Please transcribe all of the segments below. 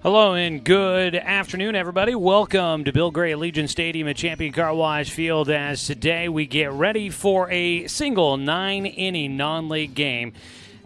Hello and good afternoon, everybody. Welcome to Bill Gray Allegiant Stadium at Champion Car Wash Field as today we get ready for a single 9-inning non-league game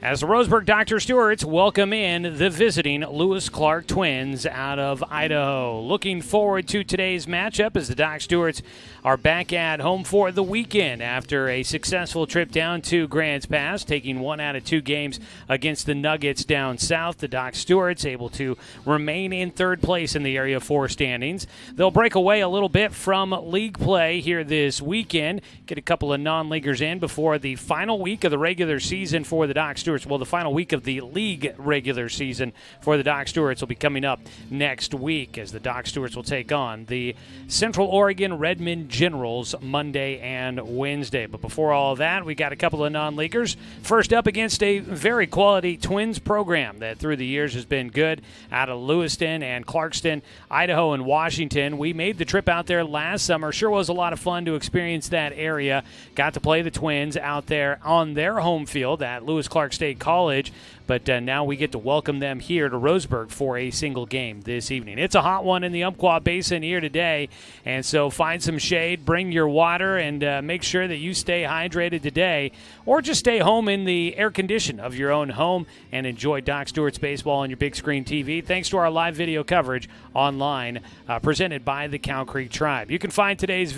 as the Roseburg Dr. Stewarts welcome in the visiting Lewis Clark Twins out of Idaho. Looking forward to today's matchup as the Doc Stewarts are back at home for the weekend after a successful trip down to Grants Pass, taking 1 out of 2 games against the Nuggets down south. The Doc Stewarts able to remain in third place in the Area 4 standings. They'll break away a little bit from league play here this weekend, get a couple of non-leaguers in before the final week of the regular season for the Doc Stewarts. Well, the final week of the league regular season for the Doc Stewarts will be coming up next week as the Doc Stewarts will take on the Central Oregon Redmond Generals Monday and Wednesday. But before all of that, we got a couple of non-leaguers. First up against a very quality Twins program that through the years has been good out of Lewiston and Clarkston, Idaho, and Washington. We made the trip out there last summer. Sure was a lot of fun to experience that area. Got to play the Twins out there on their home field at Lewis Clark State College. But now we get to welcome them here to Roseburg for a single game this evening. It's a hot one in the Umpqua Basin here today, and so find some shade, bring your water, and make sure that you stay hydrated today, or just stay home in the air condition of your own home and enjoy Doc Stewart's baseball on your big screen TV, thanks to our live video coverage online presented by the Cow Creek Tribe. You can find today's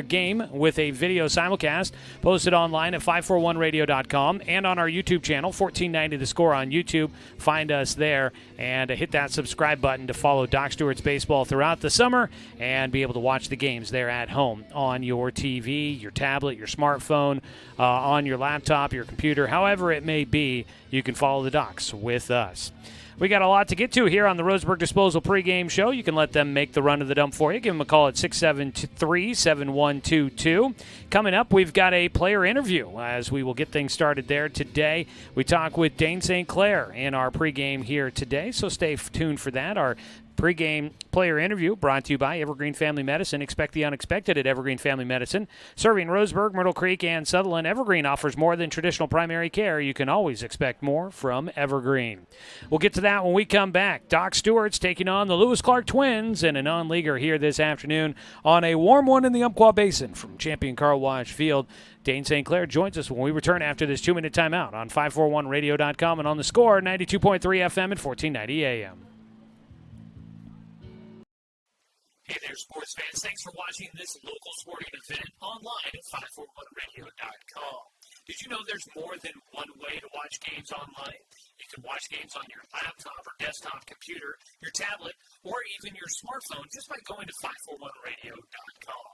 game with a video simulcast posted online at 541radio.com and on our YouTube channel, 1490 The Score on YouTube. Find us there and hit that subscribe button to follow Doc Stewart's baseball throughout the summer and be able to watch the games there at home on your TV, your tablet, your smartphone, on your laptop, your computer, however it may be. You can follow the Docs with us. We got a lot to get to here on the Roseburg Disposal pregame show. You can let them make the run of the dump for you. Give them a call at 673-7122. Coming up, we've got a player interview as we will get things started there today. We talk with Dane St. Clair in our pregame here today, so stay tuned for that. Our pregame player interview brought to you by Evergreen Family Medicine. Expect the unexpected at Evergreen Family Medicine. Serving Roseburg, Myrtle Creek, and Sutherland, Evergreen offers more than traditional primary care. You can always expect more from Evergreen. We'll get to that when we come back. Doc Stewart's taking on the Lewis Clark Twins and a non-leaguer here this afternoon on a warm one in the Umpqua Basin from Champion Car Wash Field. Dane St. Clair joins us when we return after this 2-minute timeout on 541radio.com and on the Score, 92.3 FM and 1490 AM. Hey there, sports fans. Thanks for watching this local sporting event online at 541radio.com. Did you know there's more than one way to watch games online? You can watch games on your laptop or desktop computer, your tablet, or even your smartphone just by going to 541radio.com.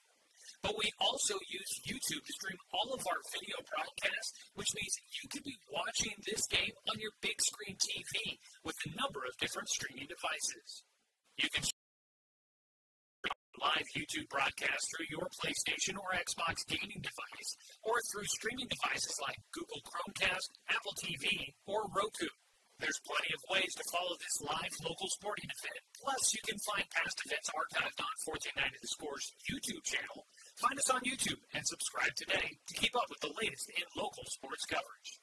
But we also use YouTube to stream all of our video broadcasts, which means you could be watching this game on your big screen TV with a number of different streaming devices. You can live YouTube broadcast through your PlayStation or Xbox gaming device, or through streaming devices like Google Chromecast, Apple TV, or Roku. There's plenty of ways to follow this live local sporting event. Plus, you can find past events archived on 1490 The Score's YouTube channel. Find us on YouTube and subscribe today to keep up with the latest in local sports coverage.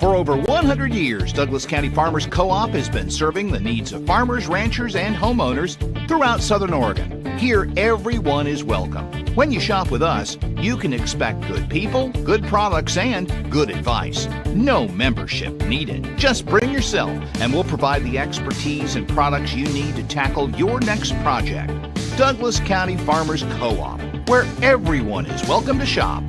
For over 100 years, Douglas County Farmers Co-op has been serving the needs of farmers, ranchers, and homeowners throughout Southern Oregon. Here, everyone is welcome. When you shop with us, you can expect good people, good products, and good advice. No membership needed. Just bring yourself, and we'll provide the expertise and products you need to tackle your next project. Douglas County Farmers Co-op, where everyone is welcome to shop.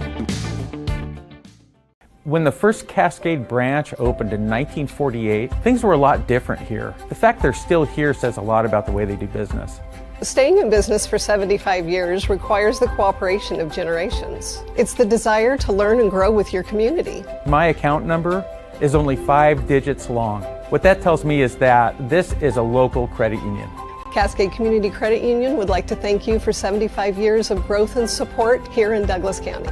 When the first Cascade branch opened in 1948, things were a lot different here. The fact they're still here says a lot about the way they do business. Staying in business for 75 years requires the cooperation of generations. It's the desire to learn and grow with your community. My account number is only 5 digits long. What that tells me is that this is a local credit union. Cascade Community Credit Union would like to thank you for 75 years of growth and support here in Douglas County.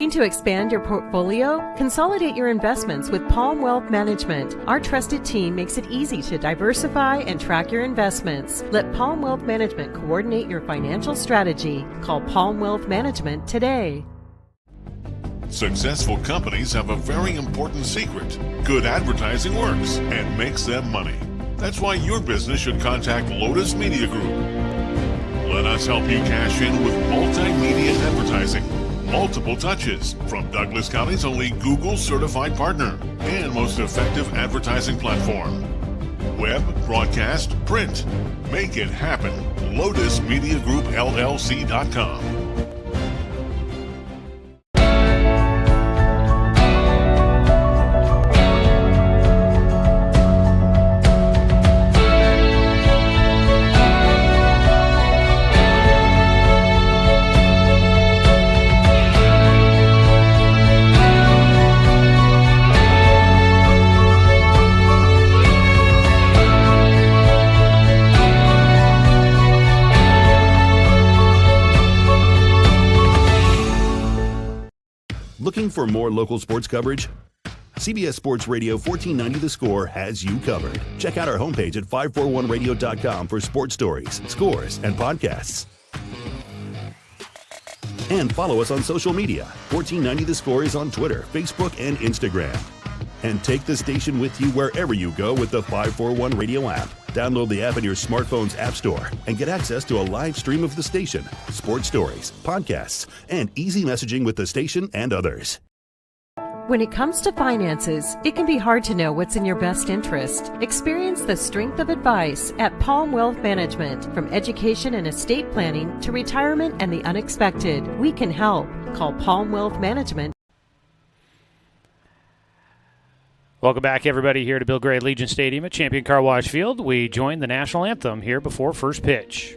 Looking to expand your portfolio? Consolidate your investments with Palm Wealth Management. Our trusted team makes it easy to diversify and track your investments. Let Palm Wealth Management coordinate your financial strategy. Call Palm Wealth Management today. Successful companies have a very important secret. Good advertising works and makes them money. That's why your business should contact Lotus Media Group. Let us help you cash in with multimedia advertising. Multiple touches from Douglas County's only Google certified partner and most effective advertising platform. Web, broadcast, print. Make it happen. LotusMediaGroupLLC.com. Looking for more local sports coverage? CBS Sports Radio 1490 The Score has you covered. Check out our homepage at 541radio.com for sports stories, scores, and podcasts. And follow us on social media. 1490 The Score is on Twitter, Facebook, and Instagram. And take the station with you wherever you go with the 541 Radio app. Download the app in your smartphone's app store and get access to a live stream of the station, sports stories, podcasts, and easy messaging with the station and others. When it comes to finances, it can be hard to know what's in your best interest. Experience the strength of advice at Palm Wealth Management. From education and estate planning to retirement and the unexpected, we can help. Call Palm Wealth Management. Welcome back, everybody, here to Bill Gray Legion Stadium at Champion Car Wash Field. We join the national anthem here before first pitch.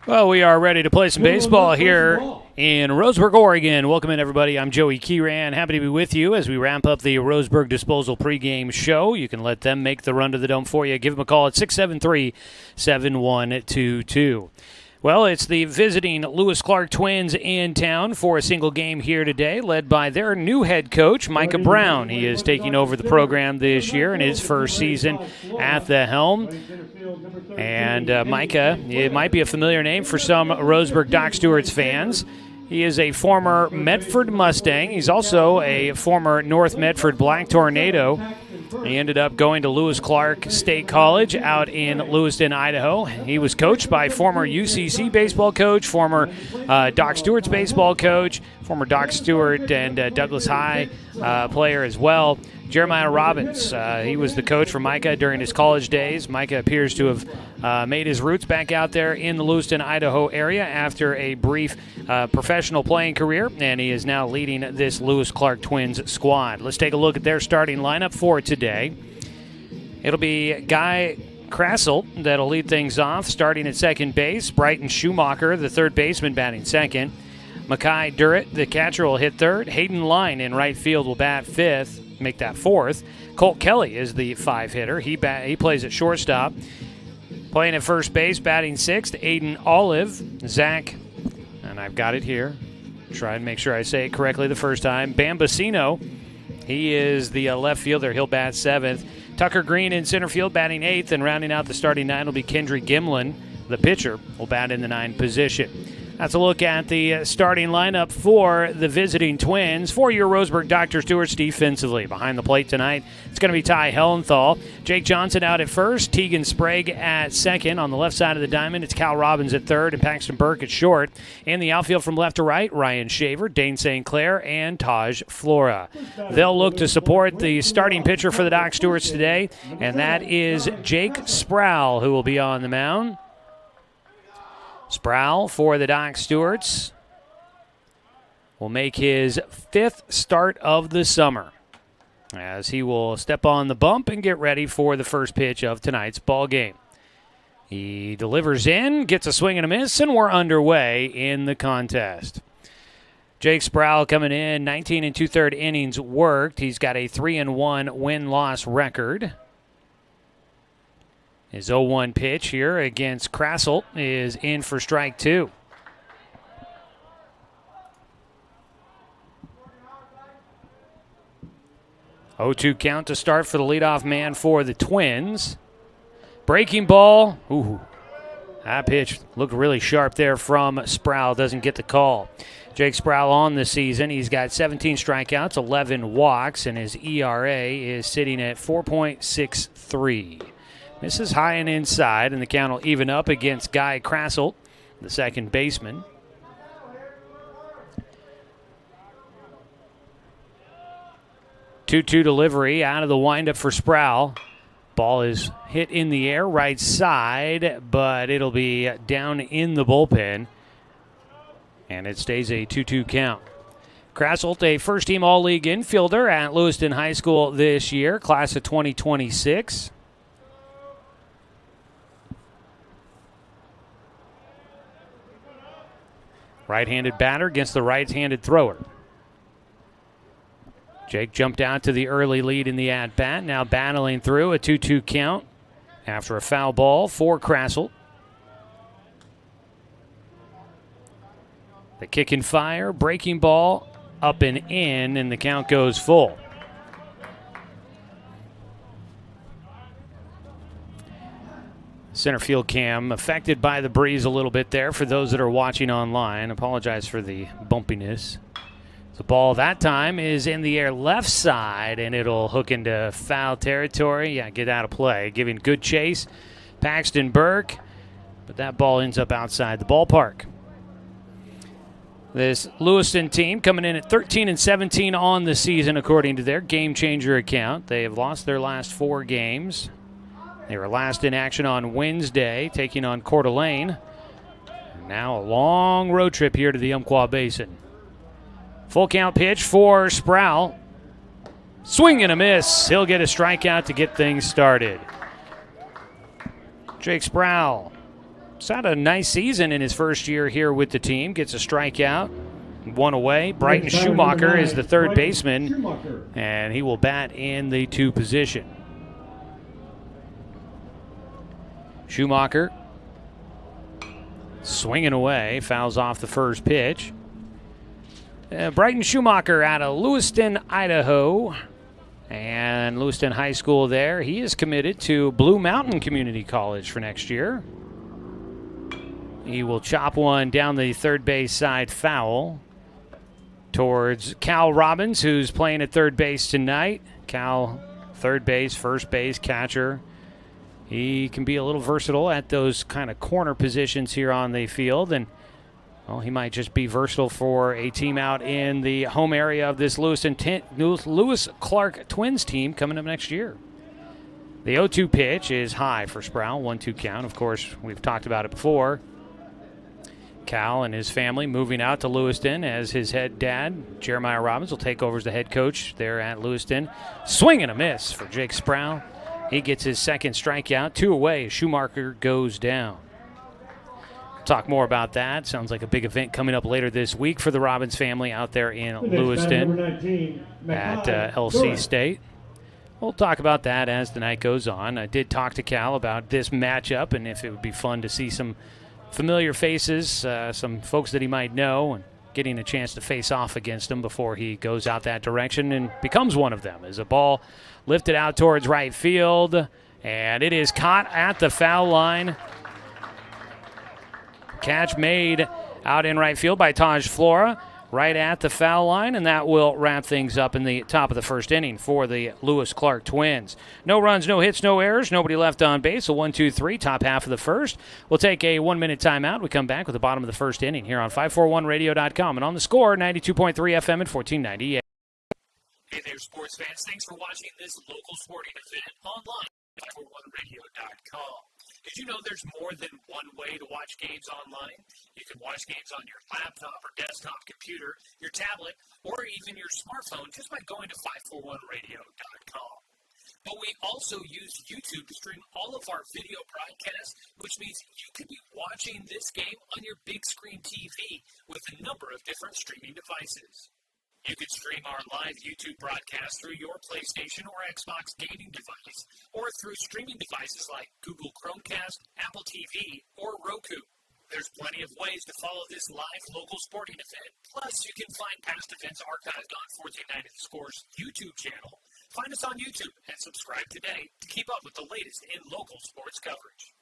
Well, we are ready to play some baseball here in Roseburg, Oregon. Welcome in, everybody. I'm Joey Kieran. Happy to be with you as we ramp up the Roseburg Disposal pregame show. You can let them make the run to the dome for you. Give them a call at 673-7122. Well, it's the visiting Lewis Clark Twins in town for a single game here today, led by their new head coach, Micah Brown. He is taking over the program this year in his first season at the helm. And Micah, it might be a familiar name for some Roseburg Doc Stewart's fans. He is a former Medford Mustang. He's also a former North Medford Black Tornado. He ended up going to Lewis Clark State College out in Lewiston, Idaho. He was coached by former UCC baseball coach, former Doc Stewart's baseball coach, former Doc Stewart and Douglas High player as well. Jeremiah Robbins, he was the coach for Micah during his college days. Micah appears to have made his roots back out there in the Lewiston, Idaho area after a brief professional playing career, and he is now leading this Lewis Clark Twins squad. Let's take a look at their starting lineup for today. It'll be Guy Krassel that'll lead things off, starting at second base. Brighton Schumacher, the third baseman, batting second. Mackay Durrett, the catcher, will hit third. Hayden Line in right field will bat fifth. Make that fourth. Colt Kelly is the five-hitter. He plays at shortstop. Playing at first base, batting sixth, Aiden Olive. Zach, and I've got it here. Try and make sure I say it correctly the first time. Bambasino He is the left fielder. He'll bat 7th. Tucker Green in center field batting 8th, and rounding out the starting 9 will be Kendrick Gimlin. The pitcher will bat in the 9th position. That's a look at the starting lineup for the visiting Twins. For your Roseburg Dr. Stewart defensively. Behind the plate tonight, it's going to be Ty Hellenthal. Jake Johnson out at first. Tegan Sprague at second. On the left side of the diamond, it's Cal Robbins at third and Paxton Burke at short. In the outfield from left to right, Ryan Shaver, Dane St. Clair, and Taj Flora. They'll look to support the starting pitcher for the Doc Stewarts today, and that is Jake Sproul, who will be on the mound. Sproul for the Doc Stewarts will make his 5th start of the summer as he will step on the bump and get ready for the first pitch of tonight's ball game. He delivers in, gets a swing and a miss, and we're underway in the contest. Jake Sproul coming in, 19 2/3 innings worked. He's got a 3-1 win-loss record. His 0-1 pitch here against Krasselt is in for strike 2. Oh-2 count to start for the leadoff man for the Twins. Breaking ball. Ooh, that pitch looked really sharp there from Sproul. Doesn't get the call. Jake Sproul on the season. He's got 17 strikeouts, 11 walks, and his ERA is sitting at 4.63. This is high and inside, and the count will even up against Guy Krasselt, the second baseman. Two-two delivery out of the windup for Sproul. Ball is hit in the air, right side, but it'll be down in the bullpen, and it stays a 2-2 count. Krasselt, a first-team All-League infielder at Lewiston High School this year, class of 2026. Right-handed batter against the right-handed thrower. Jake jumped out to the early lead in the at-bat, now battling through a 2-2 count after a foul ball for Krasselt. The kick and fire, breaking ball, up and in, and the count goes full. Center field cam affected by the breeze a little bit there for those that are watching online. Apologize for the bumpiness. The ball that time is in the air left side, and it'll hook into foul territory. Yeah, get out of play. Giving good chase. Paxton Burke, but that ball ends up outside the ballpark. This Lewiston team coming in at 13-17 on the season according to their game changer account. They have lost their last 4 games. They were last in action on Wednesday, taking on Coeur d'Alene. Now a long road trip here to the Umpqua Basin. Full count pitch for Sproul. Swing and a miss. He'll get a strikeout to get things started. Jake Sproul has had a nice season in his first year here with the team. Gets a strikeout. 1 away. Brighton Schumacher is the third baseman, and he will bat in the 2 position. Schumacher swinging away, fouls off the first pitch. Brighton Schumacher out of Lewiston, Idaho, and Lewiston High School there. He is committed to Blue Mountain Community College for next year. He will chop one down the third base side foul towards Cal Robbins, who's playing at third base tonight. Cal, third base, first base, catcher. He can be a little versatile at those kind of corner positions here on the field, and well, he might just be versatile for a team out in the home area of this Lewis Clark Twins team coming up next year. The 0-2 pitch is high for Sproul, 1-2 count. Of course, we've talked about it before. Cal and his family moving out to Lewiston as his head dad, Jeremiah Robbins, will take over as the head coach there at Lewiston. Swing and a miss for Jake Sproul. He gets his second strikeout, 2 away. Schumacher goes down. Talk more about that. Sounds like a big event coming up later this week for the Robbins family out there in Lewiston at LC State. We'll talk about that as the night goes on. I did talk to Cal about this matchup and if it would be fun to see some familiar faces, some folks that he might know, and getting a chance to face off against him before he goes out that direction and becomes one of them. As a ball lifted out towards right field, and it is caught at the foul line. Catch made out in right field by Taj Flora, right at the foul line, and that will wrap things up in the top of the first inning for the Lewis Clark Twins. No runs, no hits, no errors, nobody left on base. A 1-2-3, top half of the first. We'll take a 1-minute timeout. We come back with the bottom of the first inning here on 541radio.com. And on the score, 92.3 FM at 1490. Hey there, sports fans. Thanks for watching this local sporting event online at 541radio.com. Did you know there's more than one way to watch games online? You can watch games on your laptop or desktop computer, your tablet, or even your smartphone just by going to 541radio.com. But we also use YouTube to stream all of our video broadcasts, which means you could be watching this game on your big screen TV with a number of different streaming devices. You can stream our live YouTube broadcast through your PlayStation or Xbox gaming device, or through streaming devices like Google Chromecast, Apple TV, or Roku. There's plenty of ways to follow this live local sporting event. Plus, you can find past events archived on 1490 The Score's YouTube channel. Find us on YouTube and subscribe today to keep up with the latest in local sports coverage.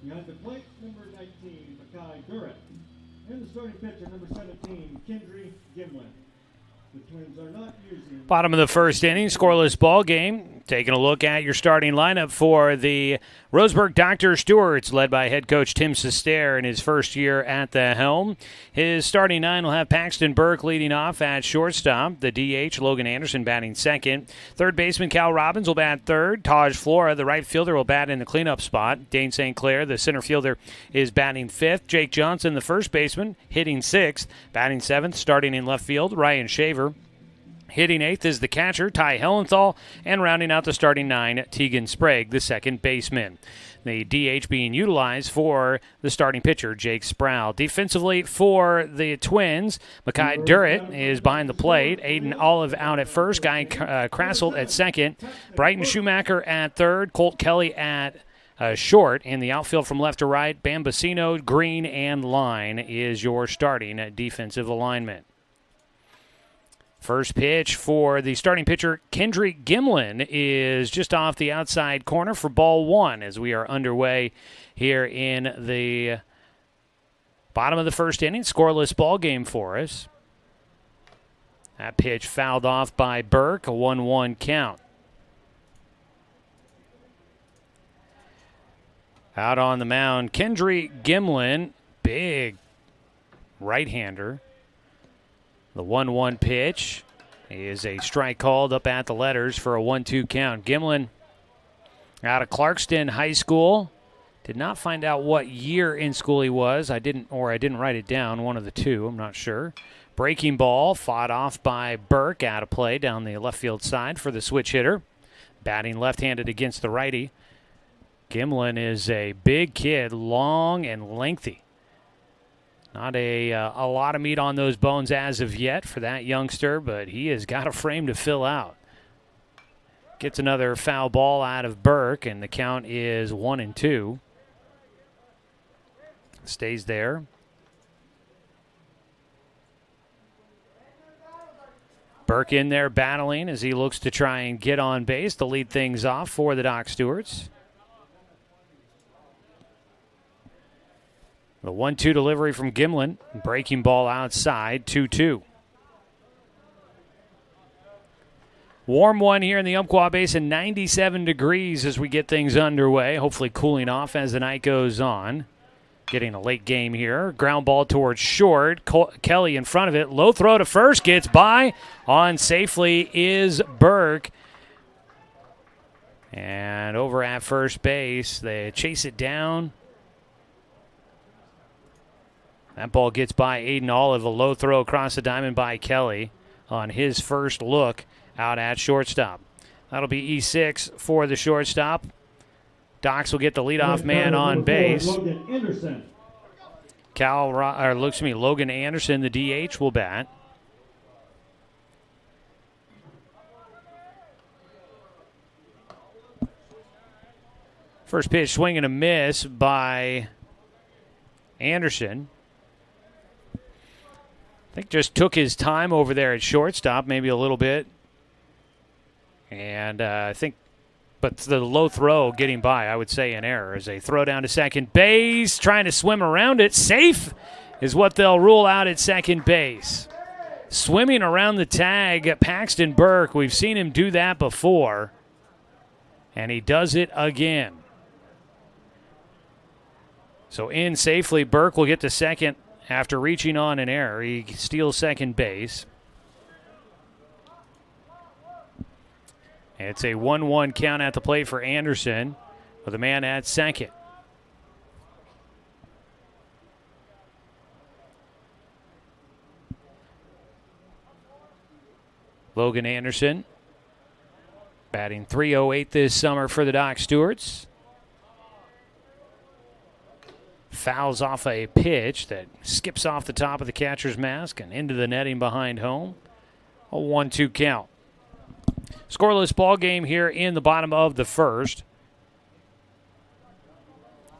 Behind the plate, number 19, Mackay Durrett. And the starting pitcher, number 17, Kendry Gimlin. The Twins are not using... Bottom of the first inning, scoreless ball game. Taking a look at your starting lineup for the Roseburg Dr. Stewarts, led by head coach Tim Sester in his first year at the helm. His starting nine will have Paxton Burke leading off at shortstop. The DH, Logan Anderson, batting second. Third baseman, Cal Robbins, will bat third. Taj Flora, the right fielder, will bat in the cleanup spot. Dane St. Clair, the center fielder, is batting fifth. Jake Johnson, the first baseman, hitting sixth. Batting seventh, starting in left field, Ryan Shaver. Hitting eighth is the catcher, Ty Hellenthal, and rounding out the starting nine, Tegan Sprague, the second baseman. The DH being utilized for the starting pitcher, Jake Sproul. Defensively for the Twins, Mackay Durrett is behind the plate. Aiden Olive out at first, Guy Krassel at second, Brighton Schumacher at third, Colt Kelly at short. In the outfield from left to right, Bambasino, Green, and Line is your starting defensive alignment. First pitch for the starting pitcher, Kendry Gimlin, is just off the outside corner for ball one as we are underway here in the bottom of the first inning. Scoreless ball game for us. That pitch fouled off by Burke, a 1-1 count. Out on the mound, Kendry Gimlin, big right-hander. The 1-1 pitch is a strike called up at the letters for a 1-2 count. Gimlin out of Clarkston High School. Did not find out what year in school he was. I didn't write it down, one of the two, I'm not sure. Breaking ball fought off by Burke, out of play down the left field side for the switch hitter. Batting left-handed against the righty. Gimlin is a big kid, long and lengthy. Not a lot of meat on those bones as of yet for that youngster, but he has got a frame to fill out. Gets another foul ball out of Burke, and the count is 1-2. Stays there. Burke in there battling as he looks to try and get on base to lead things off for the Doc Stewarts. The 1-2 delivery from Gimlin. Breaking ball outside, 2-2. Warm one here in the Umpqua Basin, 97 degrees as we get things underway. Hopefully cooling off as the night goes on. Getting a late game here. Ground ball towards short. Kelly in front of it. Low throw to first. Gets by. On safely is Burke. And over at first base, they chase it down. That ball gets by Aiden Olive, a low throw across the diamond by Kelly on his first look out at shortstop. That'll be E6 for the shortstop. Docs will get the leadoff man on base. Logan Anderson. Logan Anderson, the DH, will bat. First pitch, swing and a miss by Anderson. I think just took his time over there at shortstop, maybe a little bit. And I think, but the low throw getting by, I would say an error. As they throw down to second base, trying to swim around it. Safe is what they'll rule out at second base. Swimming around the tag, Paxton Burke. We've seen him do that before. And he does it again. So in safely, Burke will get to second after reaching on an error. He steals second base. It's a 1-1 count at the plate for Anderson with a man at second. Logan Anderson batting .308 this summer for the Doc Stewarts. Fouls off a pitch that skips off the top of the catcher's mask and into the netting behind home. A 1-2 count. Scoreless ball game here in the bottom of the first.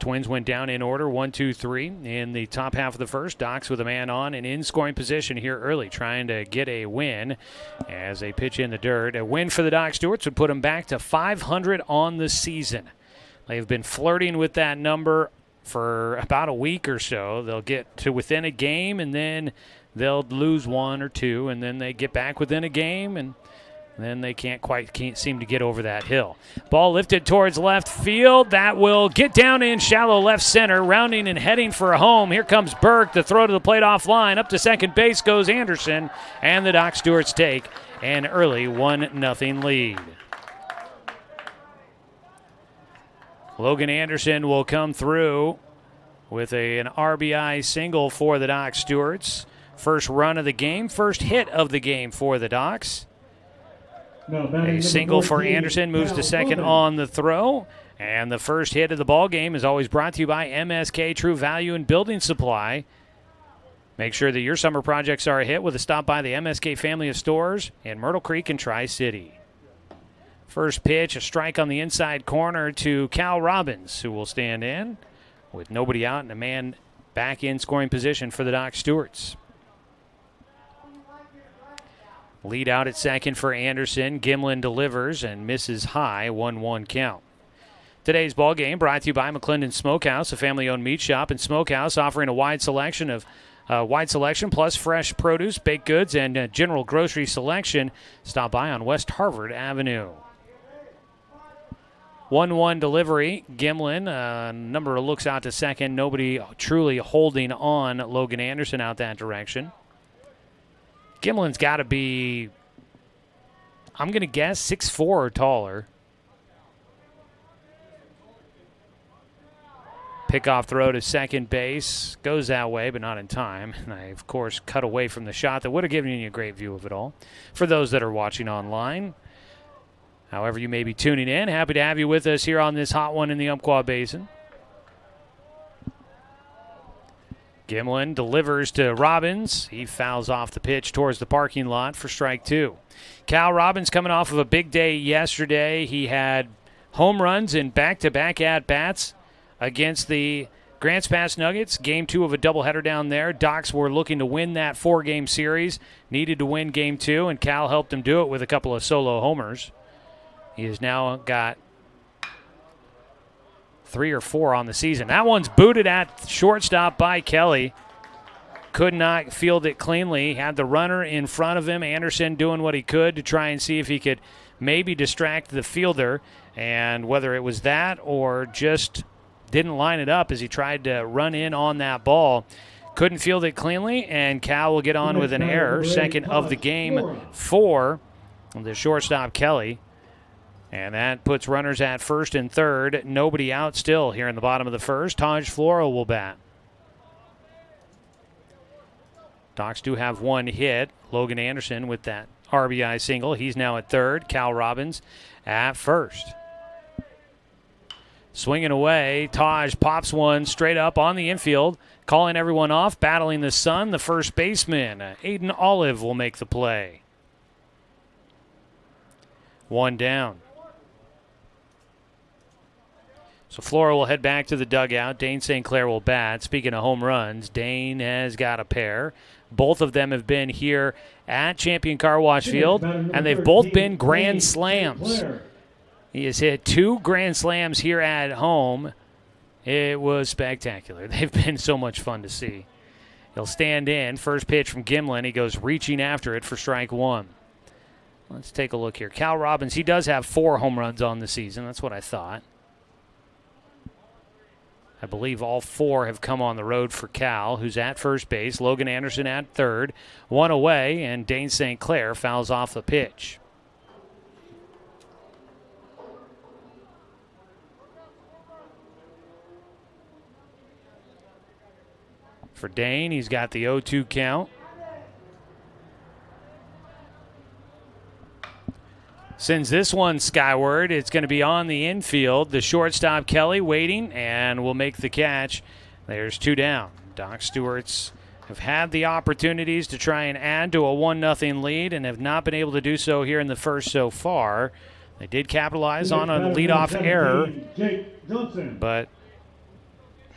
Twins went down in order, 1-2-3 in the top half of the first. Docs with a man on and in scoring position here early, trying to get a win as they pitch in the dirt. A win for the Doc Stewarts would put them back to 500 on the season. They've been flirting with that number for about a week or so. They'll get to within a game, and then they'll lose one or two, and then they get back within a game, and then they can't seem to get over that hill. Ball lifted towards left field. That will get down in shallow left center, rounding and heading for a home. Here comes Burke. The throw to the plate offline. Up to second base goes Anderson, and the Doc Stewarts take an early 1-0 lead. Logan Anderson will come through with an RBI single for the Doc Stewarts. First run of the game, first hit of the game for the Docs. A single for Anderson, moves to second on the throw. And the first hit of the ball game is always brought to you by MSK True Value and Building Supply. Make sure that your summer projects are a hit with a stop by the MSK family of stores in Myrtle Creek and Tri-City. First pitch, a strike on the inside corner to Cal Robbins, who will stand in with nobody out and a man back in scoring position for the Doc Stewarts. Lead out at second for Anderson. Gimlin delivers and misses high, 1-1 count. Today's ball game brought to you by McClendon Smokehouse, a family-owned meat shop and smokehouse offering a wide selection plus fresh produce, baked goods, and general grocery selection. Stop by on West Harvard Avenue. 1-1 delivery. Gimlin, number looks out to second. Nobody truly holding on Logan Anderson out that direction. Gimlin's got to be, I'm going to guess, 6'4" or taller. Pickoff throw to second base. Goes that way, but not in time. And I, of course, cut away from the shot that would have given you a great view of it all. For those that are watching online, however you may be tuning in, happy to have you with us here on this hot one in the Umpqua Basin. Gimlin delivers to Robbins. He fouls off the pitch towards the parking lot for strike two. Cal Robbins coming off of a big day yesterday. He had home runs in back-to-back at-bats against the Grants Pass Nuggets. Game two of a doubleheader down there. Docs were looking to win that four-game series. Needed to win game two, and Cal helped him do it with a couple of solo homers. He has now got 3 or 4 on the season. That one's booted at shortstop by Kelly. Could not field it cleanly. Had the runner in front of him. Anderson doing what he could to try and see if he could maybe distract the fielder. And whether it was that or just didn't line it up as he tried to run in on that ball. Couldn't field it cleanly, and Cal will get on with an error. Second of the game for the shortstop, Kelly. And that puts runners at first and third. Nobody out still here in the bottom of the first. Taj Floro will bat. Docs do have one hit. Logan Anderson with that RBI single. He's now at third. Cal Robbins at first. Swinging away. Taj pops one straight up on the infield. Calling everyone off. Battling the sun. The first baseman, Aiden Olive, will make the play. One down. So Flora will head back to the dugout. Dane St. Clair will bat. Speaking of home runs, Dane has got a pair. Both of them have been here at Champion Car Wash Field, and they've both been grand slams. He has hit 2 grand slams here at home. It was spectacular. They've been so much fun to see. He'll stand in. First pitch from Gimlin. He goes reaching after it for strike 1. Let's take a look here. Cal Robbins, he does have 4 home runs on the season. That's what I thought. I believe all 4 have come on the road for Cal, who's at first base. Logan Anderson at third. 1 away, and Dane St. Clair fouls off the pitch. For Dane, he's got the 0-2 count. Sends this one skyward. It's going to be on the infield. The shortstop, Kelly, waiting, and will make the catch. There's 2 down. Doc Stewart's have had the opportunities to try and add to a 1-0 lead and have not been able to do so here in the first so far. They did capitalize on a leadoff error, but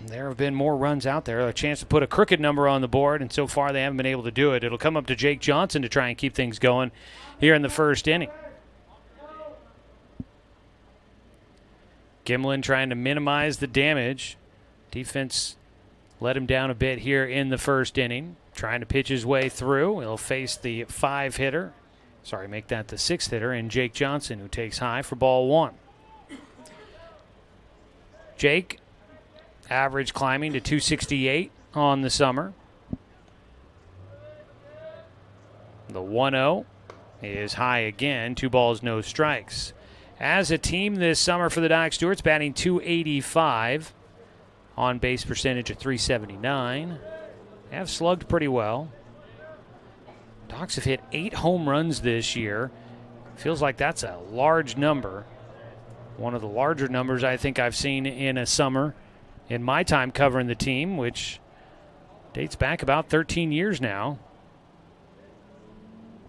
there have been more runs out there. A chance to put a crooked number on the board, and so far they haven't been able to do it. It'll come up to Jake Johnson to try and keep things going here in the first inning. Gimlin trying to minimize the damage. Defense let him down a bit here in the first inning. Trying to pitch his way through. He'll face the 5-hitter. Sorry, make that the 6th-hitter, and Jake Johnson, who takes high for ball 1. Jake, average climbing to 268 on the summer. The 1-0 is high again. 2 balls, no strikes. As a team this summer for the Doc Stewarts, batting .285, on base percentage of .379. They have slugged pretty well. Docs have hit 8 home runs this year. Feels like that's a large number. One of the larger numbers I think I've seen in a summer in my time covering the team, which dates back about 13 years now.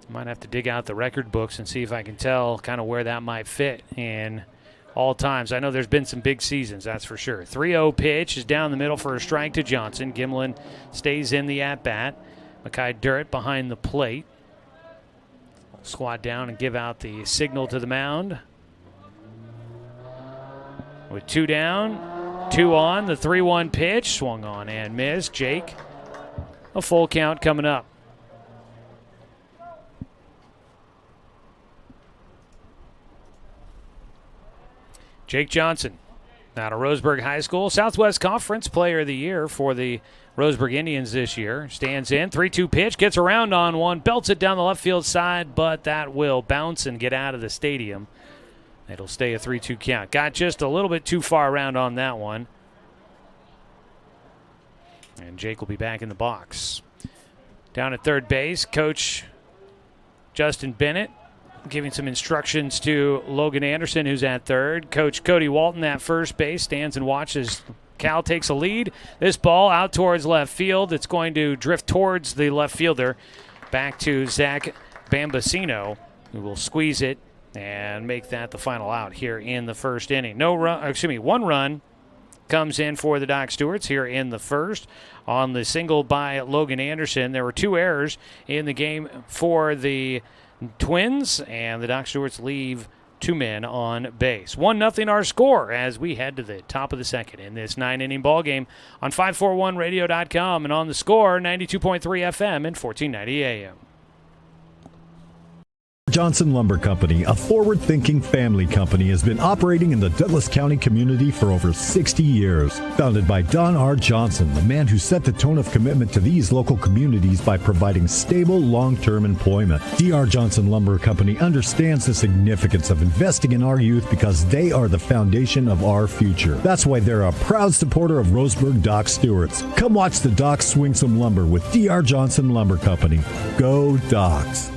Might have to dig out the record books and see if I can tell kind of where that might fit in all times. I know there's been some big seasons, that's for sure. 3-0 pitch is down the middle for a strike to Johnson. Gimlin stays in the at-bat. Makai Durrett behind the plate. Squat down and give out the signal to the mound. With 2 down, 2 on, the 3-1 pitch. Swung on and missed. Jake, a full count coming up. Jake Johnson, out of Roseburg High School, Southwest Conference Player of the Year for the Roseburg Indians this year. Stands in, 3-2 pitch, gets around on one, belts it down the left field side, but that will bounce and get out of the stadium. It'll stay a 3-2 count. Got just a little bit too far around on that one. And Jake will be back in the box. Down at third base, Coach Justin Bennett giving some instructions to Logan Anderson, who's at third. Coach Cody Walton at first base stands and watches. Cal takes a lead. This ball out towards left field. It's going to drift towards the left fielder. Back to Zach Bambasino, who will squeeze it and make that the final out here in the first inning. 1 run comes in for the Doc Stewarts here in the first on the single by Logan Anderson. There were 2 errors in the game for the Twins, and the Doc Stewarts leave 2 men on base. 1-0 our score as we head to the top of the second in this 9-inning ball game on 541radio.com and on the score 92.3 FM and 1490 AM. Johnson Lumber Company, a forward-thinking family company, has been operating in the Douglas County community for over 60 years. Founded by Don R. Johnson, the man who set the tone of commitment to these local communities by providing stable, long-term employment. D.R. Johnson Lumber Company understands the significance of investing in our youth because they are the foundation of our future. That's why they're a proud supporter of Roseburg Doc Stewarts. Come watch the Docs swing some lumber with D.R. Johnson Lumber Company. Go Docs!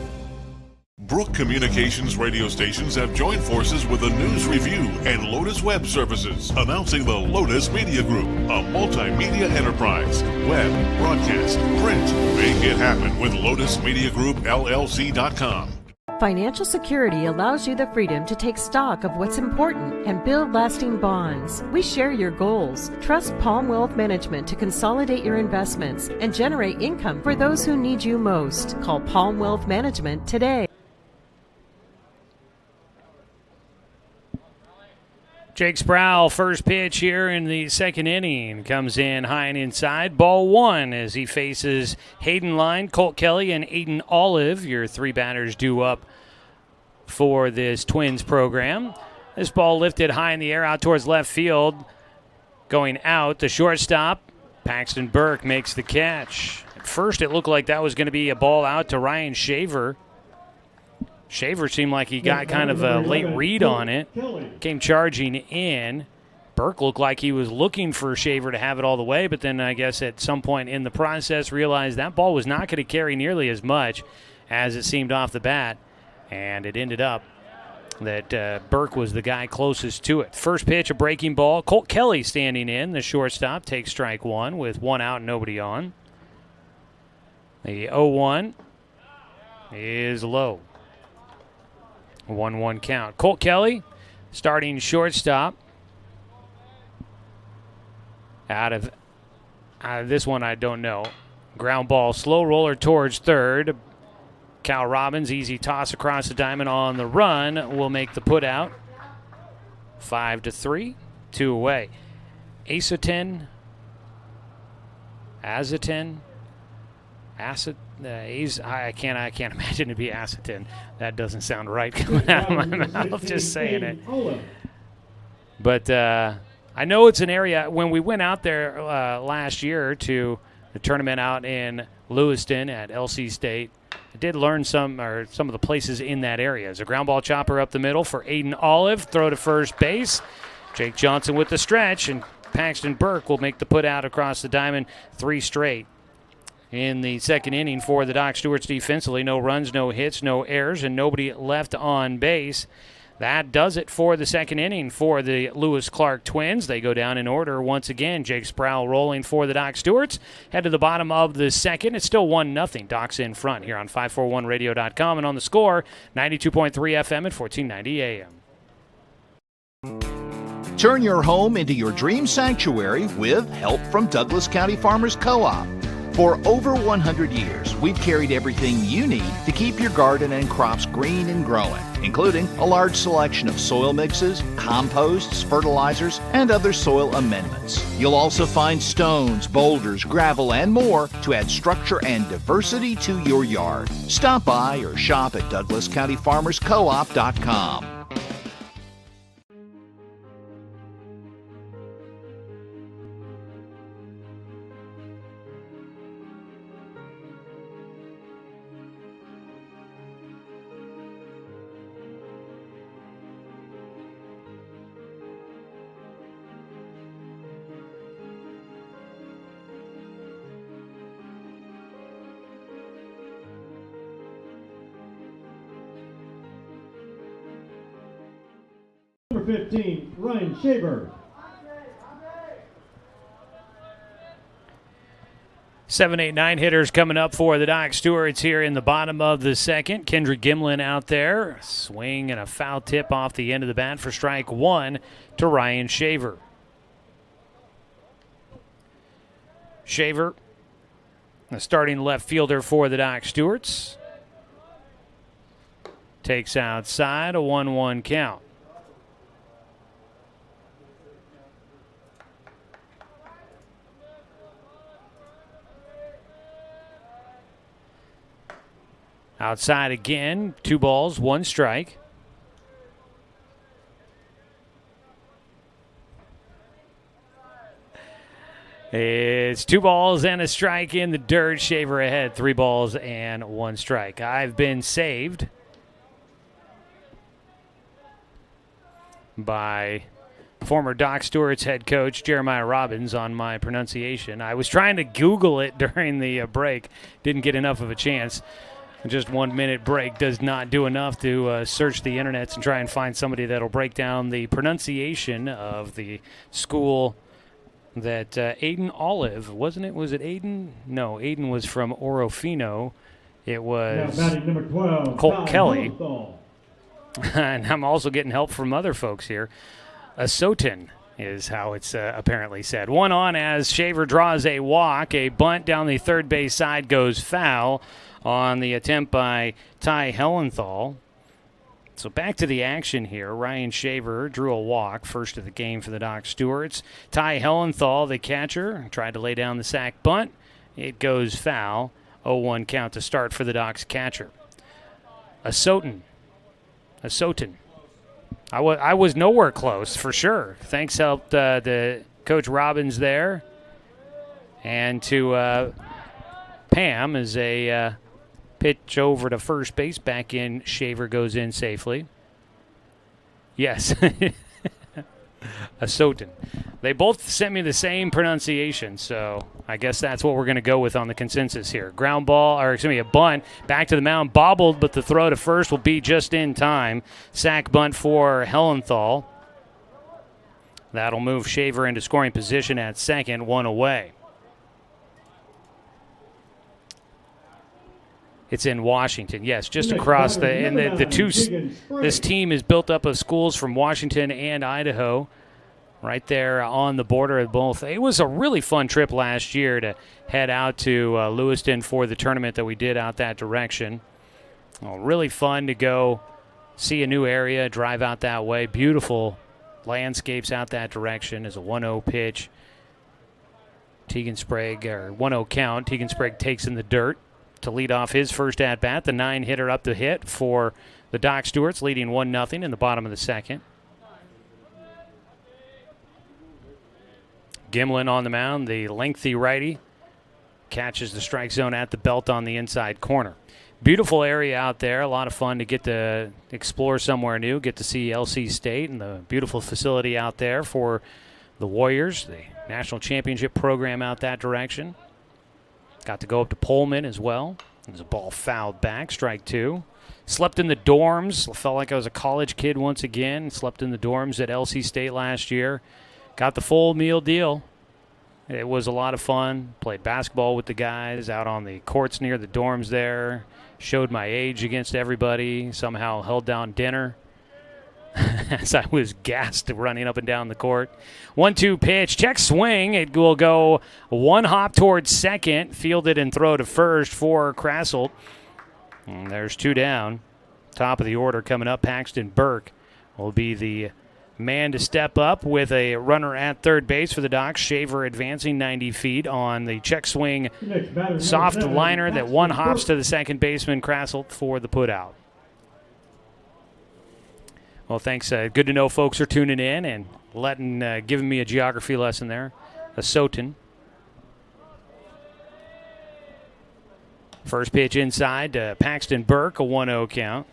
Brook Communications radio stations have joined forces with the News Review and Lotus Web Services, announcing the Lotus Media Group, a multimedia enterprise. Web, broadcast, print. Make it happen with LotusMediaGroupLLC.com. Financial security allows you the freedom to take stock of what's important and build lasting bonds. We share your goals. Trust Palm Wealth Management to consolidate your investments and generate income for those who need you most. Call Palm Wealth Management today. Jake Sproul, first pitch here in the second inning, comes in high and inside. Ball one as he faces Hayden Line, Colt Kelly, and Aiden Olive. Your three batters due up for this Twins program. This ball lifted high in the air out towards left field. Going out, the shortstop, Paxton Burke, makes the catch. At first it looked like that was going to be a ball out to Ryan Shaver. Shaver seemed like he got kind of a late read on it. Came charging in. Burke looked like he was looking for Shaver to have it all the way, but then I guess at some point in the process realized that ball was not going to carry nearly as much as it seemed off the bat, and it ended up that Burke was the guy closest to it. First pitch, a breaking ball. Colt Kelly standing in. The shortstop takes strike one with one out and nobody on. The 0-1 is low. 1-1 count. Colt Kelly, starting shortstop. Out of this one, I don't know. Ground ball, slow roller towards third. Cal Robbins, easy toss across the diamond on the run, will make the put out. 5-3, 2 away. Azatin, I can't imagine it be Azatin. That doesn't sound right coming out of my mouth, just saying it. But I know it's an area, when we went out there last year to the tournament out in Lewiston at LC State, I did learn some of the places in that area. There's a ground ball chopper up the middle for Aiden Olive, throw to first base. Jake Johnson with the stretch, and Paxton Burke will make the put out across the diamond, 3 straight. In the second inning for the Doc Stewarts defensively, no runs, no hits, no errors, and nobody left on base. That does it for the second inning for the Lewis Clark Twins. They go down in order once again. Jake Sproul rolling for the Doc Stewarts. Head to the bottom of the second. It's still 1-0. Doc's in front here on 541radio.com and on the score, 92.3 FM at 1490 AM. Turn your home into your dream sanctuary with help from Douglas County Farmers Co-op. For over 100 years, we've carried everything you need to keep your garden and crops green and growing, including a large selection of soil mixes, composts, fertilizers, and other soil amendments. You'll also find stones, boulders, gravel, and more to add structure and diversity to your yard. Stop by or shop at DouglasCountyFarmersCoop.com. Number 15, Ryan Shaver. 7, 8, 9 hitters coming up for the Doc Stewarts here in the bottom of the second. Kendrick Gimlin out there. Swing and a foul tip off the end of the bat for strike one to Ryan Shaver. Shaver, the starting left fielder for the Doc Stewarts. Takes outside, a 1-1 count. Outside again, 2 balls, 1 strike. It's 2 balls and a strike in the dirt. Shaver ahead, 3 balls and 1 strike. I've been saved by former Doc Stewart's head coach, Jeremiah Robbins, on my pronunciation. I was trying to Google it during the break. Didn't get enough of a chance. Just 1 minute break does not do enough to search the internets and try and find somebody that'll break down the pronunciation of the school that Aiden Olive, wasn't it? Was it Aiden? No, Aiden was from Orofino. It was batting number 12, Colt Kelly. Lowenthal. And I'm also getting help from other folks here. Asotin is how it's apparently said. One on as Shaver draws a walk. A bunt down the third base side goes foul on the attempt by Ty Hellenthal. So back to the action here. Ryan Shaver drew a walk, first of the game for the Doc Stewarts. Ty Hellenthal, the catcher, tried to lay down the sac bunt. It goes foul. 0-1 count to start for the Doc's catcher. Asotin. I was nowhere close, for sure. Thanks helped the Coach Robbins there. And to Pam as a pitch over to first base. Back in, Shaver goes in safely. Yes. Asotin. They both sent me the same pronunciation, so I guess that's what we're going to go with on the consensus here. Ground ball, or excuse me, a bunt back to the mound, bobbled, but the throw to first will be just in time. Sack bunt for Hellenthal. That'll move Shaver into scoring position at second, one away. It's in Washington, yes, just across the two. This team is built up of schools from Washington and Idaho, right there on the border of both. It was a really fun trip last year to head out to Lewiston for the tournament that we did out that direction. Really fun to go see a new area, drive out that way. Beautiful landscapes out that direction. As a 1-0 pitch. Tegan Sprague, or 1-0 count. Tegan Sprague takes in the dirt to lead off his first at-bat. The 9-hitter up to hit for the Doc Stewarts, leading 1-0 in the bottom of the second. Gimlin on the mound, the lengthy righty, catches the strike zone at the belt on the inside corner. Beautiful area out there. A lot of fun to get to explore somewhere new, get to see LC State and the beautiful facility out there for the Warriors, the national championship program out that direction. Got to go up to Pullman as well. There's a ball fouled back, strike two. Slept in the dorms. Felt like I was a college kid once again. Slept in the dorms at LC State last year. Got the full meal deal. It was a lot of fun. Played basketball with the guys out on the courts near the dorms there. Showed my age against everybody. Somehow held down dinner as I was gassed running up and down the court. 1-2 pitch. Check swing. It will go one hop towards second. Fielded and throw to first for Krasselt. And there's two down. Top of the order coming up. Paxton Burke will be the man to step up with a runner at third base for the Docs. Shaver advancing 90 feet on the check swing soft liner that one hops to the second baseman, Krasselt, for the putout. Well, thanks. Good to know folks are tuning in and giving me a geography lesson there. Asotin. First pitch inside to Paxton Burke, a 1-0 count.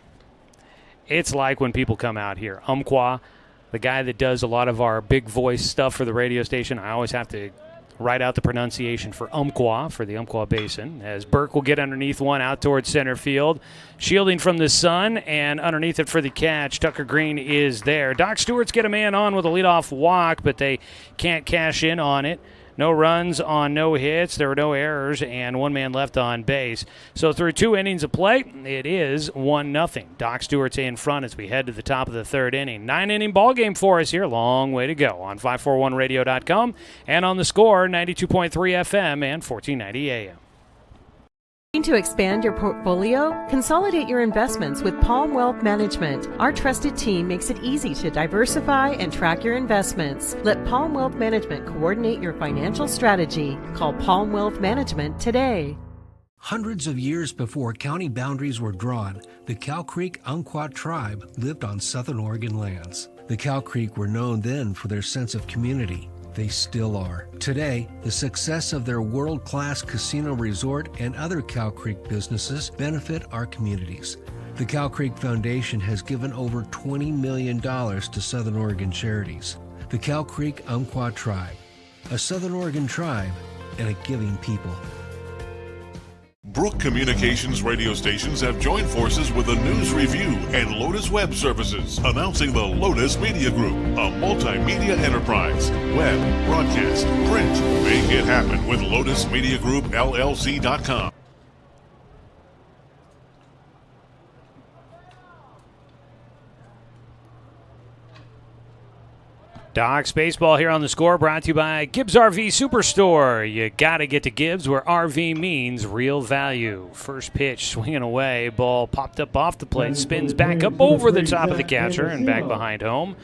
It's like when people come out here. Umpqua, the guy that does a lot of our big voice stuff for the radio station, I always have to write out the pronunciation for Umpqua, for the Umpqua Basin, as Burke will get underneath one out towards center field. Shielding from the sun, and underneath it for the catch, Tucker Green is there. Doc Stewart's get a man on with a leadoff walk, but they can't cash in on it. No runs on no hits. There were no errors, and one man left on base. So through 2 innings of play, it is 1-0. Doc Stewart's in front as we head to the top of the third inning. 9-inning ball game for us here. Long way to go on 541radio.com and on the Score, 92.3 FM and 1490 AM. To expand your portfolio? Consolidate your investments with Palm Wealth Management. Our trusted team makes it easy to diversify and track your investments. Let Palm Wealth Management coordinate your financial strategy. Call Palm Wealth Management today. Hundreds of years before county boundaries were drawn, the Cow Creek Umpqua tribe lived on Southern Oregon lands. The Cow Creek were known then for their sense of community. They still are. Today, the success of their world-class casino resort and other Cow Creek businesses benefit our communities. The Cow Creek Foundation has given over $20 million to Southern Oregon charities. The Cow Creek Umpqua Tribe, a Southern Oregon tribe and a giving people. Brook Communications radio stations have joined forces with the News Review and Lotus Web Services, announcing the Lotus Media Group, a multimedia enterprise. Web, broadcast, print. Make it happen with LotusMediaGroupLLC.com. Docs baseball here on the score, brought to you by Gibbs RV Superstore. You got to get to Gibbs, where RV means real value. First pitch, swinging away. Ball popped up off the plate, spins back up over the top of the catcher and back behind home.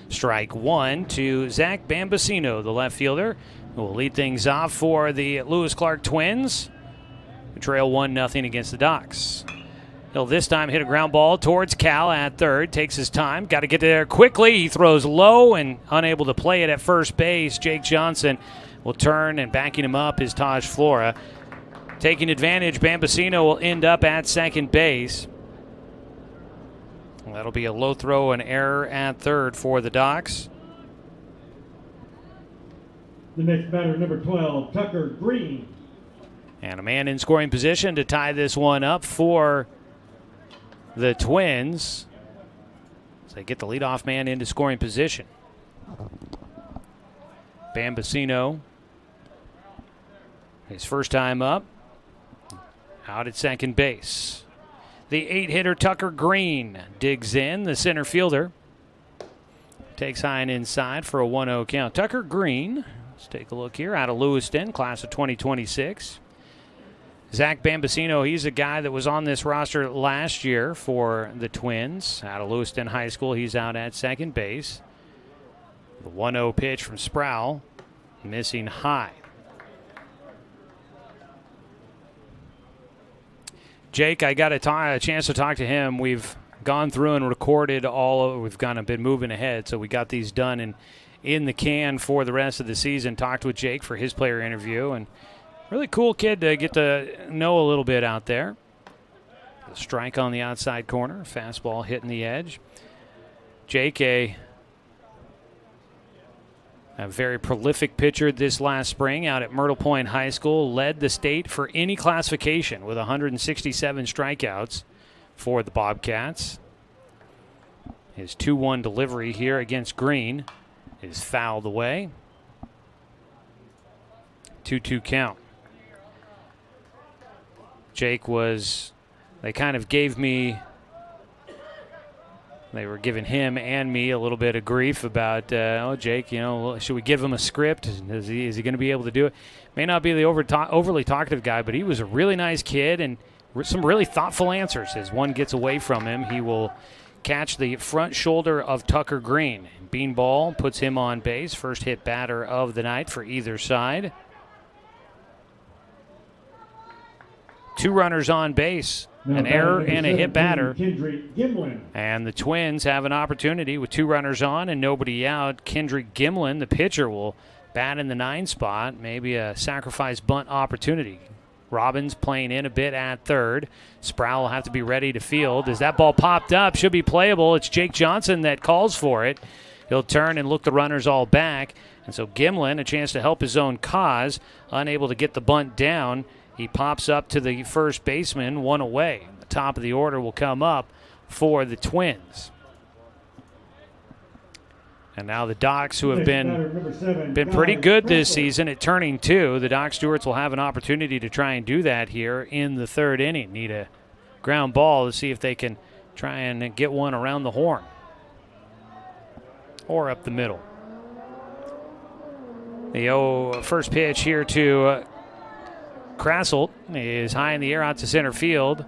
Strike one to Zach Bambasino, the left fielder, who will lead things off for the Lewis Clark Twins, who trail 1-0 against the Docs. He'll this time hit a ground ball towards Cal at third. Takes his time. Got to get there quickly. He throws low and unable to play it at first base. Jake Johnson will turn, and backing him up is Taj Flora. Taking advantage, Bambasino will end up at second base. That'll be a low throw and error at third for the Docs. The next batter, number 12, Tucker Green. And a man in scoring position to tie this one up for the Twins, as they get the leadoff man into scoring position. Bambasino, his first time up, out at second base. The 8-hitter Tucker Green digs in, the center fielder. Takes high and inside for a 1-0 count. Tucker Green, let's take a look here, out of Lewiston, class of 2026. Zach Bambasino, he's a guy that was on this roster last year for the Twins. Out of Lewiston High School, he's out at second base. The 1-0 pitch from Sproul, missing high. Jake, I got a chance to talk to him. We've gone through and recorded we've been moving ahead, so we got these done in the can for the rest of the season. Talked with Jake for his player interview, and really cool kid to get to know a little bit out there. A strike on the outside corner, fastball hitting the edge. Jake, a very prolific pitcher this last spring out at Myrtle Point High School, led the state for any classification with 167 strikeouts for the Bobcats. His 2-1 delivery here against Green is fouled away. 2-2 count. Jake they kind of they were giving him and me a little bit of grief about, Jake, should we give him a script? Is he going to be able to do it? May not be the overly talkative guy, but he was a really nice kid and some really thoughtful answers. As one gets away from him, he will catch the front shoulder of Tucker Green. Beanball puts him on base, first hit batter of the night for either side. 2 runners on base, an error and a hit batter. And the Twins have an opportunity with 2 runners on and nobody out. Kendrick Gimlin, the pitcher, will bat in the 9 spot, maybe a sacrifice bunt opportunity. Robbins playing in a bit at third. Sproul will have to be ready to field. As that ball popped up, should be playable. It's Jake Johnson that calls for it. He'll turn and look the runners all back. And so Gimlin, a chance to help his own cause, unable to get the bunt down. He pops up to the first baseman, 1 away. The top of the order will come up for the Twins. And now the Docs, who have been pretty good this season at turning 2. The Doc Stewarts will have an opportunity to try and do that here in the 3rd inning. Need a ground ball to see if they can try and get one around the horn or up the middle. The first pitch here to Krasselt is high in the air out to center field.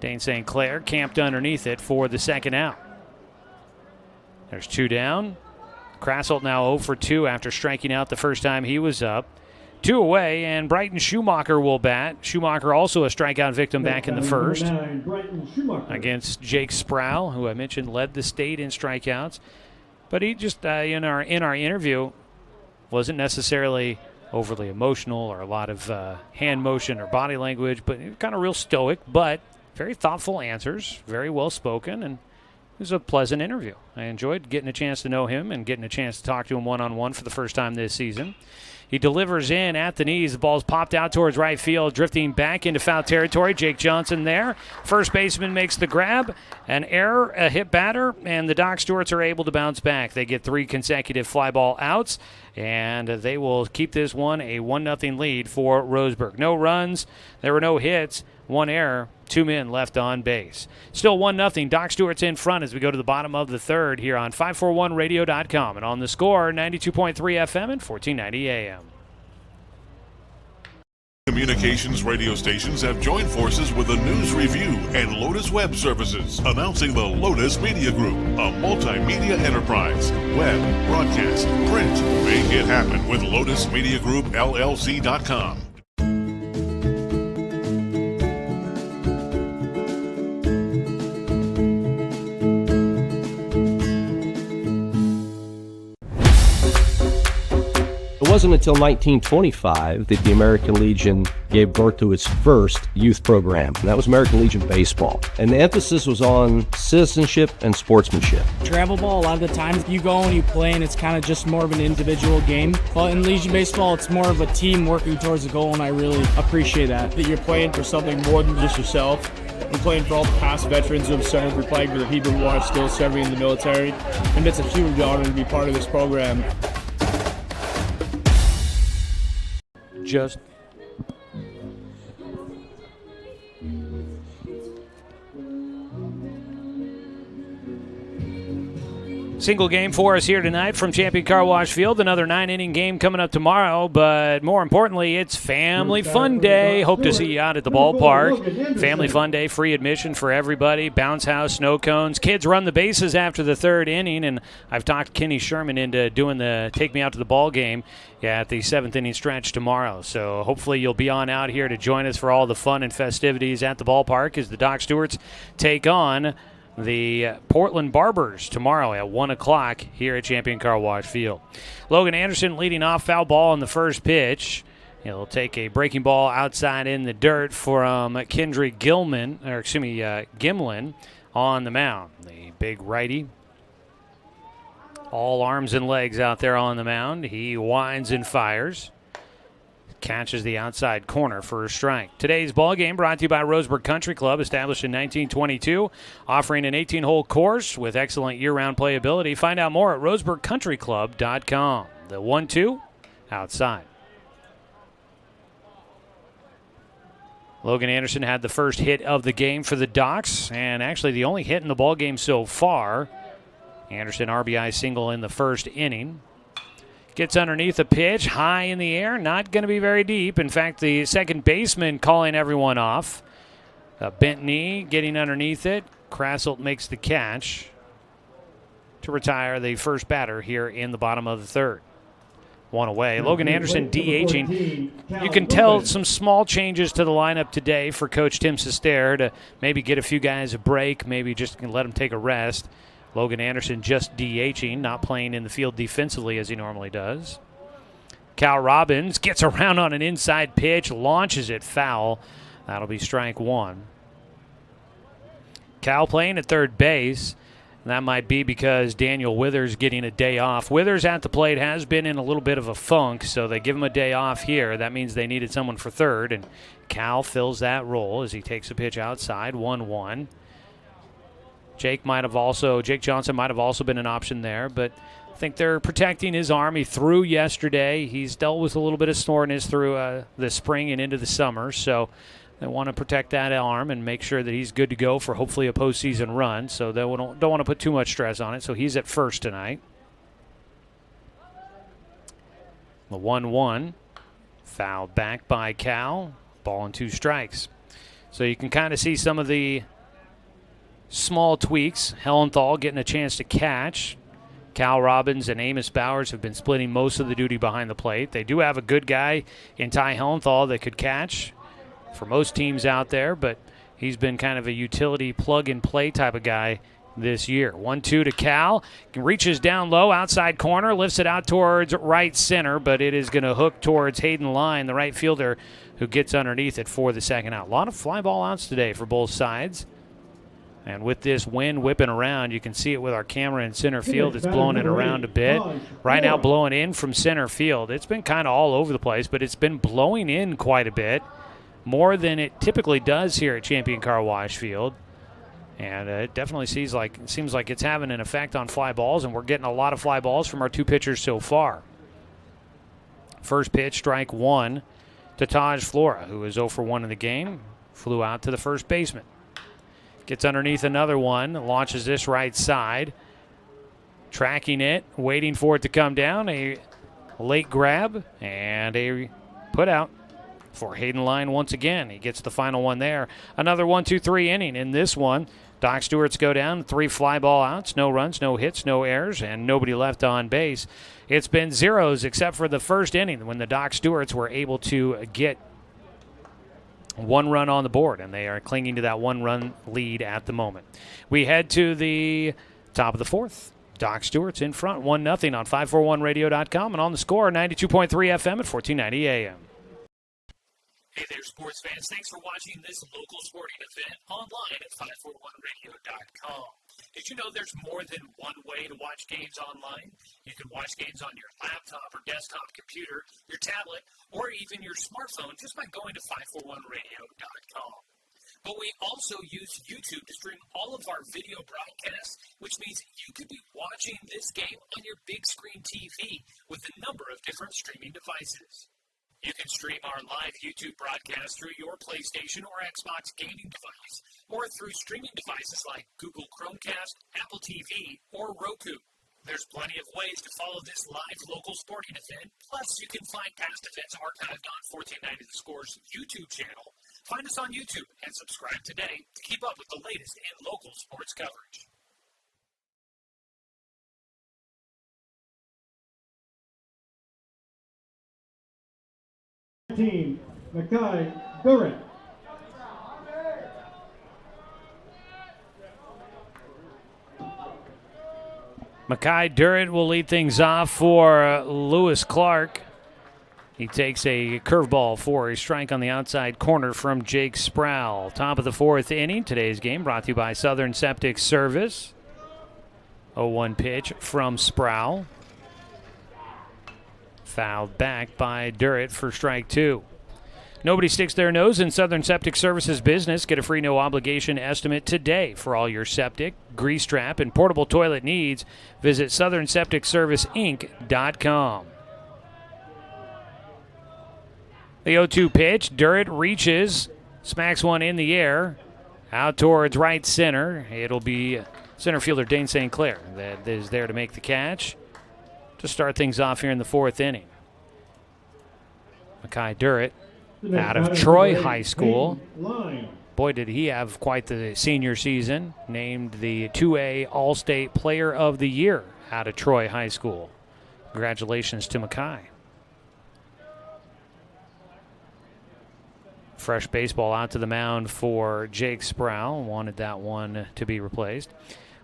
Dane St. Clair camped underneath it for the second out. There's 2 down. Krasselt now 0 for 2 after striking out the first time he was up. 2 away, and Brighton Schumacher will bat. Schumacher also a strikeout victim back in the first against Jake Sproul, who I mentioned led the state in strikeouts. But he just, in our interview, wasn't necessarily overly emotional or a lot of hand motion or body language, but kind of real stoic, but very thoughtful answers, very well spoken, and it was a pleasant interview. I enjoyed getting a chance to know him and getting a chance to talk to him one-on-one for the first time this season. He delivers in at the knees. The ball's popped out towards right field, drifting back into foul territory. Jake Johnson there. First baseman makes the grab. An error, a hit batter, and the Doc Stewarts are able to bounce back. They get 3 consecutive fly ball outs, and they will keep this one a 1-0 lead for Roseburg. No runs. There were no hits. 1 error. 2 men left on base. Still 1-0. Doc Stewart's in front as we go to the bottom of the third here on 541radio.com and on the Score, 92.3 FM and 1490 AM. Communications radio stations have joined forces with the News Review and Lotus Web Services, announcing the Lotus Media Group, a multimedia enterprise. Web, broadcast, print. Make it happen with LotusMediaGroupLLC.com. It wasn't until 1925 that the American Legion gave birth to its first youth program, and that was American Legion Baseball. And the emphasis was on citizenship and sportsmanship. Travel ball, a lot of the times you go and you play and it's kind of just more of an individual game. But in Legion Baseball, it's more of a team working towards a goal, and I really appreciate that you're playing for something more than just yourself. I'm playing for all the past veterans who have served. We're playing for the people who are still serving in the military, and it's a huge honor to be part of this program. Just single game for us here tonight from Champion Car Wash Field. Another 9-inning game coming up tomorrow, but more importantly, it's Family Fun Day. Hope to see you out at the ballpark. Family Fun Day, free admission for everybody. Bounce house, snow cones. Kids run the bases after the third inning, and I've talked Kenny Sherman into doing the take me out to the ball game at the 7th inning stretch tomorrow. So hopefully you'll be on out here to join us for all the fun and festivities at the ballpark as the Doc Stewarts take on the Portland Barbers tomorrow at 1 o'clock here at Champion Car Wash Field. Logan Anderson leading off, foul ball on the first pitch. He'll take a breaking ball outside in the dirt from Gimlin on the mound. The big righty. All arms and legs out there on the mound. He winds and fires. Catches the outside corner for a strike. Today's ball game brought to you by Roseburg Country Club, established in 1922, offering an 18-hole course with excellent year-round playability. Find out more at roseburgcountryclub.com. The 1-2 outside. Logan Anderson had the first hit of the game for the Docs, and actually the only hit in the ball game so far. Anderson RBI single in the first inning. Gets underneath the pitch, high in the air, not going to be very deep. In fact, the second baseman calling everyone off. A bent knee, getting underneath it. Krasselt makes the catch to retire the first batter here in the bottom of the third. One away. Logan Anderson DHing. You can tell some small changes to the lineup today for Coach Tim Sester to maybe get a few guys a break, maybe just let them take a rest. Logan Anderson just DHing, not playing in the field defensively as he normally does. Cal Robbins gets around on an inside pitch, launches it foul. That'll be strike one. Cal playing at third base. That might be because Daniel Withers getting a day off. Withers at the plate has been in a little bit of a funk, so they give him a day off here. That means they needed someone for third, and Cal fills that role as he takes a pitch outside, 1-1. Jake Johnson might have also been an option there, but I think they're protecting his arm. He threw yesterday. He's dealt with a little bit of soreness through the spring and into the summer, so they want to protect that arm and make sure that he's good to go for hopefully a postseason run, so they don't want to put too much stress on it, so he's at first tonight. The 1-1, fouled back by Cal, ball and 2 strikes. So you can kind of see some of the small tweaks. Hellenthal getting a chance to catch. Cal Robbins and Amos Bowers have been splitting most of the duty behind the plate. They do have a good guy in Ty Hellenthal that could catch for most teams out there, but he's been kind of a utility plug-and-play type of guy this year. 1-2 to Cal. Reaches down low, outside corner, lifts it out towards right center, but it is going to hook towards Hayden Line, the right fielder, who gets underneath it for the second out. A lot of fly ball outs today for both sides. And with this wind whipping around, you can see it with our camera in center field. It's blowing it around a bit. Right now blowing in from center field. It's been kind of all over the place, but it's been blowing in quite a bit, more than it typically does here at Champion Car Wash Field. And it definitely seems like it's having an effect on fly balls, and we're getting a lot of fly balls from our 2 pitchers so far. First pitch, strike one to Taj Flora, who is 0 for 1 in the game. Flew out to the first baseman. Gets underneath another one, launches this right side. Tracking it, waiting for it to come down. A late grab and a put out for Hayden Line once again. He gets the final one there. Another 1-2-3 inning in this one. Doc Stewart's go down, 3 fly ball outs, no runs, no hits, no errors, and nobody left on base. It's been zeros except for the first inning when the Doc Stewarts were able to get 1 run on the board, and they are clinging to that 1-run lead at the moment. We head to the top of the 4th. Doc Stewart's in front, 1-0 on 541radio.com, and on the score, 92.3 FM at 1490 AM. Hey there, sports fans. Thanks for watching this local sporting event online at 541radio.com. Did you know there's more than one way to watch games online? You can watch games on your laptop or desktop computer, your tablet, or even your smartphone just by going to 541radio.com. But we also use YouTube to stream all of our video broadcasts, which means you could be watching this game on your big screen TV with a number of different streaming devices. You can stream our live YouTube broadcast through your PlayStation or Xbox gaming device, or through streaming devices like Google Chromecast, Apple TV, or Roku. There's plenty of ways to follow this live local sporting event. Plus, you can find past events archived on 1490 The Score's YouTube channel. Find us on YouTube and subscribe today to keep up with the latest in local sports coverage. Team, Mackay Durrett. Mackay Durrett will lead things off for Lewis Clark. He takes a curveball for a strike on the outside corner from Jake Sproul. Top of the 4th inning. Today's game brought to you by Southern Septic Service. 0-1 pitch from Sproul. Fouled back by Durrett for strike 2. Nobody sticks their nose in Southern Septic Services business. Get a free no-obligation estimate today for all your septic, grease trap, and portable toilet needs. Visit SouthernSepticServiceInc.com. The 0-2 pitch. Durrett reaches, smacks one in the air, out towards right center. It'll be center fielder Dane St. Clair that is there to make the catch to start things off here in the 4th inning. Mackay Durrett out of Troy High School. Boy, did he have quite the senior season. Named the 2A All-State Player of the Year out of Troy High School. Congratulations to Mackay. Fresh baseball out to the mound for Jake Sproul. Wanted that one to be replaced.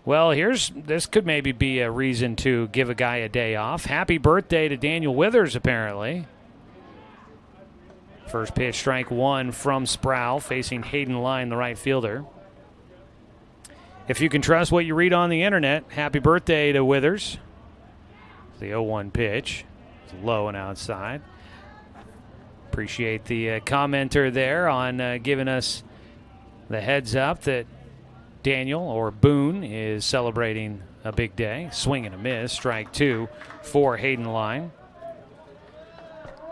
Well, this could maybe be a reason to give a guy a day off. Happy birthday to Daniel Withers, apparently. First pitch, strike 1 from Sproul, facing Hayden Line, the right fielder. If you can trust what you read on the internet, happy birthday to Withers. The 0-1 pitch. It's low and outside. Appreciate the commenter there on giving us the heads up that Daniel, or Boone, is celebrating a big day. Swing and a miss. Strike 2 for Hayden Line.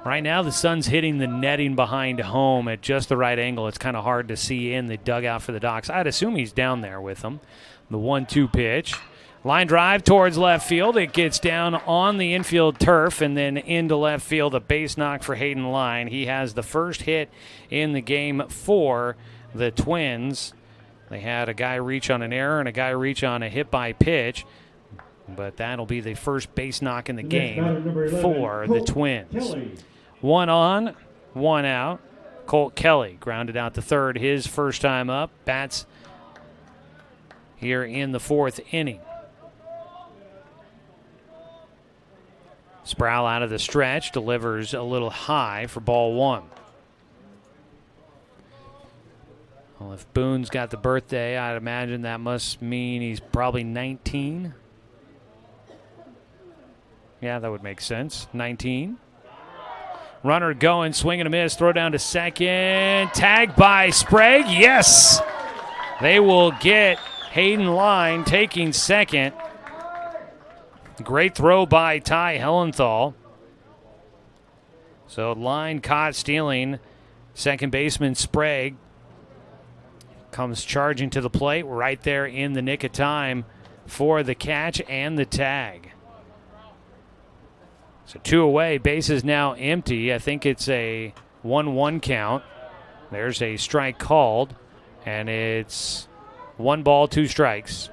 Right now, the sun's hitting the netting behind home at just the right angle. It's kind of hard to see in the dugout for the Docs. I'd assume he's down there with them. The 1-2 pitch. Line drive towards left field. It gets down on the infield turf and then into left field. A base knock for Hayden Line. He has the first hit in the game for the Twins. They had a guy reach on an error and a guy reach on a hit by pitch. But that'll be the first base knock in the game for the Twins. Kelly. 1 on, 1 out. Colt Kelly grounded out to third his first time up. Bats here in the 4th inning. Sproul out of the stretch, delivers a little high for ball 1. Well, if Boone's got the birthday, I'd imagine that must mean he's probably 19. Yeah, that would make sense. 19. Runner going, swing and a miss, throw down to second. Tagged by Sprague. Yes! They will get Hayden Line taking second. Great throw by Ty Hellenthal. So Line caught stealing. Second baseman Sprague comes charging to the plate right there in the nick of time for the catch and the tag. So 2 away, base is now empty. I think it's a 1-1 count. There's a strike called, and it's 1 ball, 2 strikes.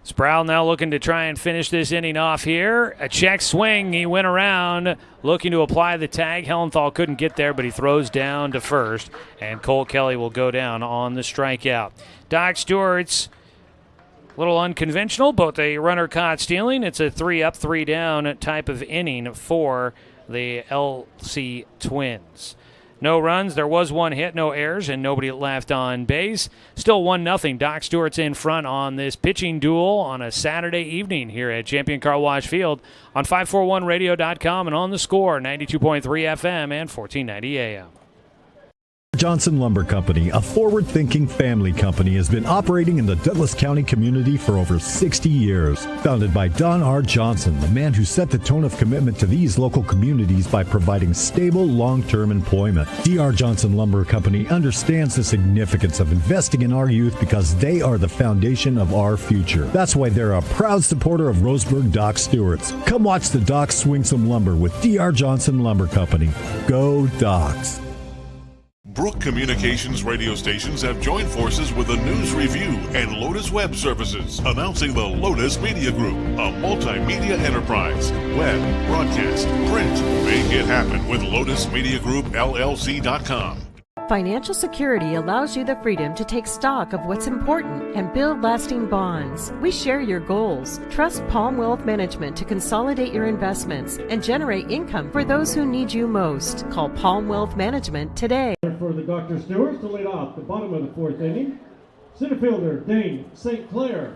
Sproul now looking to try and finish this inning off here. A check swing. He went around looking to apply the tag. Hellenthal couldn't get there, but he throws down to first, and Cole Kelly will go down on the strikeout. Doc Stewart's a little unconventional, but a runner caught stealing. It's a 3-up, 3-down type of inning for the LC Twins. No runs, there was 1 hit, no errors, and nobody left on base. Still 1-0. Doc Stewart's in front on this pitching duel on a Saturday evening here at Champion Car Wash Field on 541radio.com and on the Score, 92.3 FM and 1490 AM. Johnson Lumber Company, a forward-thinking family company, has been operating in the Douglas County community for over 60 years. Founded by Don R. Johnson, the man who set the tone of commitment to these local communities by providing stable, long-term employment. D.R. Johnson Lumber Company understands the significance of investing in our youth because they are the foundation of our future. That's why they're a proud supporter of Roseburg Doc Stewart's. Come watch the Docs swing some lumber with D.R. Johnson Lumber Company. Go Docs! Brook Communications radio stations have joined forces with the News Review and Lotus Web Services, announcing the Lotus Media Group, a multimedia enterprise. Web, broadcast, print. Make it happen with LotusMediaGroupLLC.com. Financial security allows you the freedom to take stock of what's important and build lasting bonds. We share your goals. Trust Palm Wealth Management to consolidate your investments and generate income for those who need you most. Call Palm Wealth Management today. For the Dr. Stewart to lead off the bottom of the 4th inning, center fielder Dane St. Clair.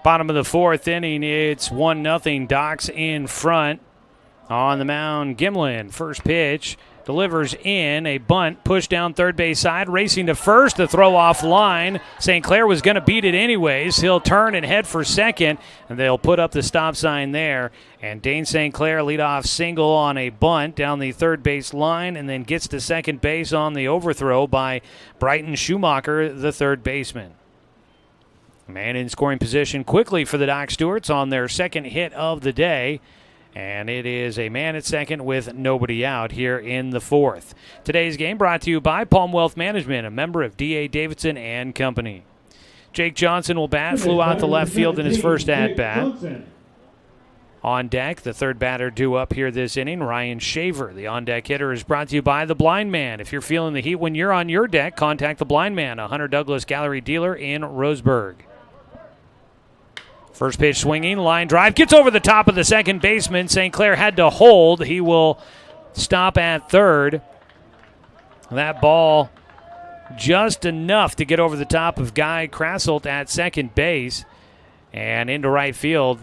Bottom of the 4th inning, it's 1-0. Docs in front. On the mound, Gimlin, first pitch, delivers in a bunt, push down third base side, racing to first, the throw off line. St. Clair was going to beat it anyways. He'll turn and head for second, and they'll put up the stop sign there. And Dane St. Clair leadoff single on a bunt down the third base line, and then gets to second base on the overthrow by Brighton Schumacher, the third baseman. Man in scoring position quickly for the Doc Stewarts on their second hit of the day. And it is a man at second with nobody out here in the 4th. Today's game brought to you by Palm Wealth Management, a member of D.A. Davidson and Company. Jake Johnson will bat, flew out to left field in his first at-bat. On deck, the third batter due up here this inning, Ryan Shaver. The on-deck hitter is brought to you by The Blind Man. If you're feeling the heat when you're on your deck, contact The Blind Man, a Hunter Douglas Gallery dealer in Roseburg. First pitch swinging, line drive, gets over the top of the second baseman. St. Clair had to hold. He will stop at third. That ball just enough to get over the top of Guy Krasselt at second base and into right field.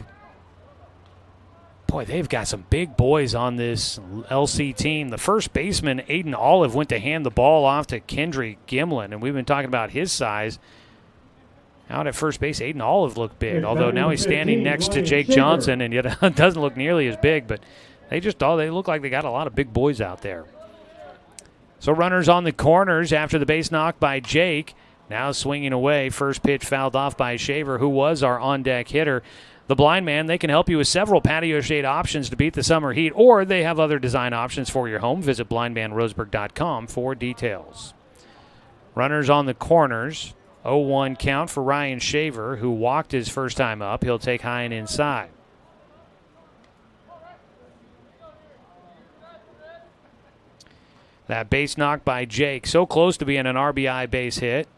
Boy, they've got some big boys on this LC team. The first baseman, Aiden Olive, went to hand the ball off to Kendrick Gimlin, and we've been talking about his size. Out at first base, Aiden Olive looked big, although now he's standing next to Jake Johnson, and yet it doesn't look nearly as big, but they look like they got a lot of big boys out there. So runners on the corners after the base knock by Jake. Now swinging away, first pitch fouled off by Shaver, who was our on-deck hitter. The Blind Man, they can help you with several patio shade options to beat the summer heat, or they have other design options for your home. Visit blindmanroseburg.com for details. Runners on the corners. 0-1 count for Ryan Shaver, who walked his first time up. He'll take high and inside. That base knock by Jake, so close to being an RBI base hit.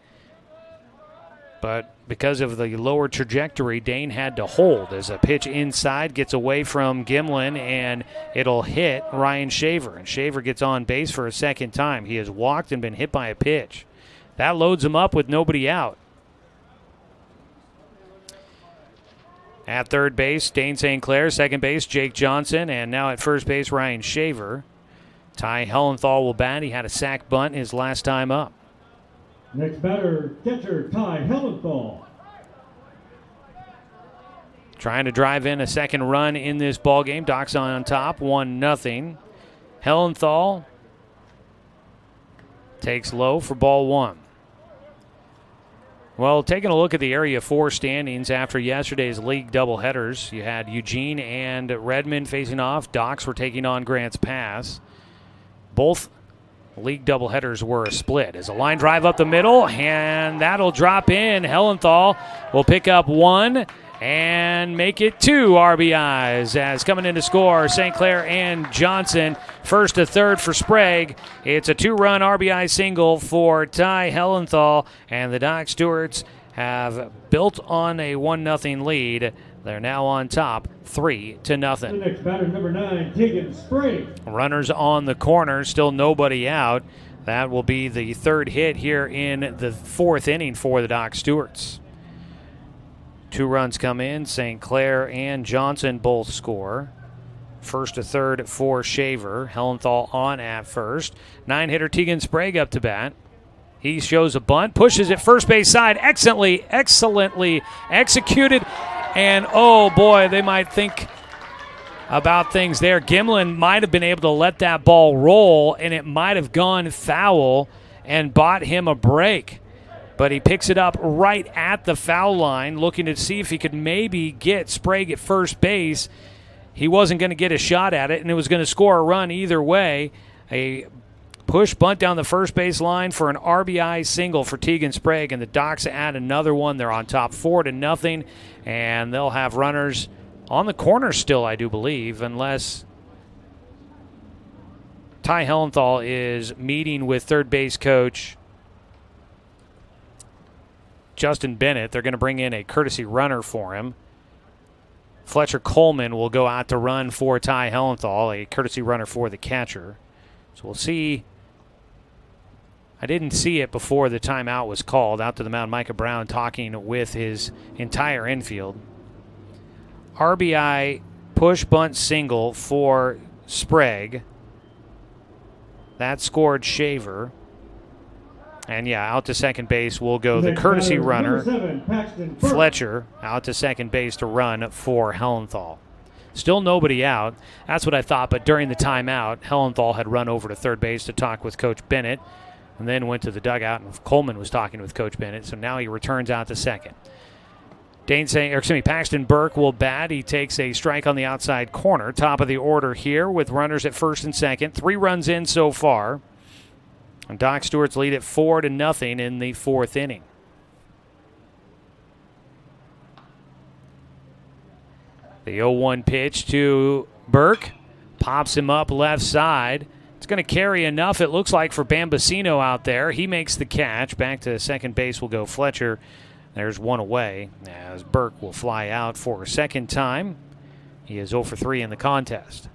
But because of the lower trajectory, Dane had to hold as a pitch inside gets away from Gimlin, and it'll hit Ryan Shaver. And Shaver gets on base for a second time. He has walked and been hit by a pitch. That loads him up with nobody out. At third base, Dane St. Clair. Second base, Jake Johnson. And now at first base, Ryan Shaver. Ty Hellenthal will bat. He had a sac bunt his last time up. Next batter, catcher Ty Hellenthal. trying to drive in a second run in this ball game. Docs on top, 1-0. Hellenthal takes low for ball one. Well, taking a look at the Area 4 standings after yesterday's league doubleheaders, you had Eugene and Redmond facing off. Docs were taking on Grants Pass. Both league doubleheaders were a split. As a line drive up the middle, and that'll drop in. Hellenthal will pick up one and make it 2 RBIs. As coming in to score, St. Clair and Johnson. First to third for Sprague. It's a 2-run RBI single for Ty Hellenthal, and the Doc Stewarts have built on a 1-0 lead. They're now on top, 3-0. The next batter, number 9, Tegan Sprague. Runners on the corner, still nobody out. That will be the third hit here in the 4th inning for the Doc Stewarts. 2 runs come in. St. Clair and Johnson both score. First to third for Shaver. Hellenthal on at first. 9-hitter Tegan Sprague up to bat. He shows a bunt, pushes it first base side. Excellently executed. And, oh, boy, they might think about things there. Gimlin might have been able to let that ball roll, and it might have gone foul and bought him a break. But he picks it up right at the foul line, looking to see if he could maybe get Sprague at first base. He wasn't going to get a shot at it, and it was going to score a run either way. A push bunt down the first base line for an RBI single for Tegan Sprague, and the Docs add another one. They're on top 4-0, and they'll have runners on the corner still, I do believe, unless Ty Hellenthal is meeting with third base coach Justin Bennett. They're going to bring in a courtesy runner for him. Fletcher Coleman will go out to run for Ty Hellenthal, a courtesy runner for the catcher. So we'll see. I didn't see it before the timeout was called. Out to the mound, Micah Brown talking with his entire infield. RBI push bunt single for Sprague. That scored Shaver. And, yeah, out to second base will go the courtesy runner, 7, Fletcher, out to second base to run for Hellenthal. Still nobody out. That's what I thought, but during the timeout, Hellenthal had run over to third base to talk with Coach Bennett and then went to the dugout, and Coleman was talking with Coach Bennett, so now he returns out to second. Paxton Burke will bat. He takes a strike on the outside corner. Top of the order here with runners at first and second. 3 runs in so far. And Doc Stewart's lead at 4-0 in the 4th inning. The 0-1 pitch to Burke. Pops him up left side. It's going to carry enough, it looks like, for Bambasino out there. He makes the catch. Back to second base will go Fletcher. There's one away as Burke will fly out for a second time. He is 0 for 3 in the contest.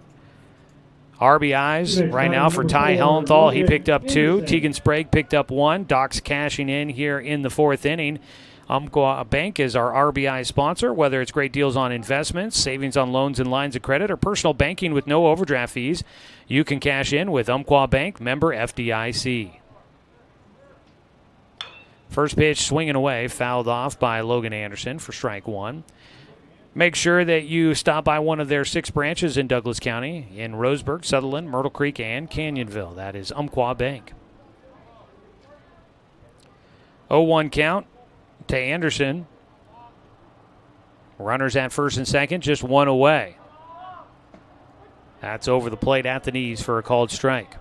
RBIs right now for Ty Hellenthal. He picked up 2. Tegan Sprague picked up 1. Doc's cashing in here in the 4th inning. Umpqua Bank is our RBI sponsor. Whether it's great deals on investments, savings on loans and lines of credit, or personal banking with no overdraft fees, you can cash in with Umpqua Bank, member FDIC. First pitch swinging away, fouled off by Logan Anderson for strike 1. Make sure that you stop by one of their 6 branches in Douglas County, in Roseburg, Sutherland, Myrtle Creek, and Canyonville. That is Umpqua Bank. 0-1 count to Anderson. Runners at first and second, just 1 away. That's over the plate at the knees for a called strike.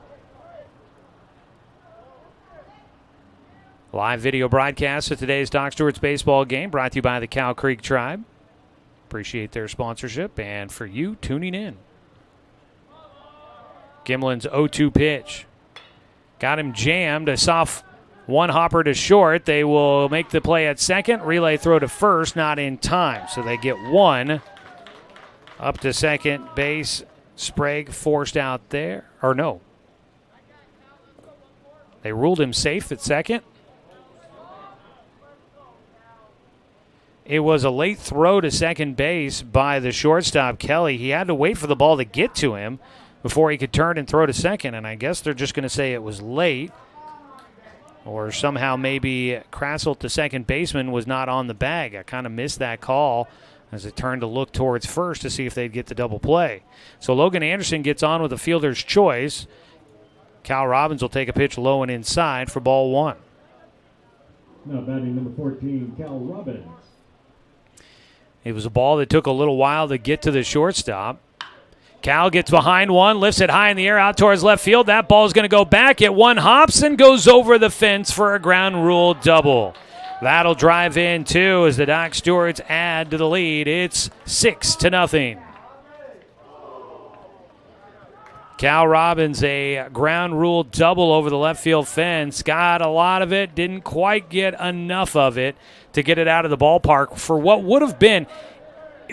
Live video broadcast of today's Doc Stewart's baseball game brought to you by the Cow Creek Tribe. Appreciate their sponsorship and for you tuning in. Gimlin's 0-2 pitch. Got him jammed. A soft one hopper to short. They will make the play at second. Relay throw to first, not in time. So they get 1 up to second base. Sprague forced out there. Or no. They ruled him safe at second. It was a late throw to second base by the shortstop, Kelly. He had to wait for the ball to get to him before he could turn and throw to second, and I guess they're just going to say it was late. Or somehow maybe Krassel to second baseman was not on the bag. I kind of missed that call as they turn to look towards first to see if they'd get the double play. So Logan Anderson gets on with a fielder's choice. Cal Robbins will take a pitch low and inside for ball 1. Now batting number 14, Cal Robbins. It was a ball that took a little while to get to the shortstop. Cal gets behind one, lifts it high in the air out towards left field. That ball's going to go back. It one hops and goes over the fence for a ground rule double. That'll drive in two as the Doc Stewarts add to the lead. It's 6-0. Cal Robbins, a ground rule double over the left field fence. Got a lot of it, didn't quite get enough of it to get it out of the ballpark for what would have been.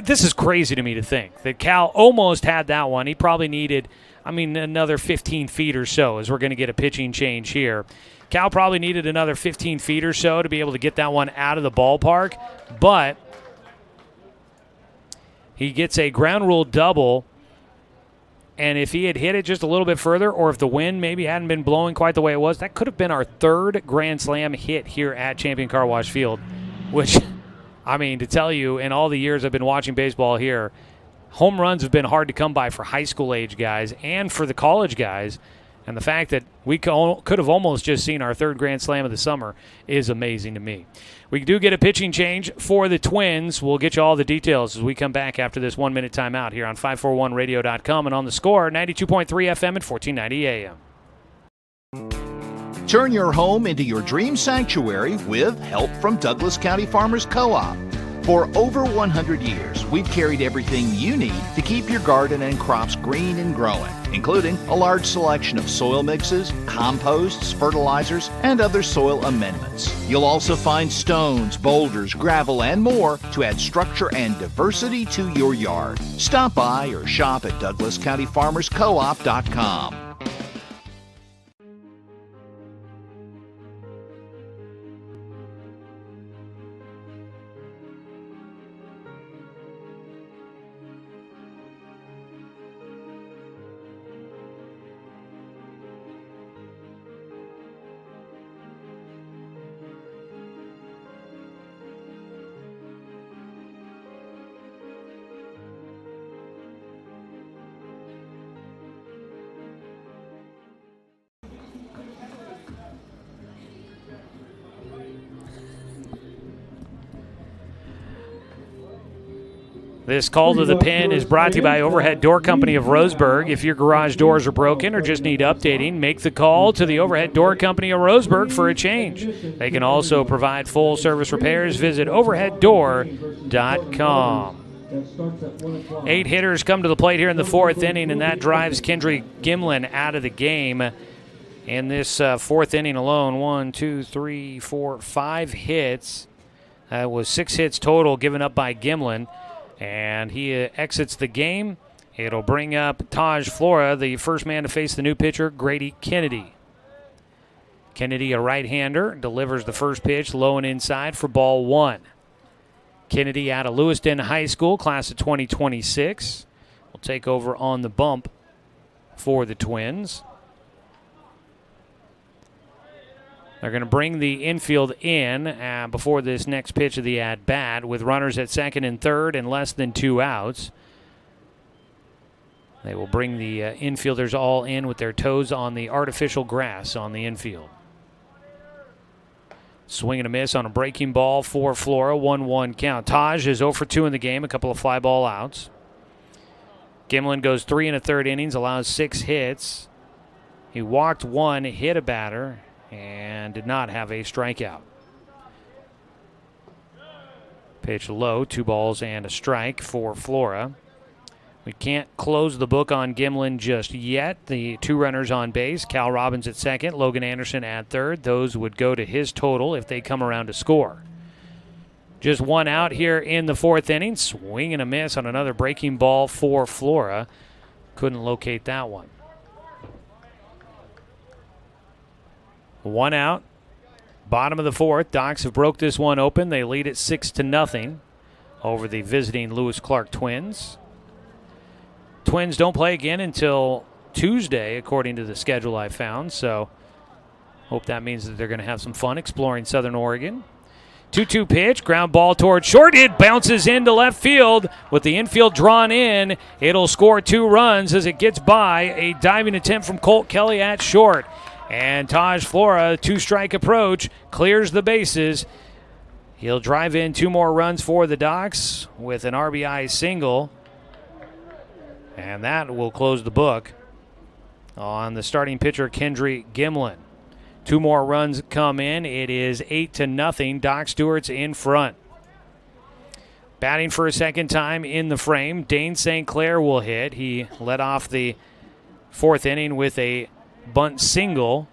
This is crazy to me to think that Cal almost had that one. He probably needed, another 15 feet or so as we're going to get a pitching change here. Cal probably needed another 15 feet or so to be able to get that one out of the ballpark, but he gets a ground rule double, and if he had hit it just a little bit further, or if the wind maybe hadn't been blowing quite the way it was, that could have been our third Grand Slam hit here at Champion Car Wash Field, which, to tell you, in all the years I've been watching baseball here, home runs have been hard to come by for high school age guys and for the college guys. And the fact that we could have almost just seen our third Grand Slam of the summer is amazing to me. We do get a pitching change for the Twins. We'll get you all the details as we come back after this 1-minute timeout here on 541radio.com and on the Score, 92.3 FM and 1490 AM. Turn your home into your dream sanctuary with help from Douglas County Farmers Co-op. For over 100 years, we've carried everything you need to keep your garden and crops green and growing, including a large selection of soil mixes, composts, fertilizers, and other soil amendments. You'll also find stones, boulders, gravel, and more to add structure and diversity to your yard. Stop by or shop at DouglasCountyFarmersCoop.com. This call to the pin is brought to you by Overhead Door Company of Roseburg. If your garage doors are broken or just need updating, make the call to the Overhead Door Company of Roseburg for a change. They can also provide full-service repairs. Visit overheaddoor.com. 8 hitters come to the plate here in the 4th inning, and that drives Kendry Gimlin out of the game. In this 4th inning alone, 1, 2, 3, 4, 5 hits. That was 6 hits total given up by Gimlin. And he exits the game. It'll bring up Taj Flora, the first man to face the new pitcher, Grady Kennedy. Kennedy, a right-hander, delivers the first pitch low and inside for ball 1. Kennedy out of Lewiston High School, class of 2026. Will take over on the bump for the Twins. They're going to bring the infield in before this next pitch of the at-bat with runners at second and third and less than 2 outs. They will bring the infielders all in with their toes on the artificial grass on the infield. Swing and a miss on a breaking ball for Flora, 1-1 count. Taj is 0 for 2 in the game, a couple of fly ball outs. Gimlin goes 3 1/3 innings, allows 6 hits. He walked 1, hit a batter, and did not have a strikeout. Pitch low, 2 balls and a strike for Flora. We can't close the book on Gimlin just yet. The 2 runners on base, Cal Robbins at second, Logan Anderson at third. Those would go to his total if they come around to score. Just 1 out here in the 4th inning. Swing and a miss on another breaking ball for Flora. Couldn't locate that one. 1 out. Bottom of the 4th. Docs have broke this one open. They lead it 6-0 over the visiting Lewis Clark Twins. Twins don't play again until Tuesday, according to the schedule I found. So hope that means that they're going to have some fun exploring Southern Oregon. 2-2 pitch, ground ball toward short. It bounces into left field with the infield drawn in. It'll score 2 runs as it gets by a diving attempt from Colt Kelly at short. And Taj Flora, 2-strike approach, clears the bases. He'll drive in 2 more runs for the Docs with an RBI single. And that will close the book on the starting pitcher, Kendry Gimlin. 2 more runs come in. It is 8-0. Doc Stewart's in front. Batting for a second time in the frame, Dane St. Clair will hit. He led off the 4th inning with a bunt single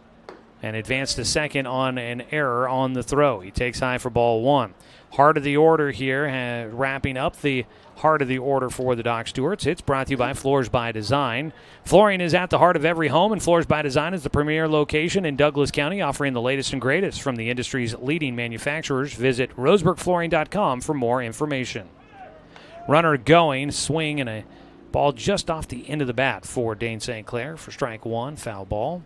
and advanced to second on an error on the throw. He takes high for ball 1. Heart of the order here, wrapping up the heart of the order for the Doc Stewarts. It's brought to you by Floors by Design. Flooring is at the heart of every home, and Floors by Design is the premier location in Douglas County, offering the latest and greatest from the industry's leading manufacturers. Visit roseburgflooring.com for more information. Runner going, swing, and a ball just off the end of the bat for Dane St. Clair for strike 1, foul ball.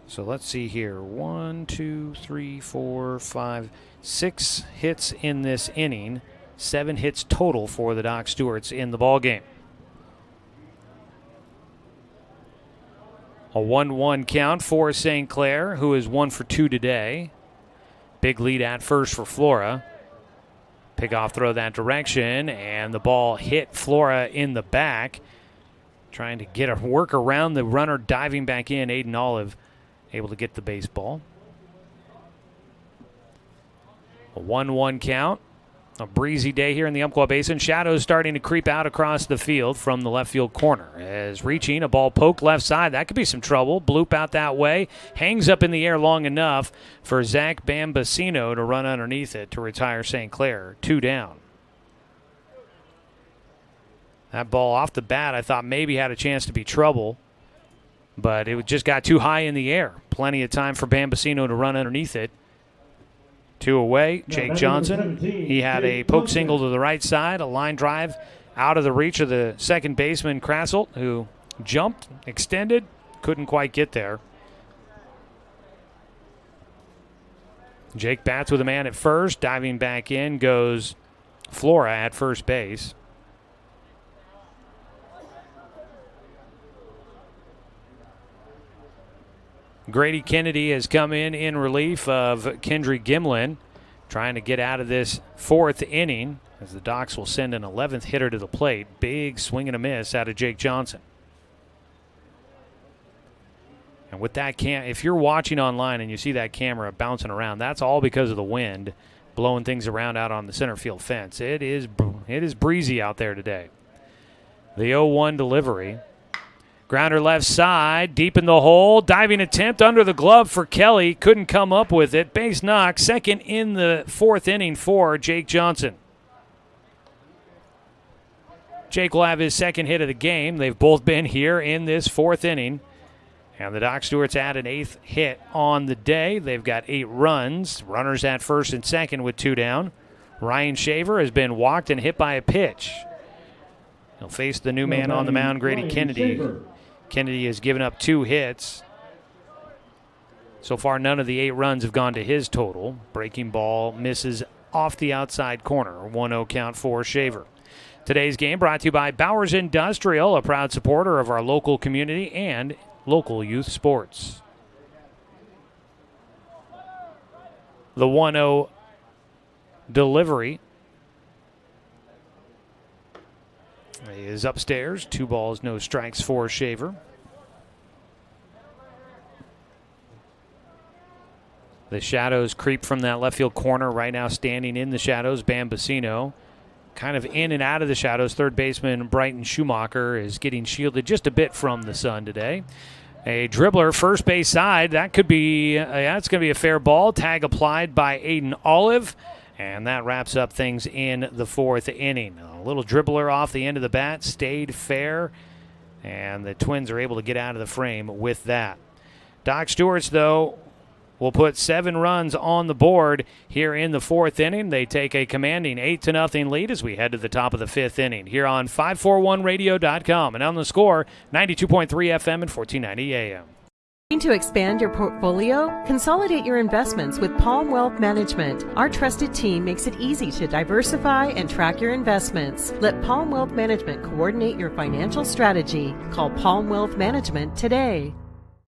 So let's see here. 1, 2, 3, 4, 5, 6 hits in this inning. 7 hits total for the Doc Stewarts in the ballgame. A 1-1 count for St. Clair, who is 1 for 2 today. Big lead at first for Flora. Pickoff throw that direction, and the ball hit Flora in the back. Trying to get a work around the runner diving back in. Aiden Olive able to get the baseball. A 1-1 count. A breezy day here in the Umpqua Basin. Shadows starting to creep out across the field from the left field corner. As reaching, a ball poked left side. That could be some trouble. Bloop out that way. Hangs up in the air long enough for Zach Bambasino to run underneath it to retire St. Clair. 2 down. That ball off the bat I thought maybe had a chance to be trouble, but it just got too high in the air. Plenty of time for Bambasino to run underneath it. 2 away, Jake Johnson. He had a poke single to the right side, a line drive out of the reach of the second baseman, Krasselt, who jumped, extended, couldn't quite get there. Jake bats with a man at first. Diving back in goes Flora at first base. Grady Kennedy has come in relief of Kendry Gimlin, trying to get out of this 4th inning as the Docs will send an 11th hitter to the plate. Big swing and a miss out of Jake Johnson. And with that if you're watching online and you see that camera bouncing around, that's all because of the wind blowing things around out on the center field fence. It is breezy out there today. The 0-1 delivery. Grounder left side, deep in the hole. Diving attempt under the glove for Kelly. Couldn't come up with it. Base knock, second in the 4th inning for Jake Johnson. Jake will have his second hit of the game. They've both been here in this 4th inning. And the Doc Stewarts add an 8th hit on the day. They've got 8 runs. Runners at first and second with 2 down. Ryan Shaver has been walked and hit by a pitch. He'll face the new man on the mound, Grady Kennedy. Kennedy has given up 2 hits. So far, none of the 8 runs have gone to his total. Breaking ball misses off the outside corner. 1-0 count for Shaver. Today's game brought to you by Bowers Industrial, a proud supporter of our local community and local youth sports. The 1-0 delivery is upstairs. 2 balls, no strikes for Shaver. The shadows creep from that left field corner. Right now standing in the shadows, Bambasino. Kind of in and out of the shadows. Third baseman Brighton Schumacher is getting shielded just a bit from the sun today. A dribbler, first base side. That could be, that's going to be a fair ball. Tag applied by Aiden Olive. And that wraps up things in the 4th inning. A little dribbler off the end of the bat, stayed fair, and the Twins are able to get out of the frame with that. Doc Stewarts, though, will put 7 runs on the board here in the 4th inning. They take a commanding 8-0 lead as we head to the top of the 5th inning here on 541radio.com. And on the score, 92.3 FM and 1490 AM. To expand your portfolio? Consolidate your investments with Palm Wealth Management. Our trusted team makes it easy to diversify and track your investments. Let Palm Wealth Management coordinate your financial strategy. Call Palm Wealth Management today.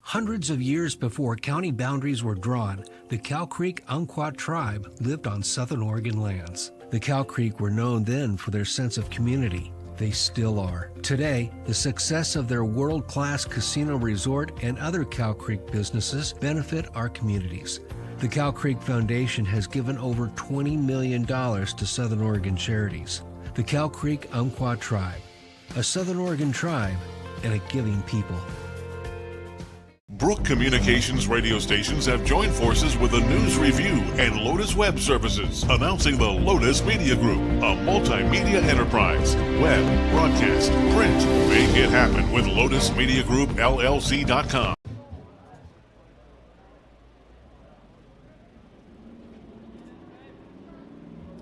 Hundreds of years before county boundaries were drawn, the Cow Creek Umpqua tribe lived on Southern Oregon lands. The Cow Creek were known then for their sense of community. They still are. Today, the success of their world-class casino resort and other Cow Creek businesses benefit our communities. The Cow Creek Foundation has given over $20 million to Southern Oregon charities. The Cow Creek Umpqua Tribe, a Southern Oregon tribe and a giving people. Brook Communications radio stations have joined forces with the News Review and Lotus Web Services, announcing the Lotus Media Group, a multimedia enterprise. Web, broadcast, print. Make it happen with LotusMediaGroupLLC.com.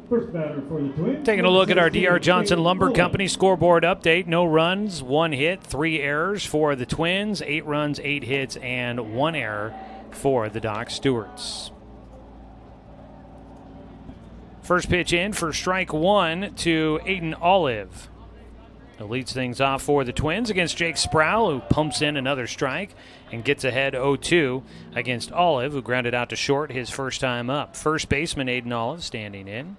First batter for the Twins. Taking a look at our D.R. Johnson Lumber Company scoreboard update. No runs, 1 hit, 3 errors for the Twins. 8 runs, 8 hits, and 1 error for the Doc Stewarts. First pitch in for strike 1 to Aiden Olive. It leads things off for the Twins against Jake Sproul, who pumps in another strike and gets ahead 0-2 against Olive, who grounded out to short his first time up. First baseman Aiden Olive standing in.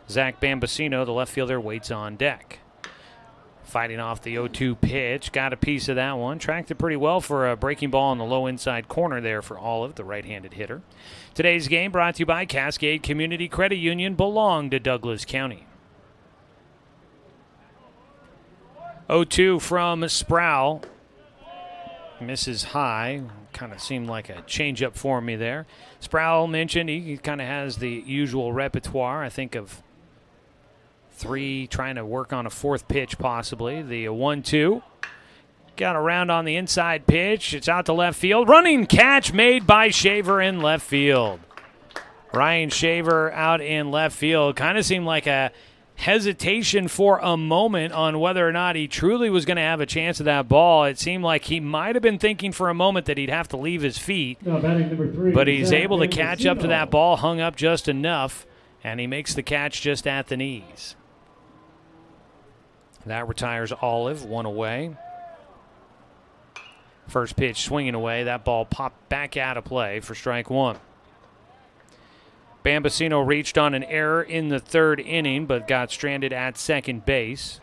Zach Bambasino, the left fielder, waits on deck. Fighting off the 0-2 pitch. Got a piece of that one. Tracked it pretty well for a breaking ball on the low inside corner there for Olive, the right-handed hitter. Today's game brought to you by Cascade Community Credit Union, belong to Douglas County. 0-2 from Sproul. Misses high. Kind of seemed like a changeup for me there. Sproul mentioned he kind of has the usual repertoire, I think, of 3, trying to work on a 4th pitch possibly. The 1-2. Got around on the inside pitch. It's out to left field. Running catch made by Shaver in left field. Ryan Shaver out in left field. Kind of seemed like a hesitation for a moment on whether or not he truly was going to have a chance of that ball. It seemed like he might have been thinking for a moment that he'd have to leave his feet. Batting number 3, but he's able to catch up to that ball, hung up just enough, and he makes the catch just at the knees. That retires Olive, 1 away. First pitch swinging away. That ball popped back out of play for strike 1. Bambasino reached on an error in the 3rd inning, but got stranded at second base.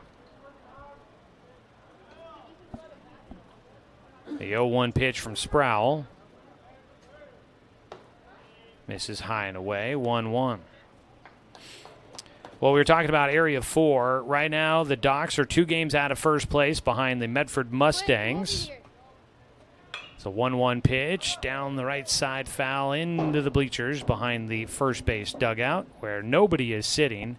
The 0-1 pitch from Sproul. Misses high and away, 1-1. Well, we were talking about Area 4. Right now, the Docs are 2 games out of first place behind the Medford Mustangs. It's a 1-1 pitch down the right side, foul into the bleachers behind the first base dugout where nobody is sitting.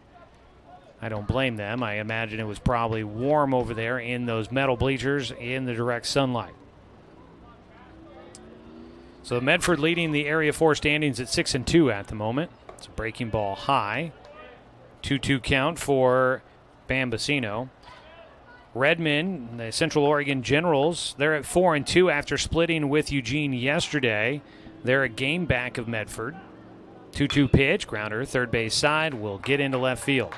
I don't blame them. I imagine it was probably warm over there in those metal bleachers in the direct sunlight. So Medford leading the Area 4 standings at 6-2 at the moment. It's a breaking ball high. 2-2 count for Bambasino. Redmond, the Central Oregon Generals, they're at 4-2 after splitting with Eugene yesterday. They're a game back of Medford. 2-2 pitch, grounder, third base side, will get into left field.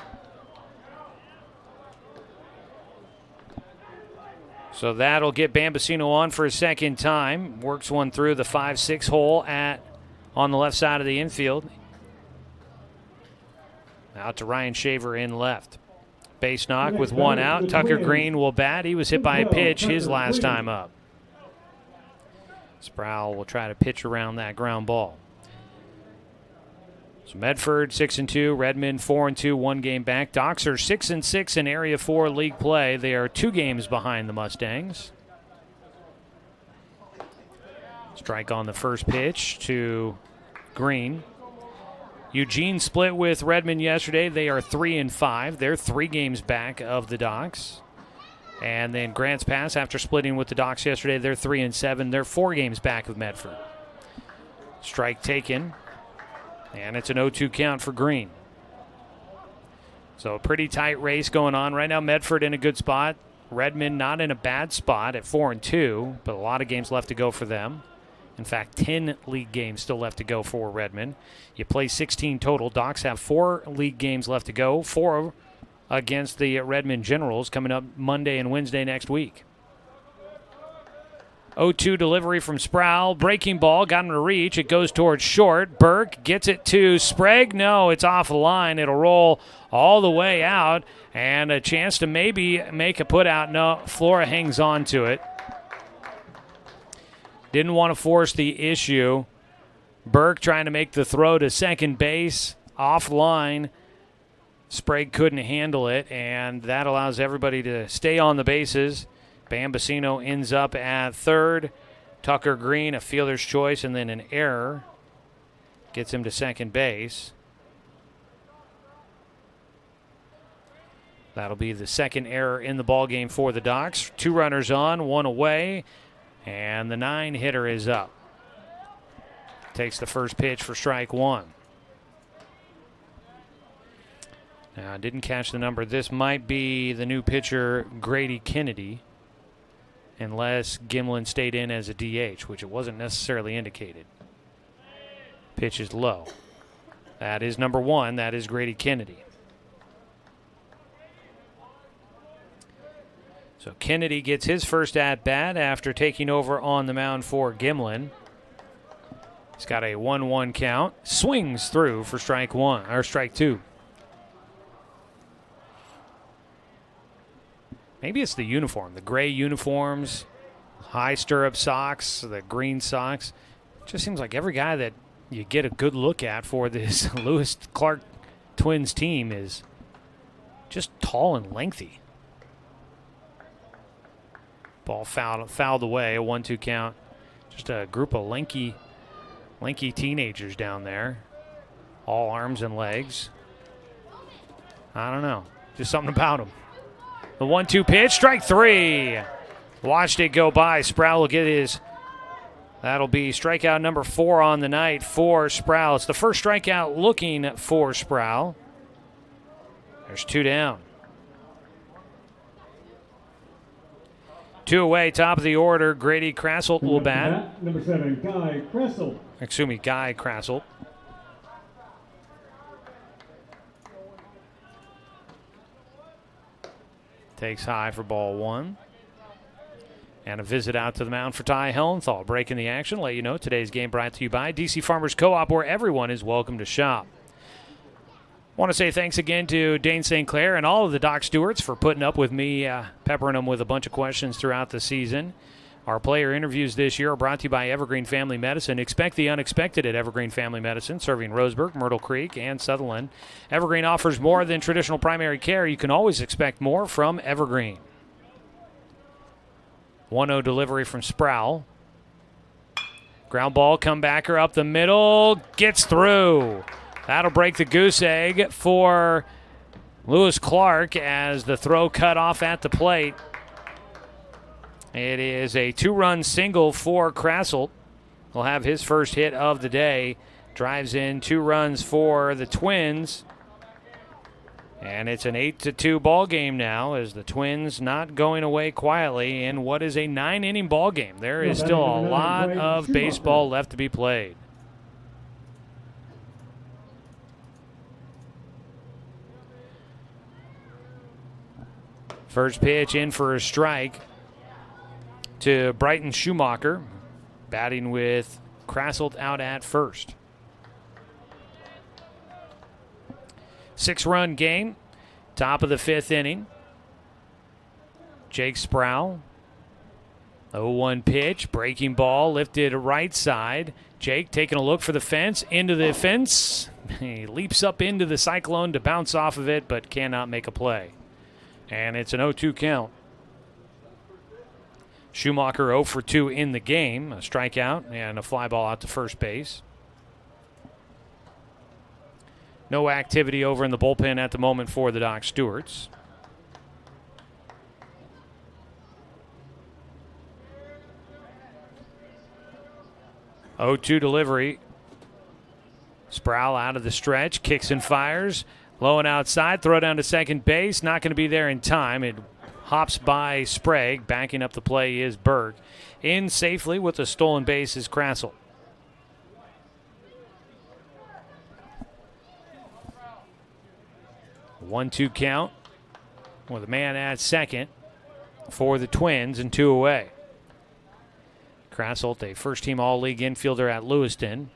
So that'll get Bambasino on for a second time. Works one through the 5-6 hole on the left side of the infield. Out to Ryan Shaver in left. Base knock with 1 out. Tucker Green will bat. He was hit by a pitch his last time up. Sproul will try to pitch around that ground ball. So Medford 6-2, Redmond 4-2, 1 game back. Docs are 6-6 in Area 4 league play. They are 2 games behind the Mustangs. Strike on the first pitch to Green. Eugene split with Redmond yesterday. They are 3-5. They're 3 games back of the Docs. And then Grants Pass, after splitting with the Docs yesterday, they're 3-7. They're 4 games back of Medford. Strike taken. And it's an 0-2 count for Green. So a pretty tight race going on right now. Medford in a good spot. Redmond not in a bad spot at 4-2, but a lot of games left to go for them. In fact, 10 league games still left to go for Redmond. You play 16 total. Docs have 4 league games left to go, 4 against the Redmond Generals coming up Monday and Wednesday next week. 0-2 delivery from Sproul. Breaking ball, got him to reach. It goes towards short. Burke gets it to Sprague. No, it's off the line. It'll roll all the way out, and a chance to maybe make a put out. No, Flora hangs on to it. Didn't want to force the issue. Burke trying to make the throw to second base. Offline. Sprague couldn't handle it, and that allows everybody to stay on the bases. Bambasino ends up at third. Tucker Green, a fielder's choice, and then an error. Gets him to second base. That'll be the second error in the ballgame for the Docs. 2 runners on, 1 away, and the 9-hitter is up. Takes the first pitch for strike 1. Now, I didn't catch the number. This might be the new pitcher, Grady Kennedy, unless Gimlin stayed in as a DH, which it wasn't necessarily indicated. Pitch is low. That is number 1. That is Grady Kennedy. So Kennedy gets his first at-bat after taking over on the mound for Gimlin. He's got a 1-1 count. Swings through for strike 2. Maybe it's the uniform, the gray uniforms, high stirrup socks, the green socks. It just seems like every guy that you get a good look at for this Lewis Clark Twins team is just tall and lengthy. Ball fouled away, a 1-2 count. Just a group of lanky teenagers down there. All arms and legs. I don't know. Just something about them. The 1-2 pitch, strike 3. Watched it go by. Sproul will get his. That'll be strikeout number 4 on the night for Sproul. It's the first strikeout looking for Sproul. There's 2 down. 2 away, top of the order. Grady Krasselt will bat. Number 7, Guy Krasselt. Guy Krasselt. Takes high for ball 1. And a visit out to the mound for Ty Hellenthal. Breaking the action, let you know today's game brought to you by DC Farmers Co-op, where everyone is welcome to shop. Want to say thanks again to Dane St. Clair and all of the Doc Stewarts for putting up with me, peppering them with a bunch of questions throughout the season. Our player interviews this year are brought to you by Evergreen Family Medicine. Expect the unexpected at Evergreen Family Medicine, serving Roseburg, Myrtle Creek, and Sutherland. Evergreen offers more than traditional primary care. You can always expect more from Evergreen. 1-0 delivery from Sproul. Ground ball, comebacker up the middle, gets through. That'll break the goose egg for Lewis Clark as the throw cut off at the plate. It is a 2-run single for Krasselt. He'll have his first hit of the day. Drives in 2 runs for the Twins. And it's an 8-2 ball game now as the Twins not going away quietly in what is a 9-inning ball game. There is still a lot of baseball left to be played. First pitch in for a strike to Brighton Schumacher, batting with Krasselt out at first. 6-run game, top of the 5th inning. Jake Sproul, 0-1 pitch, breaking ball, lifted right side. Jake taking a look for the fence, into the fence. He leaps up into the Cyclone to bounce off of it, but cannot make a play. And it's an 0-2 count. Schumacher 0 for 2 in the game, a strikeout and a fly ball out to first base. No activity over in the bullpen at the moment for the Doc Stewarts. Oh, 2 delivery. Sproul out of the stretch, kicks and fires. Low and outside, throw down to second base. Not going to be there in time. It hops by Sprague. Backing up the play is Berg. In safely with a stolen base is Krassel. One-two count with a man at second for the Twins and 2 away. Krassel, a first-team All-League infielder at Lewiston,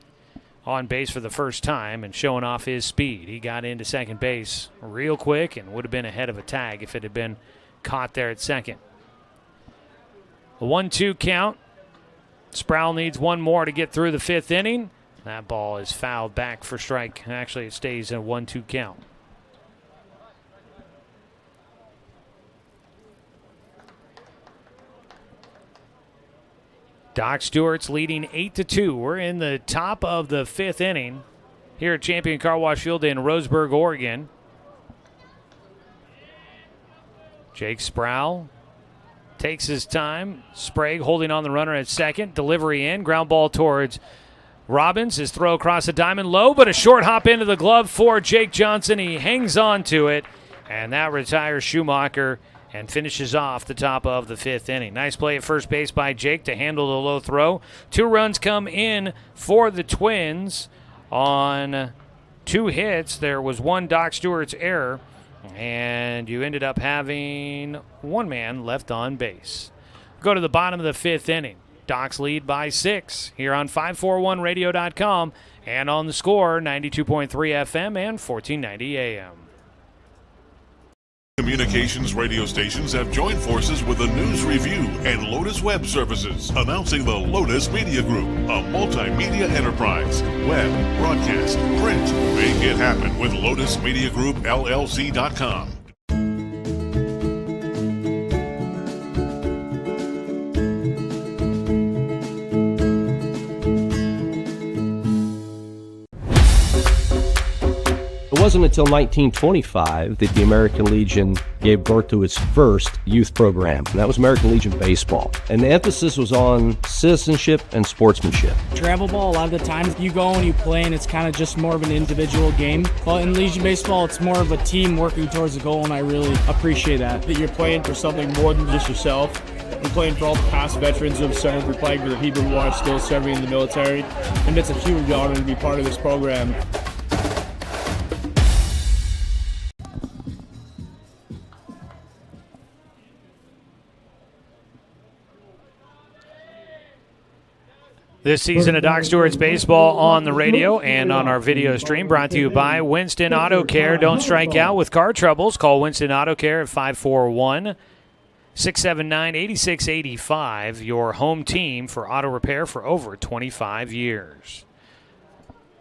on base for the first time and showing off his speed. He got into second base real quick and would have been ahead of a tag if it had been caught there at second. A 1-2 count. Sproul needs one more to get through the 5th inning. That ball is fouled back for strike. Actually, it stays in a 1-2 count. Doc Stewart's leading 8-2. We're in the top of the 5th inning here at Champion Car Wash Field in Roseburg, Oregon. Jake Sproul takes his time. Sprague holding on the runner at second. Delivery in. Ground ball towards Robbins. His throw across the diamond low, but a short hop into the glove for Jake Johnson. He hangs on to it, and that retires Schumacher and finishes off the top of the 5th inning. Nice play at first base by Jake to handle the low throw. 2 runs come in for the Twins on 2 hits. There was one Doc Stewart's error, and you ended up having 1 man left on base. Go to the bottom of the 5th inning. Docs lead by 6 here on 541radio.com and on the Score, 92.3 FM and 1490 AM. Communications radio stations have joined forces with the News Review and Lotus Web Services, announcing the Lotus Media Group, a multimedia enterprise. Web, broadcast, print. Make it happen with Lotus Media Group, LLC.com. It wasn't until 1925 that the American Legion gave birth to its first youth program, and that was American Legion Baseball. And the emphasis was on citizenship and sportsmanship. Travel ball, a lot of the times you go and you play and it's kind of just more of an individual game. But in Legion Baseball, it's more of a team working towards a goal, and I really appreciate that you're playing for something more than just yourself. We're playing for all the past veterans who have served. We're playing for the people who are still serving in the military, and it's a huge honor to be part of this program. This season of Doc Stewart's Baseball on the radio and on our video stream, brought to you by Winston Auto Care. Don't strike out with car troubles. Call Winston Auto Care at 541-679-8685. Your home team for auto repair for over 25 years.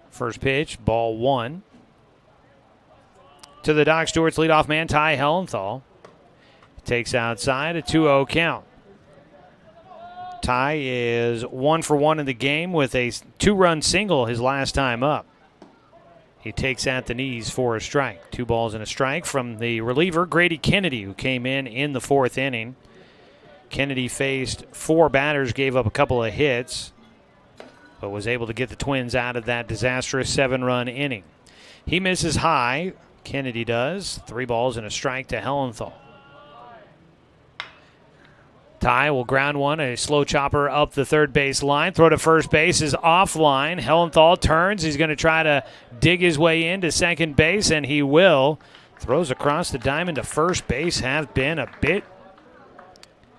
First pitch, ball 1. To the Doc Stewart's leadoff man, Ty Hellenthal. Takes outside, a 2-0 count. Ty is 1 for 1 in the game with a 2-run single his last time up. He takes at the knees for a strike. 2 balls and a strike from the reliever, Grady Kennedy, who came in the 4th inning. Kennedy faced 4 batters, gave up a couple of hits, but was able to get the Twins out of that disastrous 7-run inning. He misses high. Kennedy does. 3 balls and a strike to Hellenthal. Ty will ground one, a slow chopper up the third base line. Throw to first base is offline. Hellenthal turns. He's going to try to dig his way into second base, and he will. Throws across the diamond to first base have been a bit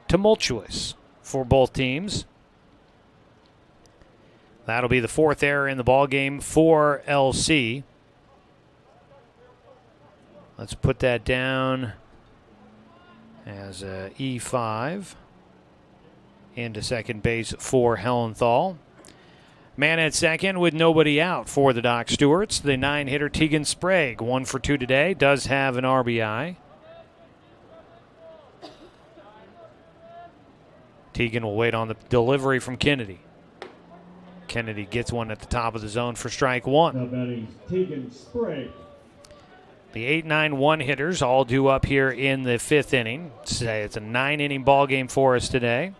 tumultuous for both teams. That'll be the 4th error in the ballgame for LC. Let's put that down as a E5. Into second base for Hellenthal. Man at second with nobody out for the Doc Stewarts. The 9-hitter Tegan Sprague, 1 for 2 today, does have an RBI. Tegan will wait on the delivery from Kennedy. Kennedy gets one at the top of the zone for strike 1. Now batting Tegan Sprague. The 8-9-1 hitters all due up here in the 5th inning. It's a 9-inning ball game for us today.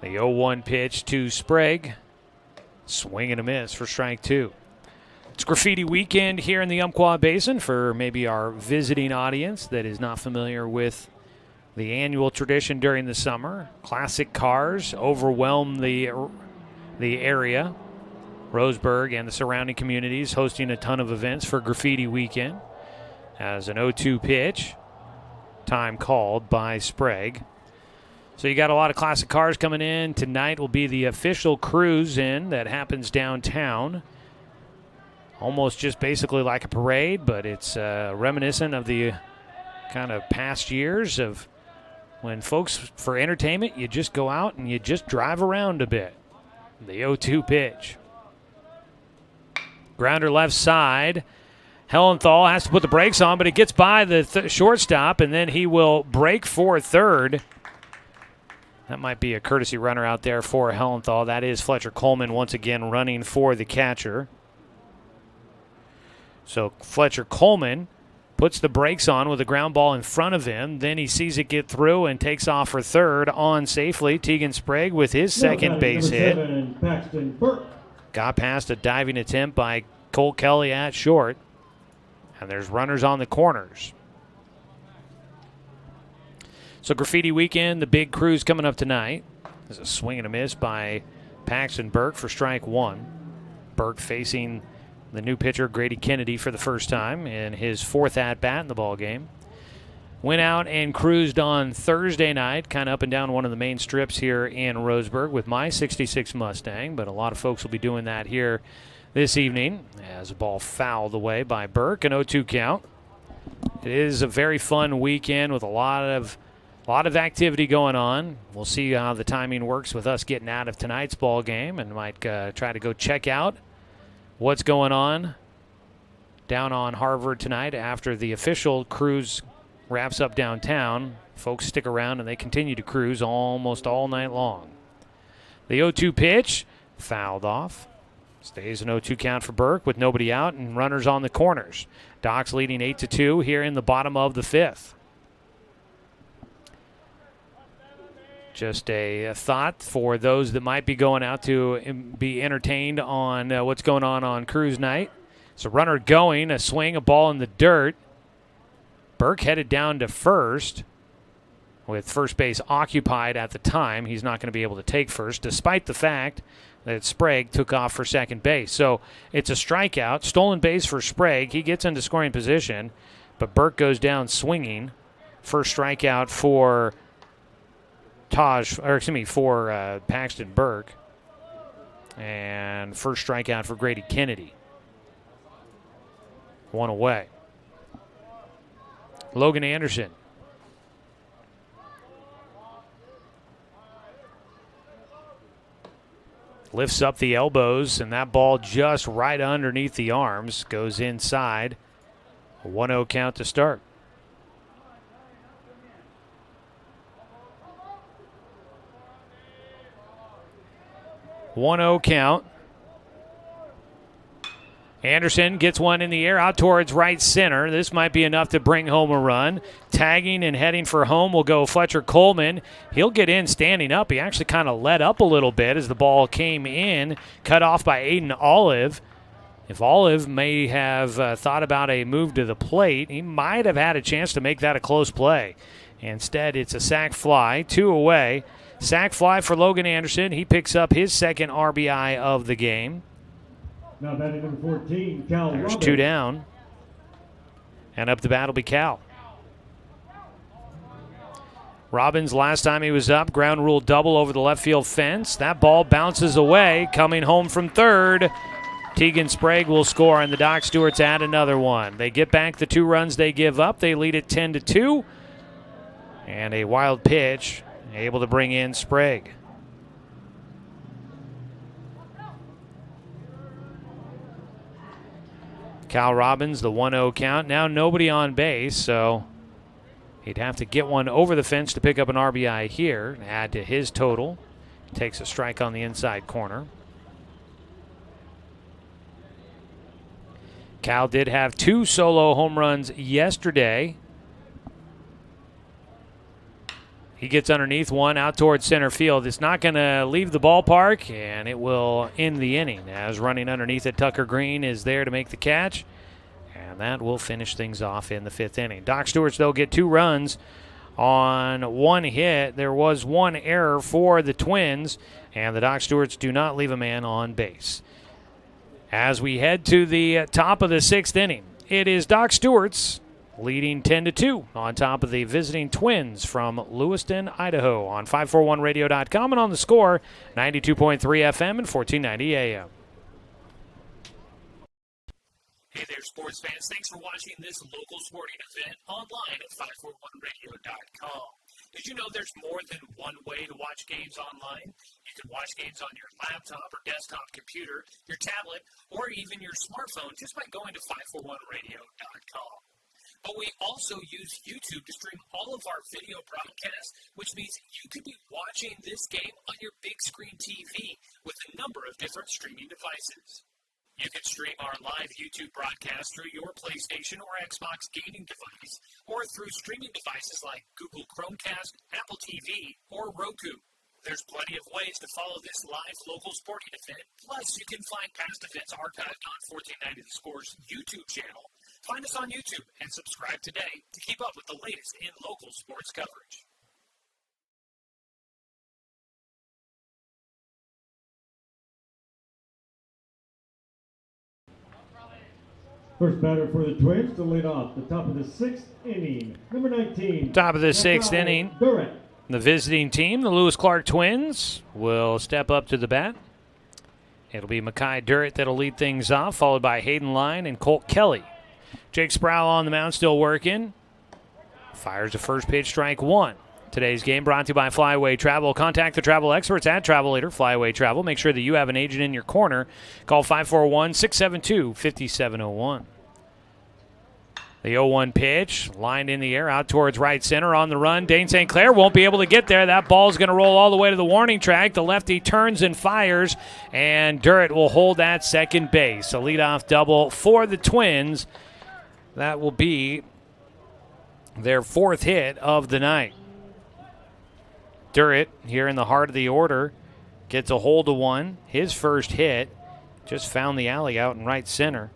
The 0-1 pitch to Sprague. Swing and a miss for strike 2. It's graffiti weekend here in the Umpqua Basin for maybe our visiting audience that is not familiar with the annual tradition during the summer. Classic cars overwhelm the area. Roseburg and the surrounding communities hosting a ton of events for graffiti weekend. As an 0-2 pitch, time called by Sprague. So you got a lot of classic cars coming in. Tonight will be the official cruise in that happens downtown. Almost just basically like a parade, but it's reminiscent of the kind of past years of when folks, for entertainment, you just go out and you just drive around a bit. The 0-2 pitch. Grounder left side. Hellenthal has to put the brakes on, but it gets by the shortstop, and then he will break for third. That might be a courtesy runner out there for Hellenthal. That is Fletcher Coleman once again running for the catcher. So Fletcher Coleman puts the brakes on with a ground ball in front of him. Then he sees it get through and takes off for third on safely. Tegan Sprague with his second base hit. Got past a diving attempt by Cole Kelly at short. And there's runners on the corners. So graffiti weekend, the big cruise coming up tonight. There's a swing and a miss by Paxton Burke for strike one. Burke facing the new pitcher Grady Kennedy for the first time in his fourth at-bat in the ball game. Went out and cruised on Thursday night, kind of up and down one of the main strips here in Roseburg with my 66 Mustang, but a lot of folks will be doing that here this evening as a ball fouled away by Burke, an 0-2 count. It is a very fun weekend with a lot of activity going on. We'll see how the timing works with us getting out of tonight's ball game, and might try to go check out what's going on down on Harvard tonight after the official cruise wraps up downtown. Folks stick around and they continue to cruise almost all night long. The 0-2 pitch fouled off. Stays an 0-2 count for Burke with nobody out and runners on the corners. Docs leading 8-2 here in the bottom of the fifth. Just a thought for those that might be going out to be entertained on what's going on cruise night. So runner going, a swing, a ball in the dirt. Burke headed down to first with first base occupied at the time. He's not going to be able to take first, despite the fact that Sprague took off for second base. So it's a strikeout, stolen base for Sprague. He gets into scoring position, but Burke goes down swinging. First strikeout for Paxton Burke, and first strikeout for Grady Kennedy. One away. Logan Anderson. Lifts up the elbows, and that ball just right underneath the arms goes inside. A 1-0 count to start. One-0 count. Anderson gets one in the air out towards right center. This might be enough to bring home a run. Tagging and heading for home will go Fletcher Coleman. He'll get in standing up. He actually kind of let up a little bit as the ball came in, cut off by Aiden Olive. If Olive may have thought about a move to the plate, he might have had a chance to make that a close play. Instead, it's a sac fly, 2 away. Sac fly for Logan Anderson. He picks up his second RBI of the game. Now batting number 14, Cal There's Robbins. 2 down. And up the bat will be Cal. Robbins, last time he was up, ground rule double over the left field fence. That ball bounces away, coming home from third. Tegan Sprague will score, and the Doc Stewarts add another one. They get back the 2 runs they give up. They lead it 10-2. And a wild pitch, able to bring in Sprague. Cal Robbins, the 1-0 count. Now nobody on base, so he'd have to get one over the fence to pick up an RBI here, add to his total. Takes a strike on the inside corner. Cal did have 2 solo home runs yesterday He gets underneath one out towards center field. It's not going to leave the ballpark, and it will end the inning as running underneath it, Tucker Green is there to make the catch, and that will finish things off in the 5th inning. Doc Stewart's, they'll get 2 runs on 1 hit. There was 1 error for the Twins, and the Doc Stewarts do not leave a man on base. As we head to the top of the 6th inning, it is Doc Stewart's leading 10-2 on top of the visiting Twins from Lewiston, Idaho on 541radio.com and on the Score, 92.3 FM and 1490 AM. Hey there, sports fans. Thanks for watching this local sporting event online at 541radio.com. Did you know there's more than one way to watch games online? You can watch games on your laptop or desktop computer, your tablet, or even your smartphone just by going to 541radio.com. But we also use YouTube to stream all of our video broadcasts, which means you could be watching this game on your big screen TV with a number of different streaming devices. You can stream our live YouTube broadcast through your PlayStation or Xbox gaming device, or through streaming devices like Google Chromecast, Apple TV, or Roku. There's plenty of ways to follow this live local sporting event. Plus, you can find past events archived on 1490 The Score's YouTube channel. Find us on YouTube and subscribe today to keep up with the latest in local sports coverage. First batter for the Twins to lead off the top of the 6th inning, number 19. Top of the 6th inning, the visiting team, the Lewis Clark Twins, will step up to the bat. It'll be Mackay Durrett that'll lead things off, followed by Hayden Line and Colt Kelly. Jake Sproul on the mound, still working. Fires the first pitch, strike 1. Today's game brought to you by Flyaway Travel. Contact the travel experts at Travel Leader, Flyaway Travel. Make sure that you have an agent in your corner. Call 541-672-5701. The 0-1 pitch, lined in the air, out towards right center, on the run. Dane St. Clair won't be able to get there. That ball's going to roll all the way to the warning track. The lefty turns and fires, and Durrett will hold at second base. A leadoff double for the Twins. That will be their 4th hit of the night. Durrett, here in the heart of the order, gets a hold of one. His first hit, just found the alley out in right center.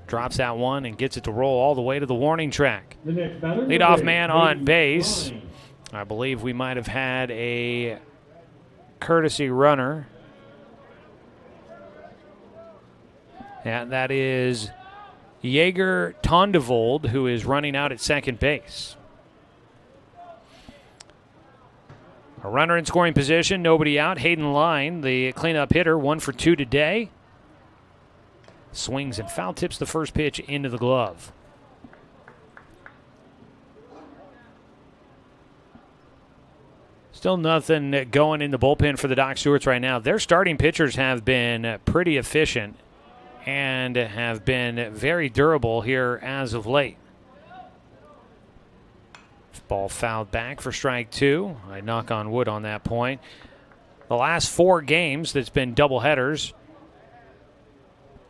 Drops that one and gets it to roll all the way to the warning track. Leadoff man on base. I believe we might have had a courtesy runner. And that is Jaeger Tondevold, who is running out at second base. A runner in scoring position, nobody out. Hayden Line, the cleanup hitter, 1 for 2 today. Swings and foul tips the first pitch into the glove. Still nothing going in the bullpen for the Doc Stewarts right now. Their starting pitchers have been pretty efficient and have been very durable here as of late. Ball fouled back for strike 2. I knock on wood on that point. The last 4 games that's been doubleheaders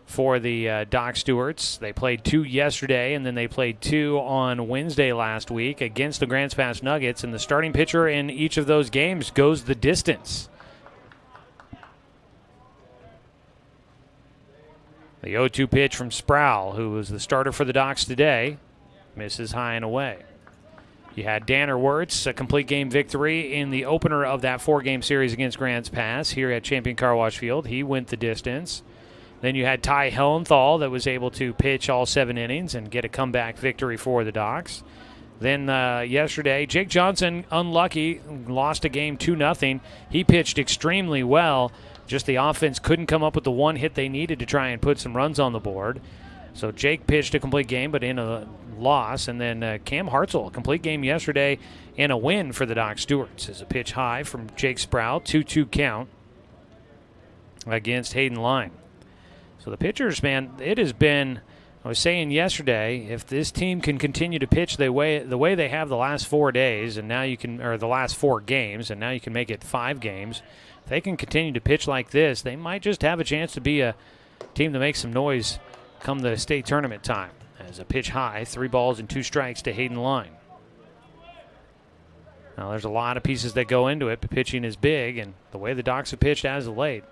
for the Doc Stewarts. They played 2 yesterday, and then they played 2 on Wednesday last week against the Grants Pass Nuggets, and the starting pitcher in each of those games goes the distance. The 0-2 pitch from Sproul, who was the starter for the Docs today, misses high and away. You had Danner Wirtz, a complete game victory in the opener of that 4-game series against Grants Pass here at Champion Car Wash Field. He went the distance. Then you had Ty Hellenthal that was able to pitch all 7 innings and get a comeback victory for the Docs. Then yesterday, Jake Johnson, unlucky, lost a game 2-0. He pitched extremely well. Just the offense couldn't come up with the one hit they needed to try and put some runs on the board. So Jake pitched a complete game, but in a loss. And then Cam Hartzell, a complete game yesterday and a win for the Doc Stewarts. As a pitch high from Jake Sprout, 2-2 count against Hayden Line. So the pitchers, man, it has been, I was saying yesterday, if this team can continue to pitch the way they have the last 4 days, and now you can, or the last 4 games, and now you can make it 5 games, if they can continue to pitch like this, they might just have a chance to be a team that makes some noise come the state tournament time. As a pitch high, 3 balls and 2 strikes to Hayden Line. Now, there's a lot of pieces that go into it, but pitching is big, and the way the Docs have pitched as of late,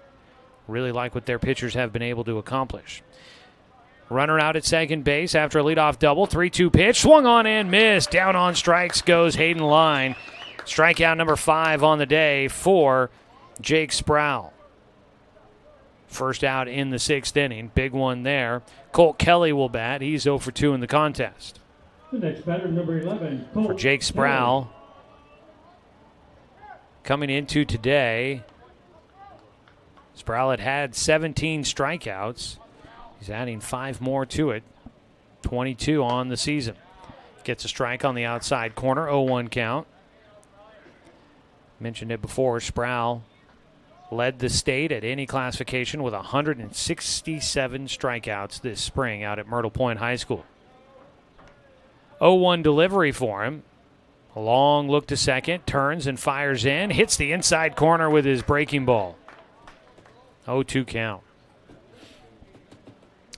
really like what their pitchers have been able to accomplish. Runner out at second base after a leadoff double. 3-2 pitch. Swung on and missed. Down on strikes goes Hayden Line. Strikeout number 5 on the day for Jake Sproul. First out in the 6th inning. Big one there. Colt Kelly will bat. He's 0 for 2 in the contest. The next batter, number 11, Colt for Jake Sproul. Kelly. Coming into today, Sproul had 17 strikeouts. He's adding 5 more to it. 22 on the season. Gets a strike on the outside corner. 0-1 count. Mentioned it before. Sproul led the state at any classification with 167 strikeouts this spring out at Myrtle Point High School. 0-1 delivery for him. A long look to second. Turns and fires in. Hits the inside corner with his breaking ball. 0-2 count.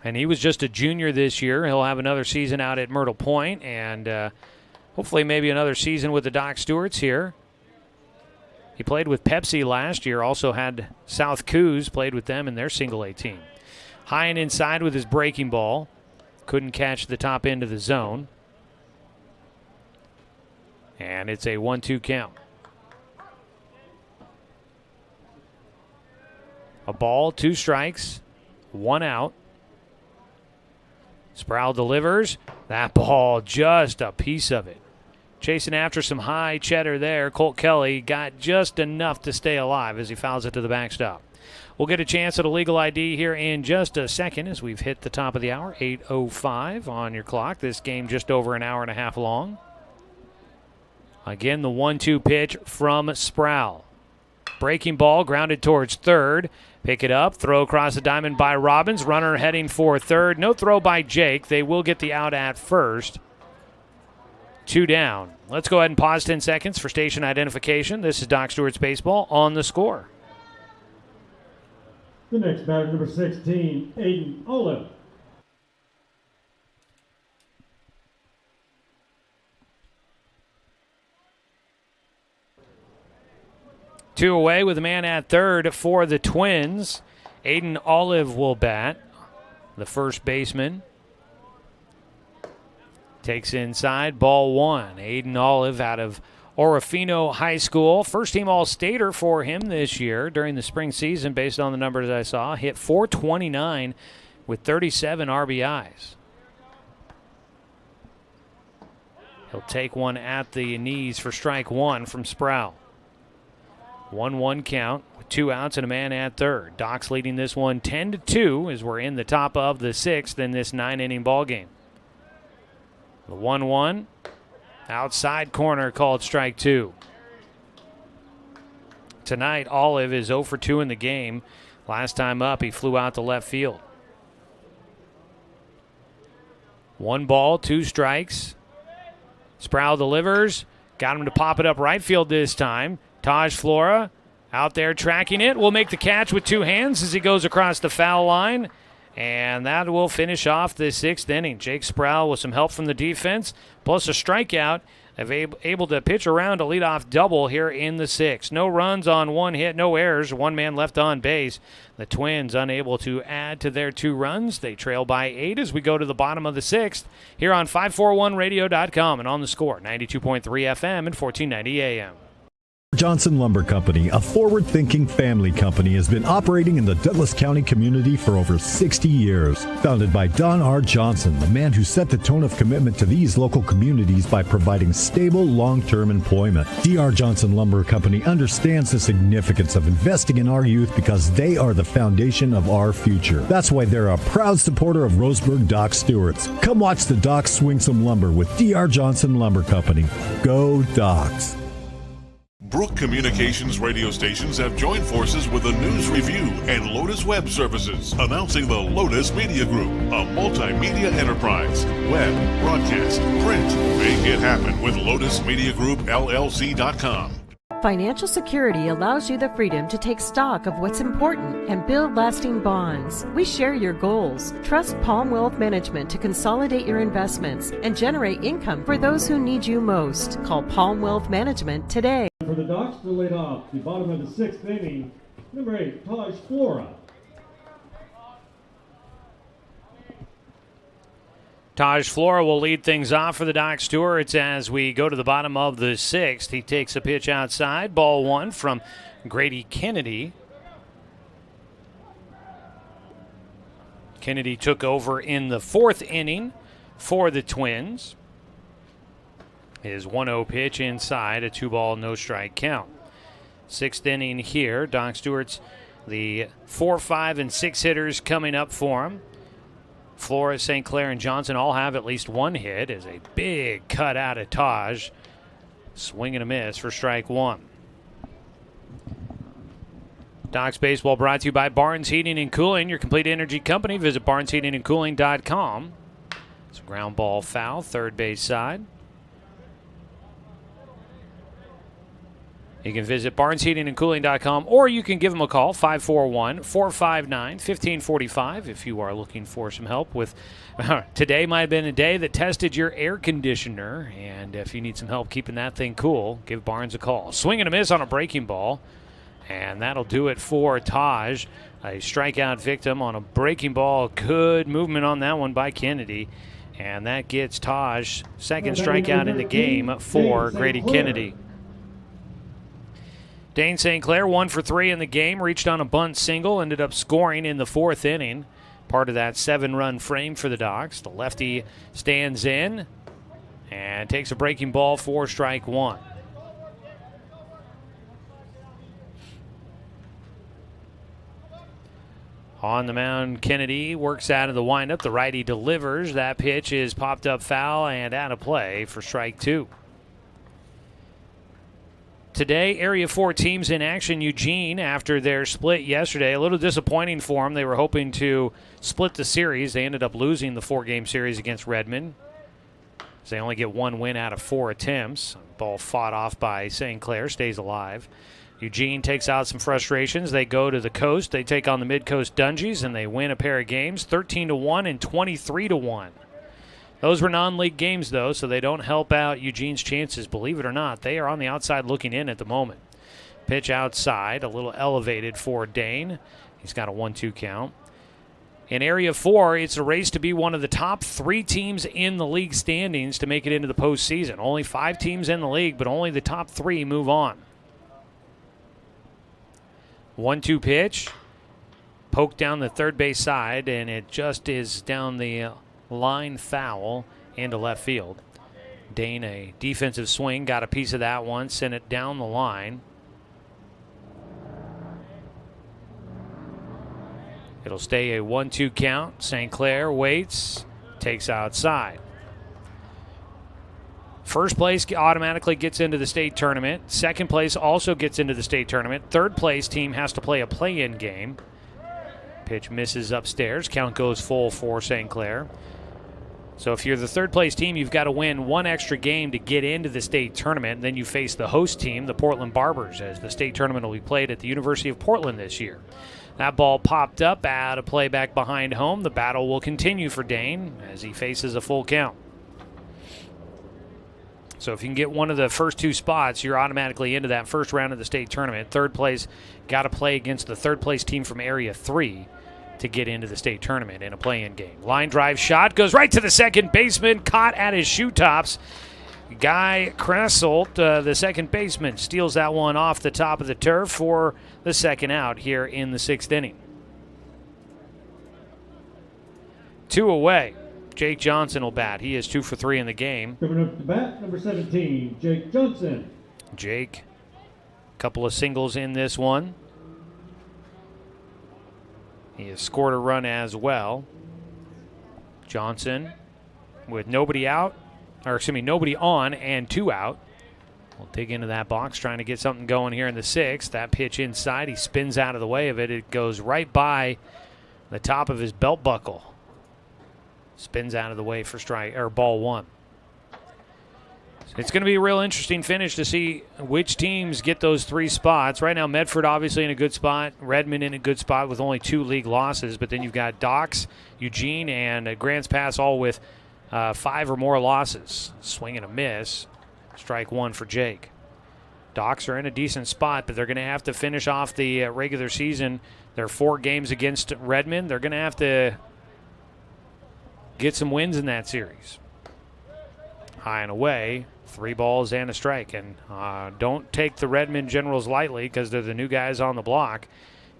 And he was just a junior this year. He'll have another season out at Myrtle Point, and hopefully maybe another season with the Doc Stewarts here. He played with Pepsi last year, also had South Coos, played with them in their single-A team. High and inside with his breaking ball. Couldn't catch the top end of the zone. And it's a 1-2 count. A ball, 2 strikes, 1 out. Sproul delivers. That ball, just a piece of it. Chasing after some high cheddar there. Colt Kelly got just enough to stay alive as he fouls it to the backstop. We'll get a chance at a legal ID here in just a second as we've hit the top of the hour. 8:05 on your clock. This game just over an hour and a half long. Again, the 1-2 pitch from Sproul. Breaking ball grounded towards third. Pick it up. Throw across the diamond by Robbins. Runner heading for third. No throw by Jake. They will get the out at first. 2 down. Let's go ahead and pause 10 seconds for station identification. This is Doc Stewart's Baseball on the Score. The next batter, number 16, Aiden Olive. Two away with a man at third for the Twins. Aiden Olive will bat, the first baseman. Takes inside, ball 1. Aiden Olive out of Orofino High School. First team All-Stater for him this year during the spring season based on the numbers I saw. Hit .429 with 37 RBIs. He'll take one at the knees for strike 1 from Sproul. 1-1 count with 2 outs and a man at third. Doc's leading this one 10-2 as we're in the top of the 6th in this 9-inning ball game. The 1-1 outside corner called strike 2. Tonight, Olive is 0 for 2 in the game. Last time up, he flew out to left field. 1 ball, 2 strikes. Sproul delivers. Got him to pop it up right field this time. Taj Flora out there tracking it. Will make the catch with 2 hands as he goes across the foul line. And that will finish off the 6th inning. Jake Sproul with some help from the defense, plus a strikeout, able to pitch around a leadoff double here in the 6th. No runs on 1 hit, no errors, 1 man left on base. The Twins unable to add to their 2 runs. They trail by 8 as we go to the bottom of the 6th here on 541radio.com and on the Score, 92.3 FM and 1490 AM. Johnson Lumber Company, a forward-thinking family company, has been operating in the Douglas County community for over 60 years. Founded by Don R. Johnson, the man who set the tone of commitment to these local communities by providing stable, long-term employment. D.R. Johnson Lumber Company understands the significance of investing in our youth because they are the foundation of our future. That's why they're a proud supporter of Roseburg Doc Stewart's. Come watch the Docs swing some lumber with D.R. Johnson Lumber Company. Go Docs! Brook Communications radio stations have joined forces with the News Review and Lotus Web Services, announcing the Lotus Media Group, a multimedia enterprise. Web, broadcast, print. Make it happen with LotusMediaGroupLLC.com. Financial security allows you the freedom to take stock of what's important and build lasting bonds. We share your goals. Trust Palm Wealth Management to consolidate your investments and generate income for those who need you most. Call Palm Wealth Management today. For the Docs to lead off the bottom of the 6th inning, number 8, Taj Flora. Taj Flora will lead things off for the Doc Stewarts as we go to the bottom of the 6th. He takes a pitch outside. Ball 1 from Grady Kennedy. Kennedy took over in the 4th inning for the Twins. His 1-0 pitch inside, a 2-ball, no-strike count. 6th inning here. Doc Stewart's the 4, 5, and 6 hitters coming up for him. Flores, St. Clair, and Johnson all have at least one hit as a big cut out of Taj. Swing and a miss for strike 1. Docs Baseball brought to you by Barnes Heating and Cooling, your complete energy company. Visit barnesheatingandcooling.com. It's a ground ball foul, third base side. You can visit barnesheatingandcooling.com, or you can give them a call, 541-459-1545, if you are looking for some help with today might have been a day that tested your air conditioner, and if you need some help keeping that thing cool, give Barnes a call. Swing and a miss on a breaking ball, and that'll do it for Taj. A strikeout victim on a breaking ball. Good movement on that one by Kennedy, and that gets Taj second strikeout in the game for Grady Kennedy. Dane St. Clair, 1 for 3 in the game, reached on a bunt single, ended up scoring in the 4th inning. Part of that 7-run frame for the Docs. The lefty stands in and takes a breaking ball for strike 1. On the mound, Kennedy works out of the windup. The righty delivers. That pitch is popped up foul and out of play for strike 2. Today, Area 4 teams in action. Eugene, after their split yesterday, a little disappointing for them. They were hoping to split the series. They ended up losing the 4-game series against Redmond. So they only get 1 win out of 4 attempts. Ball fought off by St. Clair, stays alive. Eugene takes out some frustrations. They go to the coast. They take on the Mid-Coast Dungeons, and they win a pair of games, 13-1 and 23-1. Those were non-league games, though, so they don't help out Eugene's chances. Believe it or not, they are on the outside looking in at the moment. Pitch outside, a little elevated for Dane. He's got a 1-2 count. In Area 4, it's a race to be one of the top 3 teams in the league standings to make it into the postseason. Only 5 teams in the league, but only the top 3 move on. 1-2 pitch. Poked down the third base side, and it just is down the line foul into left field. Dane, a defensive swing, got a piece of that one, sent it down the line. It'll stay a 1-2 count. St. Clair waits, takes outside. First place automatically gets into the state tournament. Second place also gets into the state tournament. Third place team has to play a play-in game. Pitch misses upstairs. Count goes full for St. Clair. So if you're the third place team, you've got to win 1 extra game to get into the state tournament. And then you face the host team, the Portland Barbers, as the state tournament will be played at the University of Portland this year. That ball popped up out of play back behind home. The battle will continue for Dane as he faces a full count. So if you can get one of the first 2 spots, you're automatically into that first round of the state tournament. Third place, got to play against the third place team from Area 3 to get into the state tournament in a play-in game. Line drive shot goes right to the second baseman, caught at his shoe tops. Guy Krasselt, the second baseman, steals that one off the top of the turf for the second out here in the 6th inning. 2 away. Jake Johnson will bat. He is 2 for 3 in the game. Coming up to bat, number 17, Jake Johnson. Jake, a couple of singles in this one. He has scored a run as well. Johnson with nobody on and 2 out. We'll dig into that box, trying to get something going here in the 6th. That pitch inside, he spins out of the way of it. It goes right by the top of his belt buckle. Spins out of the way for ball 1. It's going to be a real interesting finish to see which teams get those 3 spots. Right now, Medford obviously in a good spot. Redmond in a good spot with only 2 league losses. But then you've got Docks, Eugene, and Grants Pass all with 5 or more losses. Swing and a miss. Strike 1 for Jake. Docks are in a decent spot, but they're going to have to finish off the regular season. There are 4 games against Redmond. They're going to have to get some wins in that series. High and away. 3 balls and a strike. And don't take the Redmond Generals lightly because they're the new guys on the block.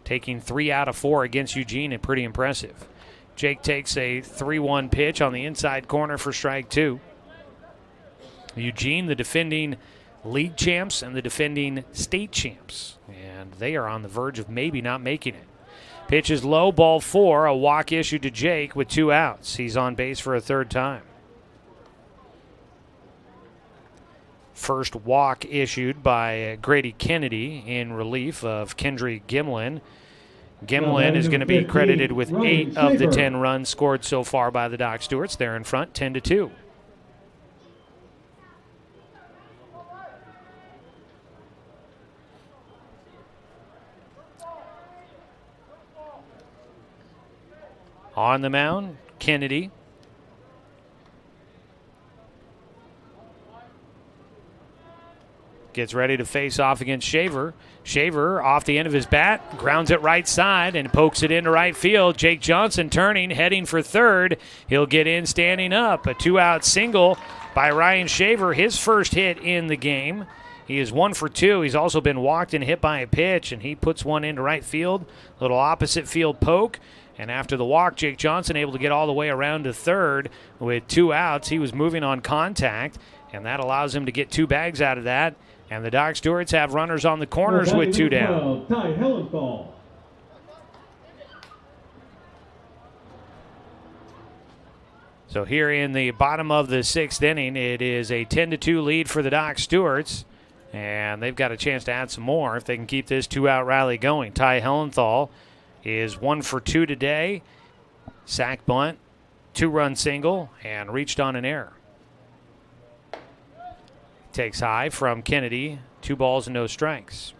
Taking 3 out of 4 against Eugene is pretty impressive. Jake takes a 3-1 pitch on the inside corner for strike 2. Eugene, the defending league champs and the defending state champs. And they are on the verge of maybe not making it. Pitch is low, ball 4. A walk issued to Jake with 2 outs. He's on base for a 3rd time. First walk issued by Grady Kennedy in relief of Kendry Gimlin. Gimlin is going to be credited with 8 of the 10 runs scored so far by the Doc Stewarts. They're in front 10-2. On the mound, Kennedy. Gets ready to face off against Shaver. Shaver off the end of his bat, grounds it right side and pokes it into right field. Jake Johnson turning, heading for 3rd. He'll get in standing up. A 2-out single by Ryan Shaver, his first hit in the game. He is 1 for 2. He's also been walked and hit by a pitch, and he puts one into right field. Little opposite field poke. And after the walk, Jake Johnson able to get all the way around to 3rd with 2 outs. He was moving on contact, and that allows him to get 2 bags out of that. And the Doc Stewarts have runners on the corners with 2 down. Ty Hellenthal. So here in the bottom of the 6th inning, it is a 10-2 lead for the Doc Stewarts. And they've got a chance to add some more if they can keep this 2-out rally going. Ty Hellenthal is 1 for 2 today. Sack bunt, 2-run single, and reached on an error. Takes high from Kennedy. 2 balls and no strikes.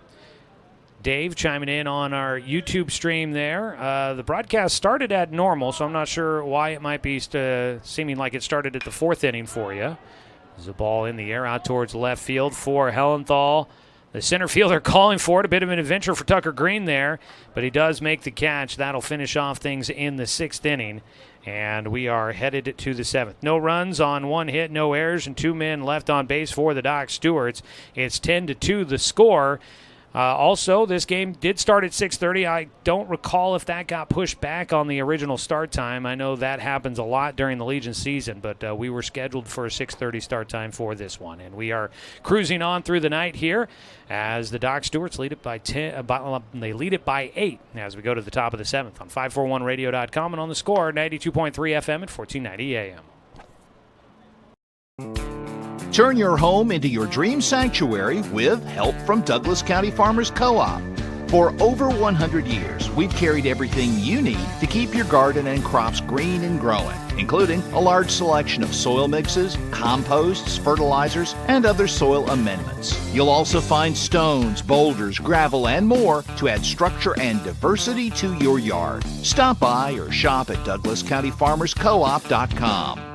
Dave chiming in on our YouTube stream there. The broadcast started at normal, so I'm not sure why it might be seeming like it started at the 4th inning for you. There's a ball in the air out towards left field for Hellenthal. The center fielder calling for it. A bit of an adventure for Tucker Green there, but he does make the catch. That'll finish off things in the 6th inning. And we are headed to the 7th. No runs on 1 hit, no errors, and 2 men left on base for the Doc Stewarts. It's 10-2 the score. Also, this game did start at 6:30. I don't recall if that got pushed back on the original start time. I know that happens a lot during the Legion season, but we were scheduled for a 6:30 start time for this one. And we are cruising on through the night here as the Doc Stewarts lead it by 10. They lead it by 8 as we go to the top of the 7th on 541radio.com and on the score 92.3 FM at 1490 AM. Turn your home into your dream sanctuary with help from Douglas County Farmers Co-op. For over 100 years, we've carried everything you need to keep your garden and crops green and growing, including a large selection of soil mixes, composts, fertilizers, and other soil amendments. You'll also find stones, boulders, gravel, and more to add structure and diversity to your yard. Stop by or shop at DouglasCountyFarmersCoop.com.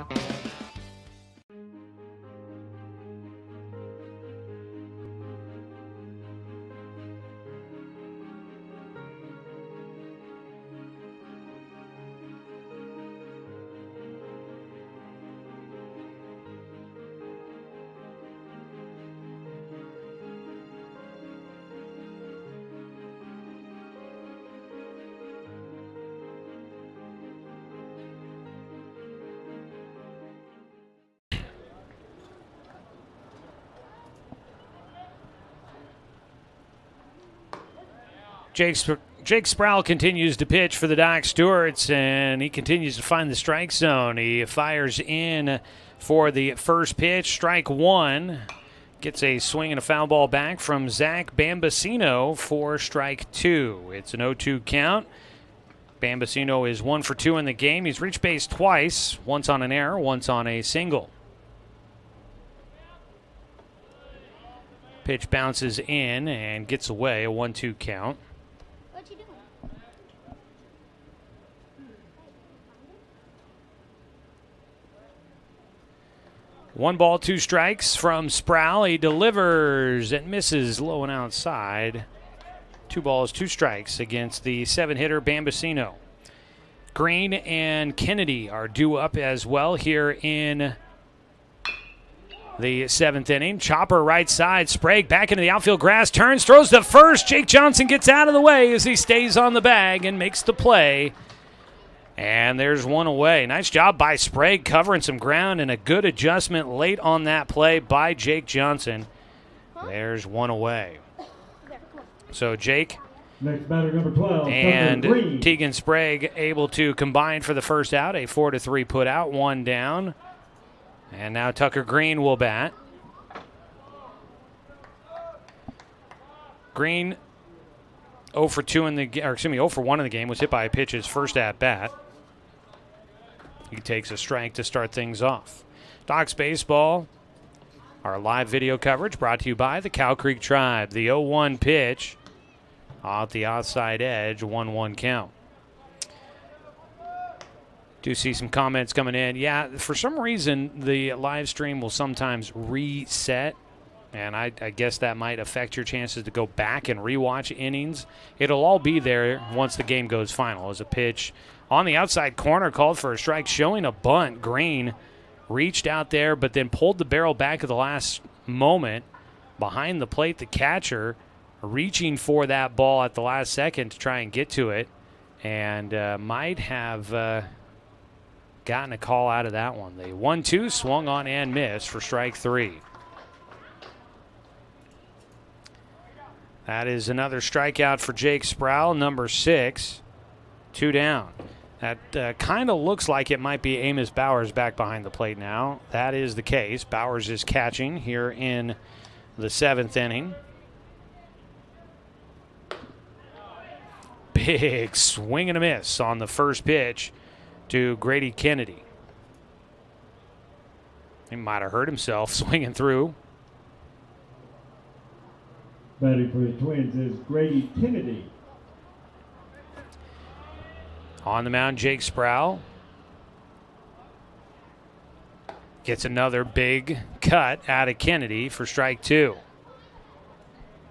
Jake Sproul continues to pitch for the Doc Stewarts, and he continues to find the strike zone. He fires in for the first pitch, strike 1. Gets a swing and a foul ball back from Zach Bambasino for strike 2. It's an 0-2 count. Bambasino is 1 for 2 in the game. He's reached base twice, once on an error, once on a single. Pitch bounces in and gets away, a 1-2 count. What you doing? 1 ball, 2 strikes from Sproul. He delivers and misses low and outside. 2 balls, 2 strikes against the 7-hitter Bambasino. Green and Kennedy are due up as well here in the 7th inning. Chopper right side. Sprague back into the outfield grass. Turns, throws to first. Jake Johnson gets out of the way as he stays on the bag and makes the play. And there's 1 away. Nice job by Sprague covering some ground and a good adjustment late on that play by Jake Johnson. There's 1 away. So Jake next batter, number 12, and Tegan Sprague able to combine for the first out. A 4-3 put out, 1 down. And now Tucker Green will bat. Green 0 for 1 in the game, was hit by a pitch his first at bat. He takes a strike to start things off. Docs Baseball, our live video coverage brought to you by the Cow Creek Tribe. The 0-1 pitch off the outside edge, 1-1 count. Do see some comments coming in. Yeah, for some reason, the live stream will sometimes reset, and I guess that might affect your chances to go back and rewatch innings. It'll all be there once the game goes final. As a pitch on the outside corner called for a strike, showing a bunt. Green reached out there, but then pulled the barrel back at the last moment. Behind the plate, the catcher reaching for that ball at the last second to try and get to it, and might have gotten a call out of that one. The 1-2 swung on and missed for strike 3. That is another strikeout for Jake Sproul, number 6. 2 down. That kind of looks like it might be Amos Bowers back behind the plate now. That is the case. Bowers is catching here in the 7th inning. Big swing and a miss on the first pitch to Grady Kennedy. He might have hurt himself swinging through. Batting for the Twins is Grady Kennedy. On the mound, Jake Sproul. Gets another big cut out of Kennedy for strike 2.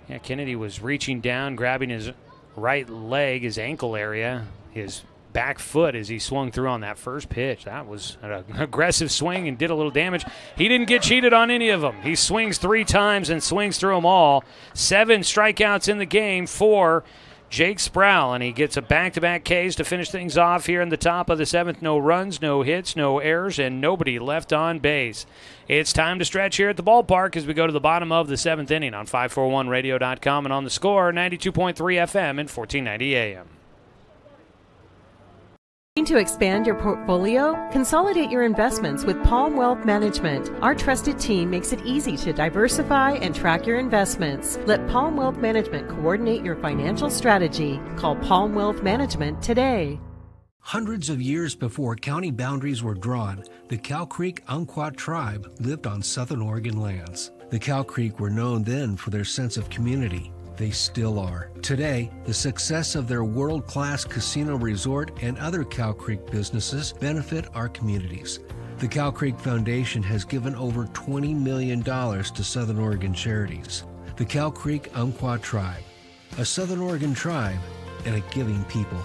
Yeah, Kennedy was reaching down, grabbing his right leg, his ankle area, his back foot as he swung through on that first pitch. That was an aggressive swing and did a little damage. He didn't get cheated on any of them. He swings 3 times and swings through them all. 7 strikeouts in the game for Jake Sproul, and he gets a back-to-back Ks to finish things off here in the top of the 7th. No runs, no hits, no errors, and nobody left on base. It's time to stretch here at the ballpark as we go to the bottom of the 7th inning on 541radio.com and on the Score, 92.3 FM and 1490 AM. To expand your portfolio? Consolidate your investments with Palm Wealth Management. Our trusted team makes it easy to diversify and track your investments. Let Palm Wealth Management coordinate your financial strategy. Call Palm Wealth Management today. Hundreds of years before county boundaries were drawn, the Cow Creek Umpqua tribe lived on Southern Oregon lands. The Cow Creek were known then for their sense of community. They still are. Today, the success of their world-class casino resort and other Cow Creek businesses benefit our communities. The Cow Creek Foundation has given over $20 million to Southern Oregon charities. The Cow Creek Umpqua Tribe, a Southern Oregon tribe and a giving people.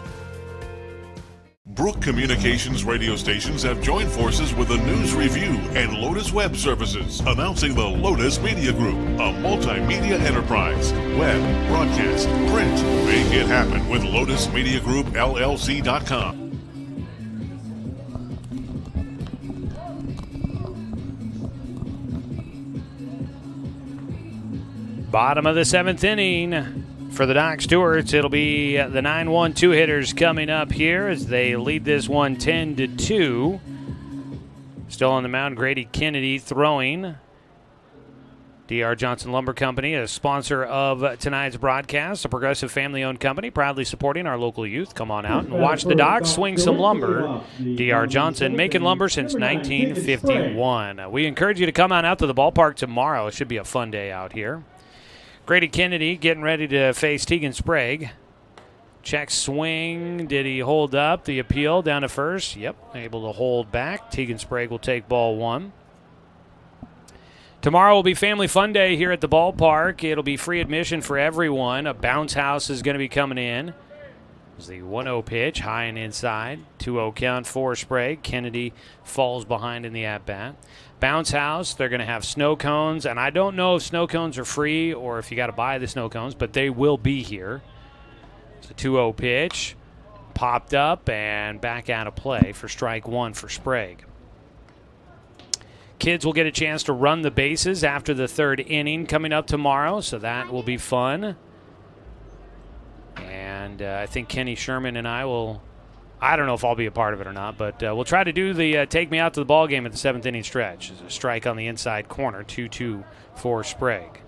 Brook Communications radio stations have joined forces with the News Review and Lotus Web Services, announcing the Lotus Media Group, a multimedia enterprise. Web, broadcast, print. Make it happen with Lotus Media Group, LLC.com. Bottom of the 7th inning. For the Doc Stewarts, it'll be the 9-1-2 hitters coming up here as they lead this one 10-2. Still on the mound, Grady Kennedy throwing. D.R. Johnson Lumber Company, a sponsor of tonight's broadcast, a progressive family-owned company proudly supporting our local youth. Come on out and watch the Docs swing some lumber. D.R. Johnson, making lumber since 1951. We encourage you to come on out to the ballpark tomorrow. It should be a fun day out here. Grady Kennedy getting ready to face Tegan Sprague. Check swing. Did he hold up the appeal down to first? Yep, able to hold back. Tegan Sprague will take ball 1. Tomorrow will be Family Fun Day here at the ballpark. It'll be free admission for everyone. A bounce house is going to be coming in. It's the 1-0 pitch, high and inside. 2-0 count for Sprague. Kennedy falls behind in the at-bat. Bounce house, they're going to have snow cones, and I don't know if snow cones are free or if you got to buy the snow cones, but they will be here. It's a 2-0 pitch, popped up and back out of play for strike 1 for Sprague. Kids will get a chance to run the bases after the 3rd inning coming up tomorrow, so that will be fun. And I think Kenny Sherman and I don't know if I'll be a part of it or not, but we'll try to do the take me out to the ball game at the 7th inning stretch. There's a strike on the inside corner, 2-2 for Sprague.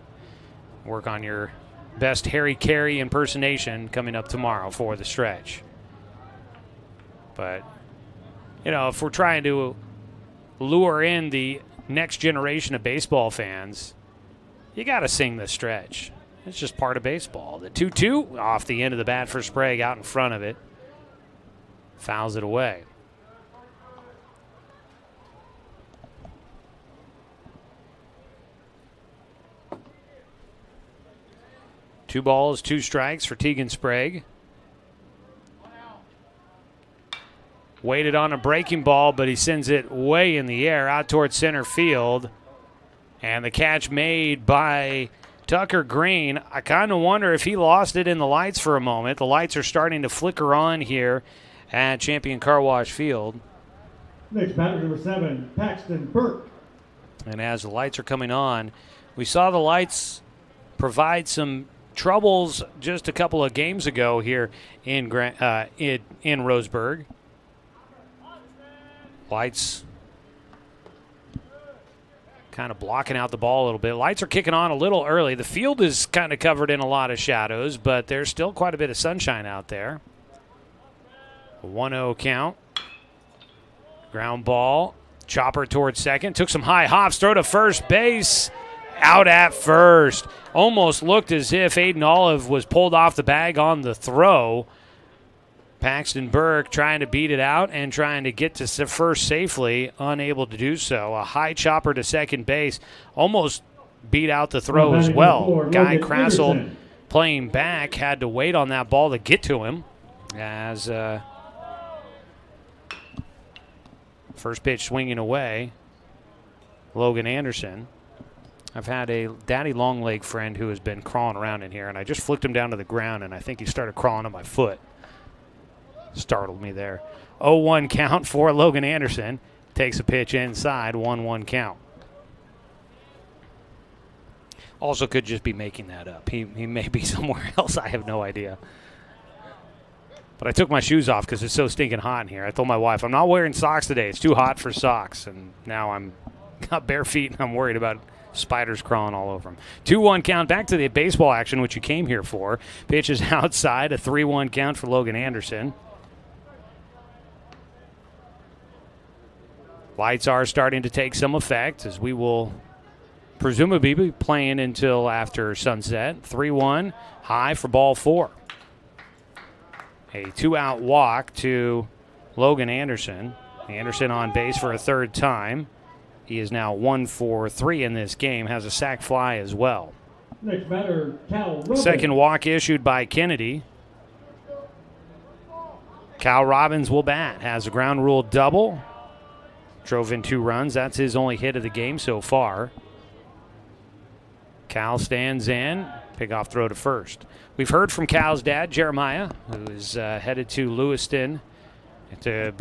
Work on your best Harry Carey impersonation coming up tomorrow for the stretch. But, if we're trying to lure in the next generation of baseball fans, you got to sing the stretch. It's just part of baseball. The 2-2 off the end of the bat for Sprague, out in front of it. Fouls it away. Two balls, 2 strikes for Tegan Sprague. Waited on a breaking ball, but he sends it way in the air out towards center field. And the catch made by Tucker Green. I kind of wonder if he lost it in the lights for a moment. The lights are starting to flicker on here at Champion Car Wash Field. Next batter, number 7, Paxton Burke. And as the lights are coming on, we saw the lights provide some troubles just a couple of games ago here in Roseburg. Lights kind of blocking out the ball a little bit. Lights are kicking on a little early. The field is kind of covered in a lot of shadows, but there's still quite a bit of sunshine out there. A 1-0 count. Ground ball. Chopper towards second. Took some high hops. Throw to first base. Out at first. Almost looked as if Aiden Olive was pulled off the bag on the throw. Paxton Burke trying to beat it out and trying to get to first safely, unable to do so. A high chopper to second base, almost beat out the throw as well. Guy Krassel playing back had to wait on that ball to get to him as first pitch swinging away. Logan Anderson. I've had a daddy long leg friend who has been crawling around in here, and I just flicked him down to the ground, and I think he started crawling on my foot. Startled me there. 0-1 count for Logan Anderson. Takes a pitch inside, 1-1 count. Also could just be making that up. He may be somewhere else. I have no idea. But I took my shoes off because it's so stinking hot in here. I told my wife, I'm not wearing socks today. It's too hot for socks. And now I'm got bare feet and I'm worried about spiders crawling all over them. 2-1 count. Back to the baseball action, which you came here for. Pitch is outside. A 3-1 count for Logan Anderson. Lights are starting to take some effect as we will presumably be playing until after sunset. 3-1, high for ball 4. A 2-out walk to Logan Anderson. Anderson on base for a 3rd time. He is now 1 for 3 in this game, has a sac fly as well. Next batter, Cal Robbins. Second walk issued by Kennedy. Cal Robbins will bat, has a ground rule double. Drove in 2 runs. That's his only hit of the game so far. Cal stands in. Pickoff throw to first. We've heard from Cal's dad, Jeremiah, who is headed to Lewiston to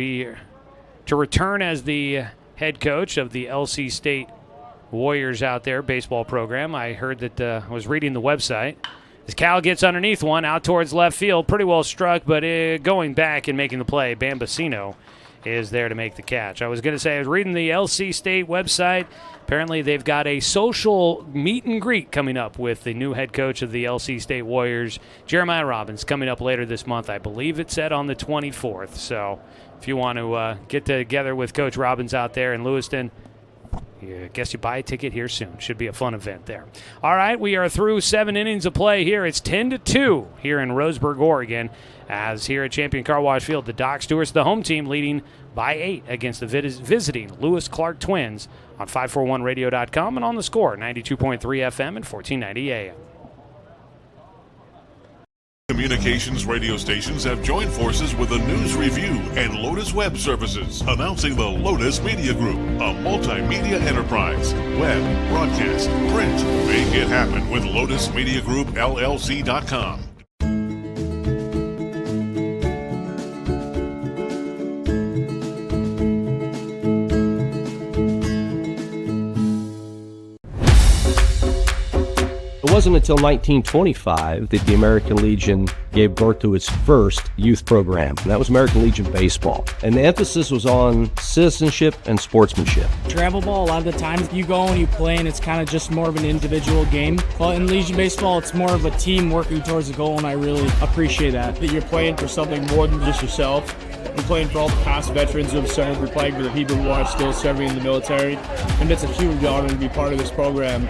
return as the head coach of the LC State Warriors out there baseball program. I heard that I was reading the website. As Cal gets underneath one out towards left field, pretty well struck, but going back and making the play, Bambasino is there to make the catch. I was going to say, I was reading the LC State website. Apparently they've got a social meet and greet coming up with the new head coach of the LC State Warriors, Jeremiah Robbins, coming up later this month. I believe it said on the 24th. So if you want to get together with Coach Robbins out there in Lewiston, I guess you buy a ticket here soon. Should be a fun event there. All right, we are through 7 innings of play here. It's 10-2 here in Roseburg, Oregon. As here at Champion Car Wash Field, the Doc Stewarts, the home team, leading by 8 against the visiting Lewis Clark Twins on 541radio.com and on the Score, 92.3 FM and 1490 AM. Communications radio stations have joined forces with the News Review and Lotus Web Services, announcing the Lotus Media Group, a multimedia enterprise. Web, broadcast, print. Make it happen with Lotus Media Group, LLC.com. It wasn't until 1925 that the American Legion gave birth to its first youth program, and that was American Legion Baseball. And the emphasis was on citizenship and sportsmanship. Travel ball, a lot of the times you go and you play and it's kind of just more of an individual game. But in Legion Baseball, it's more of a team working towards a goal, and I really appreciate that you're playing for something more than just yourself. You're playing for all the past veterans who have served. You're playing for the people who are still serving in the military. And it's a huge honor to be part of this program.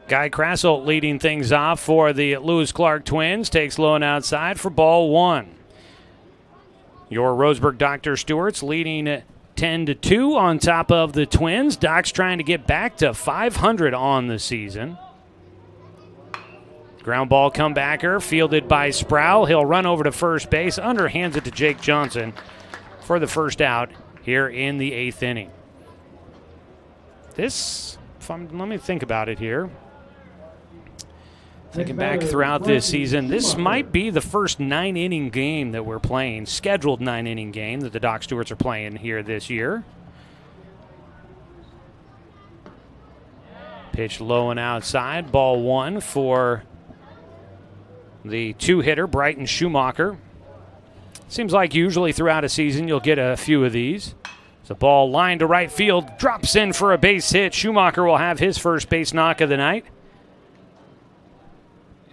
Guy Krasselt leading things off for the Lewis Clark Twins. Takes low and outside for ball 1. Your Roseburg Dr. Stewarts leading 10-2 on top of the Twins. Doc's trying to get back to 500 on the season. Ground ball comebacker fielded by Sproul. He'll run over to first base, underhands it to Jake Johnson for the first out here in the 8th inning. Let me think about it here. Thinking back throughout this season, this might be the first 9-inning game that we're playing, scheduled 9-inning game that the Doc Stewarts are playing here this year. Pitch low and outside, ball 1 for the 2-hitter, Brighton Schumacher. Seems like usually throughout a season you'll get a few of these. The ball lined to right field, drops in for a base hit. Schumacher will have his first base knock of the night.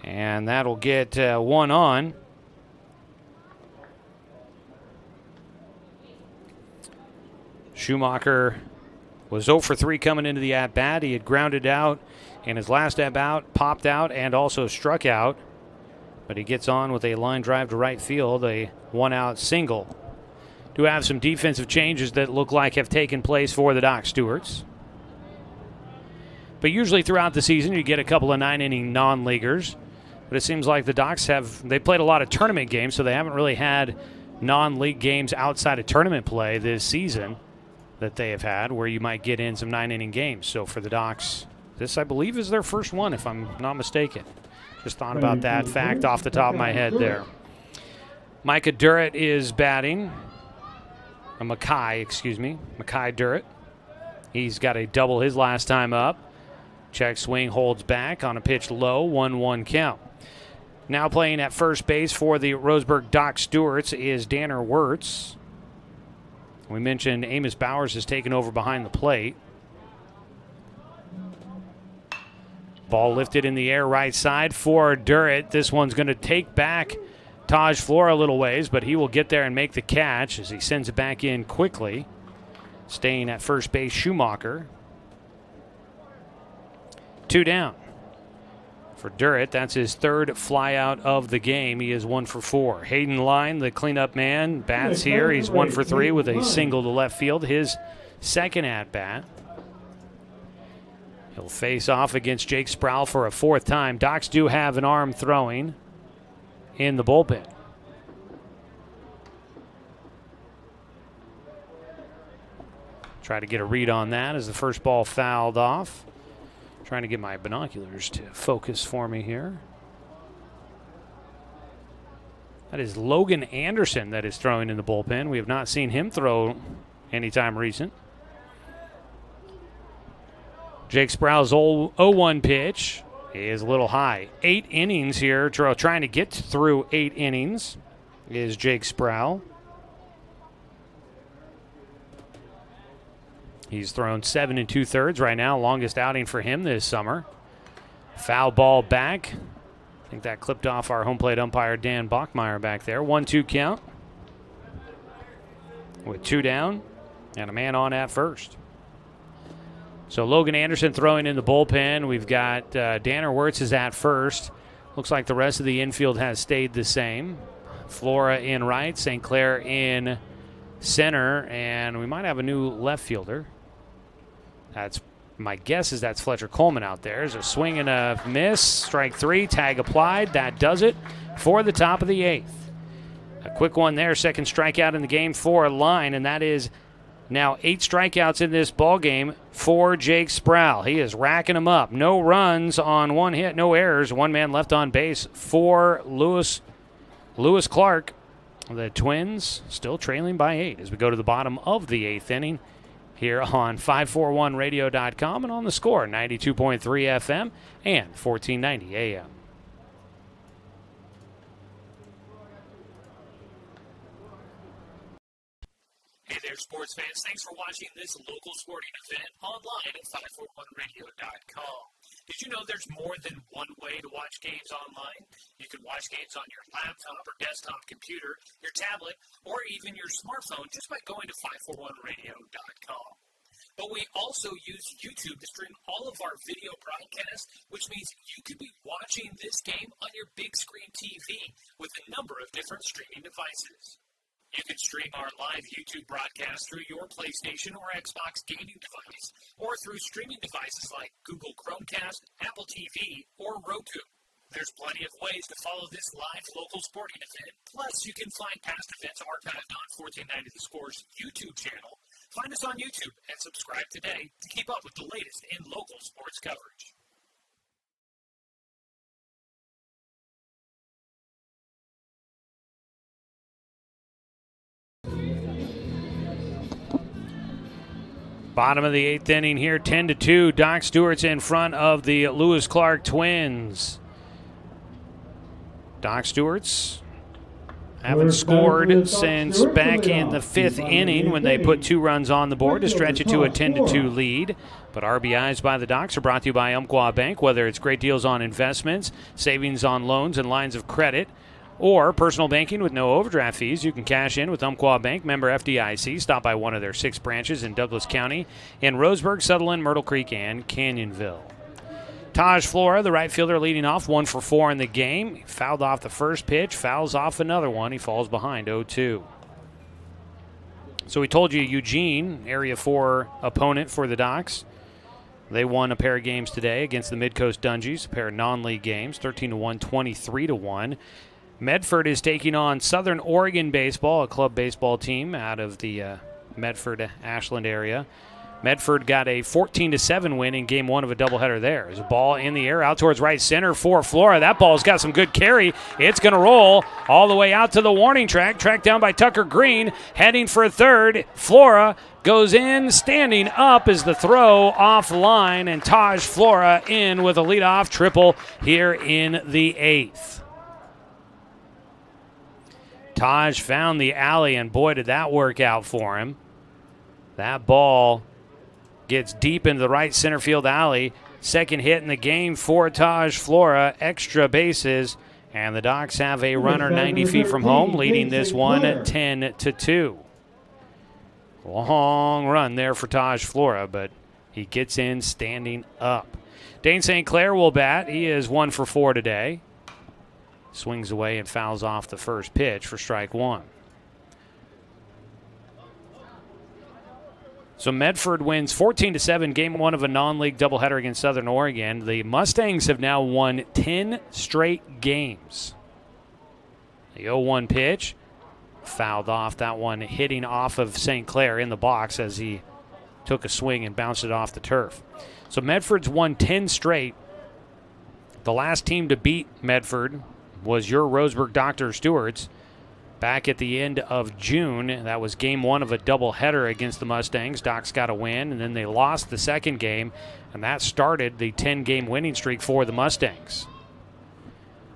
And that'll get 1 on. Schumacher was 0 for 3 coming into the at-bat. He had grounded out in his last at-bat, popped out, and also struck out. But he gets on with a line drive to right field, a 1-out single. Do have some defensive changes that look like have taken place for the Doc Stewarts. But usually throughout the season you get a couple of 9-inning non-leaguers. But it seems like the Docs they played a lot of tournament games, so they haven't really had non-league games outside of tournament play this season that they have had where you might get in some 9-inning games. So for the Docs, this I believe is their first one if I'm not mistaken. Just thought about that fact off the top of my head there. Micah Durrett is batting. Mackay Durrett. He's got a double his last time up. Check swing, holds back on a pitch low, 1-1 count. Now playing at first base for the Roseburg Doc Stewarts is Danner Wirtz. We mentioned Amos Bowers has taken over behind the plate. Ball lifted in the air right side for Durrett. This one's going to take back Taj Flora a little ways, but he will get there and make the catch as he sends it back in quickly. Staying at first base, Schumacher. 2 down for Durrett. That's his 3rd flyout of the game. He is 1 for 4. Hayden Line, the cleanup man, bats here. He's 1 for 3 with a single to left field. His 2nd at-bat. He'll face off against Jake Sproul for a 4th time. Docs do have an arm throwing in the bullpen. Try to get a read on that as the first ball fouled off. Trying to get my binoculars to focus for me here. That is Logan Anderson that is throwing in the bullpen. We have not seen him throw anytime recent. Jake Sproul's 0-1 pitch is a little high. 8 innings here, trying to get through 8 innings is Jake Sproul. He's thrown 7 2/3 right now, longest outing for him this summer. Foul ball back. I think that clipped off our home plate umpire, Dan Bachmeyer, back there. 1-2 count with 2 down and a man on at first. So Logan Anderson throwing in the bullpen. We've got Danner Wirtz is at first. Looks like the rest of the infield has stayed the same. Flora in right, St. Clair in center, and we might have a new left fielder. That's my guess is that's Fletcher Coleman out there. There's a swing and a miss. Strike 3, tag applied. That does it for the top of the 8th. A quick one there, second strikeout in the game for Line, and that is now 8 strikeouts in this ball game for Jake Sproul. He is racking them up. No runs on 1 hit, no errors. 1 man left on base for Lewis Clark. The Twins still trailing by 8 as we go to the bottom of the 8th inning here on 541radio.com and on the Score, 92.3 FM and 1490 AM. Hey there, sports fans. Thanks for watching this local sporting event online at 541radio.com. Did you know there's more than one way to watch games online? You can watch games on your laptop or desktop computer, your tablet, or even your smartphone just by going to 541radio.com. But we also use YouTube to stream all of our video broadcasts, which means you could be watching this game on your big screen TV with a number of different streaming devices. You can stream our live YouTube broadcast through your PlayStation or Xbox gaming device, or through streaming devices like Google Chromecast, Apple TV, or Roku. There's plenty of ways to follow this live local sporting event. Plus, you can find past events archived on 1490 The Score's YouTube channel. Find us on YouTube and subscribe today to keep up with the latest in local sports coverage. Bottom of the 8th inning here, 10-2. Doc Stewart's in front of the Lewis Clark Twins. Doc Stewart's haven't scored since back in the 5th inning when they put 2 runs on the board to stretch it to a 10-2 lead. But RBIs by the Docs are brought to you by Umpqua Bank, whether it's great deals on investments, savings on loans and lines of credit, or personal banking with no overdraft fees. You can cash in with Umpqua Bank, member FDIC. Stop by one of their 6 branches in Douglas County, in Roseburg, Sutherland, Myrtle Creek, and Canyonville. Taj Flora, the right fielder, leading off 1 for 4 in the game. He fouled off the first pitch, fouls off another one. He falls behind 0-2. So we told you Eugene, Area 4 opponent for the Docs. They won a pair of games today against the Midcoast Dungeons, a pair of non-league games, 13-1, 23-1. Medford is taking on Southern Oregon Baseball, a club baseball team out of the Medford-Ashland area. Medford got a 14-7 win in Game 1 of a doubleheader there. There's a ball in the air out towards right center for Flora. That ball's got some good carry. It's going to roll all the way out to the warning track. Tracked down by Tucker Green, heading for third. Flora goes in, standing up as the throw offline, and Taj Flora in with a leadoff triple here in the 8th. Taj found the alley, and boy, did that work out for him. That ball gets deep into the right center field alley. Second hit in the game for Taj Flora. Extra bases, and the Docs have a runner 90 feet from home, leading this one 10-2. Long run there for Taj Flora, but he gets in standing up. Dane St. Clair will bat. He is 1 for 4 today. Swings away and fouls off the first pitch for strike 1. So Medford wins 14-7, Game 1 of a non-league doubleheader against Southern Oregon. The Mustangs have now won 10 straight games. The 0-1 pitch fouled off, that one hitting off of St. Clair in the box as he took a swing and bounced it off the turf. So Medford's won 10 straight. The last team to beat Medford was your Roseburg Dr. Stewart's back at the end of June. That was Game 1 of a doubleheader against the Mustangs. Docs got a win, and then they lost the second game, and that started the 10-game winning streak for the Mustangs.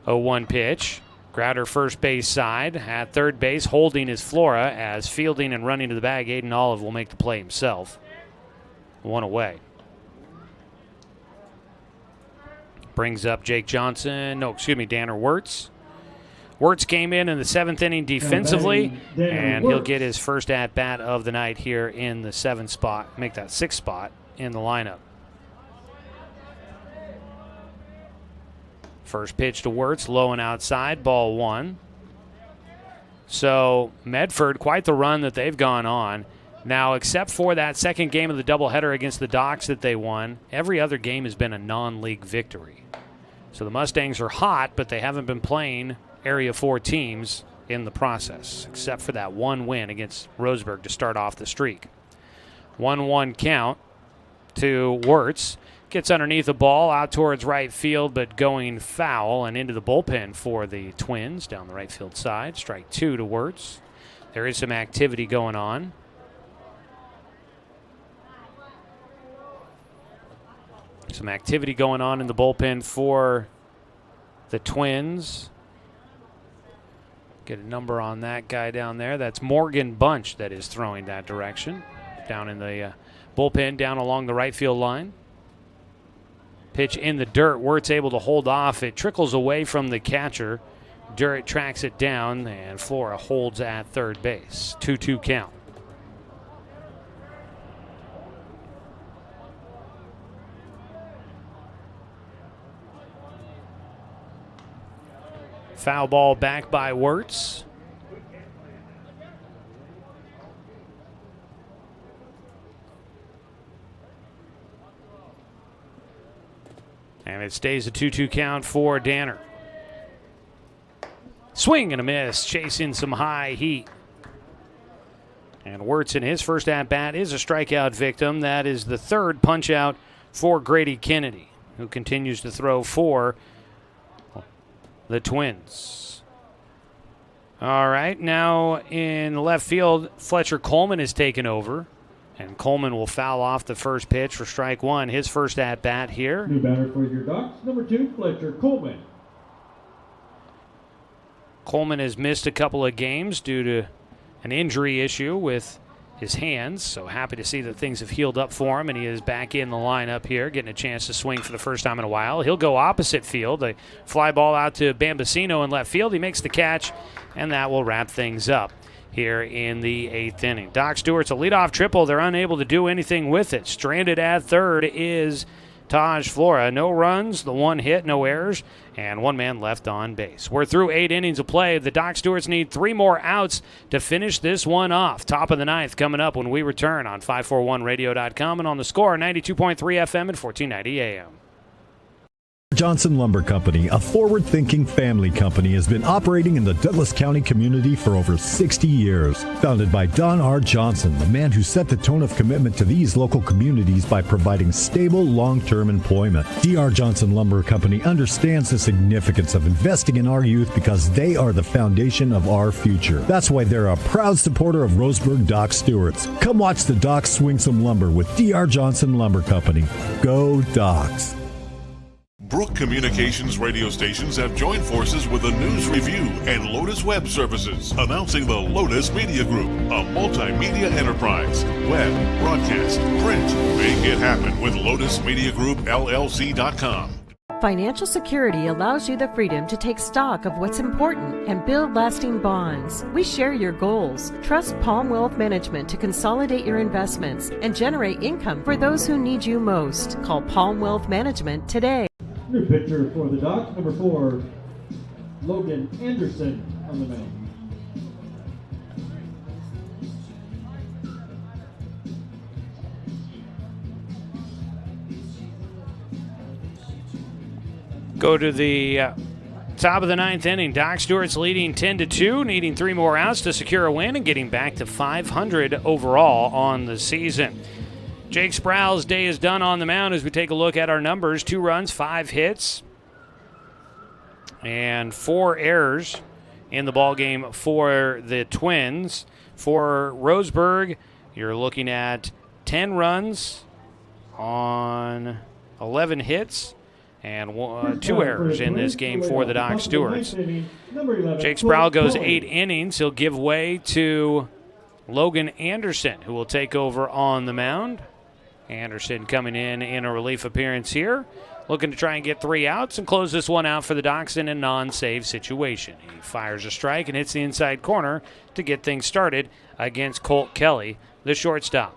0-1 pitch. Grouter first base side. At third base, holding is Flora, as fielding and running to the bag, Aiden Olive will make the play himself. 1 away. Brings up Danner Wirtz. Wirtz came in the 7th inning defensively, and he'll get his first at-bat of the night here in the 7th spot, make that 6th spot in the lineup. First pitch to Wirtz, low and outside, ball 1. So Medford, quite the run that they've gone on. Now, except for that second game of the doubleheader against the Docs that they won, every other game has been a non-league victory. So the Mustangs are hot, but they haven't been playing Area 4 teams in the process, except for that one win against Roseburg to start off the streak. 1-1 count to Wirtz. Gets underneath the ball, out towards right field, but going foul and into the bullpen for the Twins down the right field side. Strike 2 to Wirtz. There is some activity going on. Some activity going on in the bullpen for the Twins. Get a number on that guy down there. That's Morgan Bunch that is throwing that direction. Down in the bullpen, down along the right field line. Pitch in the dirt. Wirtz able to hold off. It trickles away from the catcher. Durrett tracks it down, and Flora holds at third base. 2-2 count. Foul ball back by Wirtz. And it stays a 2-2 count for Danner. Swing and a miss, chasing some high heat. And Wirtz in his first at-bat is a strikeout victim. That is the third punch-out for Grady Kennedy, who continues to throw for the Twins. All right, now in left field, Fletcher Coleman has taken over. And Coleman will foul off the first pitch for strike 1. His first at-bat here. New batter for your Ducks, number 2, Fletcher Coleman. Coleman has missed a couple of games due to an injury issue with his hands. So happy to see that things have healed up for him, and he is back in the lineup here, getting a chance to swing for the first time in a while. He'll go opposite field. A fly ball out to Bambasino in left field. He makes the catch, and that will wrap things up here in the 8th inning. Doc Stewart's a leadoff triple. They're unable to do anything with it. Stranded at third is Taj Flora. No runs, the one hit, no errors, and one man left on base. We're through 8 innings of play. The Doc Stewarts need 3 more outs to finish this one off. Top of the 9th coming up when we return on 541radio.com and on the Score, 92.3 FM and 1490 AM. Johnson Lumber Company, a forward-thinking family company, has been operating in the Douglas County community for over 60 years. Founded by Don R. Johnson, the man who set the tone of commitment to these local communities by providing stable, long-term employment. D.R. Johnson Lumber Company understands the significance of investing in our youth because they are the foundation of our future. That's why they're a proud supporter of Roseburg Doc Stewart's. Come watch the Docs swing some lumber with D.R. Johnson Lumber Company. Go Docs! Brook Communications radio stations have joined forces with the News Review and Lotus Web Services, announcing the Lotus Media Group, a multimedia enterprise. Web, broadcast, print. Make it happen with LotusMediaGroupLLC.com. Financial security allows you the freedom to take stock of what's important and build lasting bonds. We share your goals. Trust Palm Wealth Management to consolidate your investments and generate income for those who need you most. Call Palm Wealth Management today. New pitcher for the Docs, number 4, Logan Anderson on the mound. Go to the top of the 9th inning. Doc Stewart's leading 10-2, needing 3 more outs to secure a win and getting back to 500 overall on the season. Jake Sproul's day is done on the mound as we take a look at our numbers. 2 runs, 5 hits, and 4 errors in the ballgame for the Twins. For Roseburg, you're looking at 10 runs on 11 hits and 2 errors in this game for the Doc Stewarts. Jake Sproul goes 8 innings. He'll give way to Logan Anderson, who will take over on the mound. Anderson coming in a relief appearance here, looking to try and get 3 outs and close this one out for the Docs in a non-save situation. He fires a strike and hits the inside corner to get things started against Colt Kelly, the shortstop.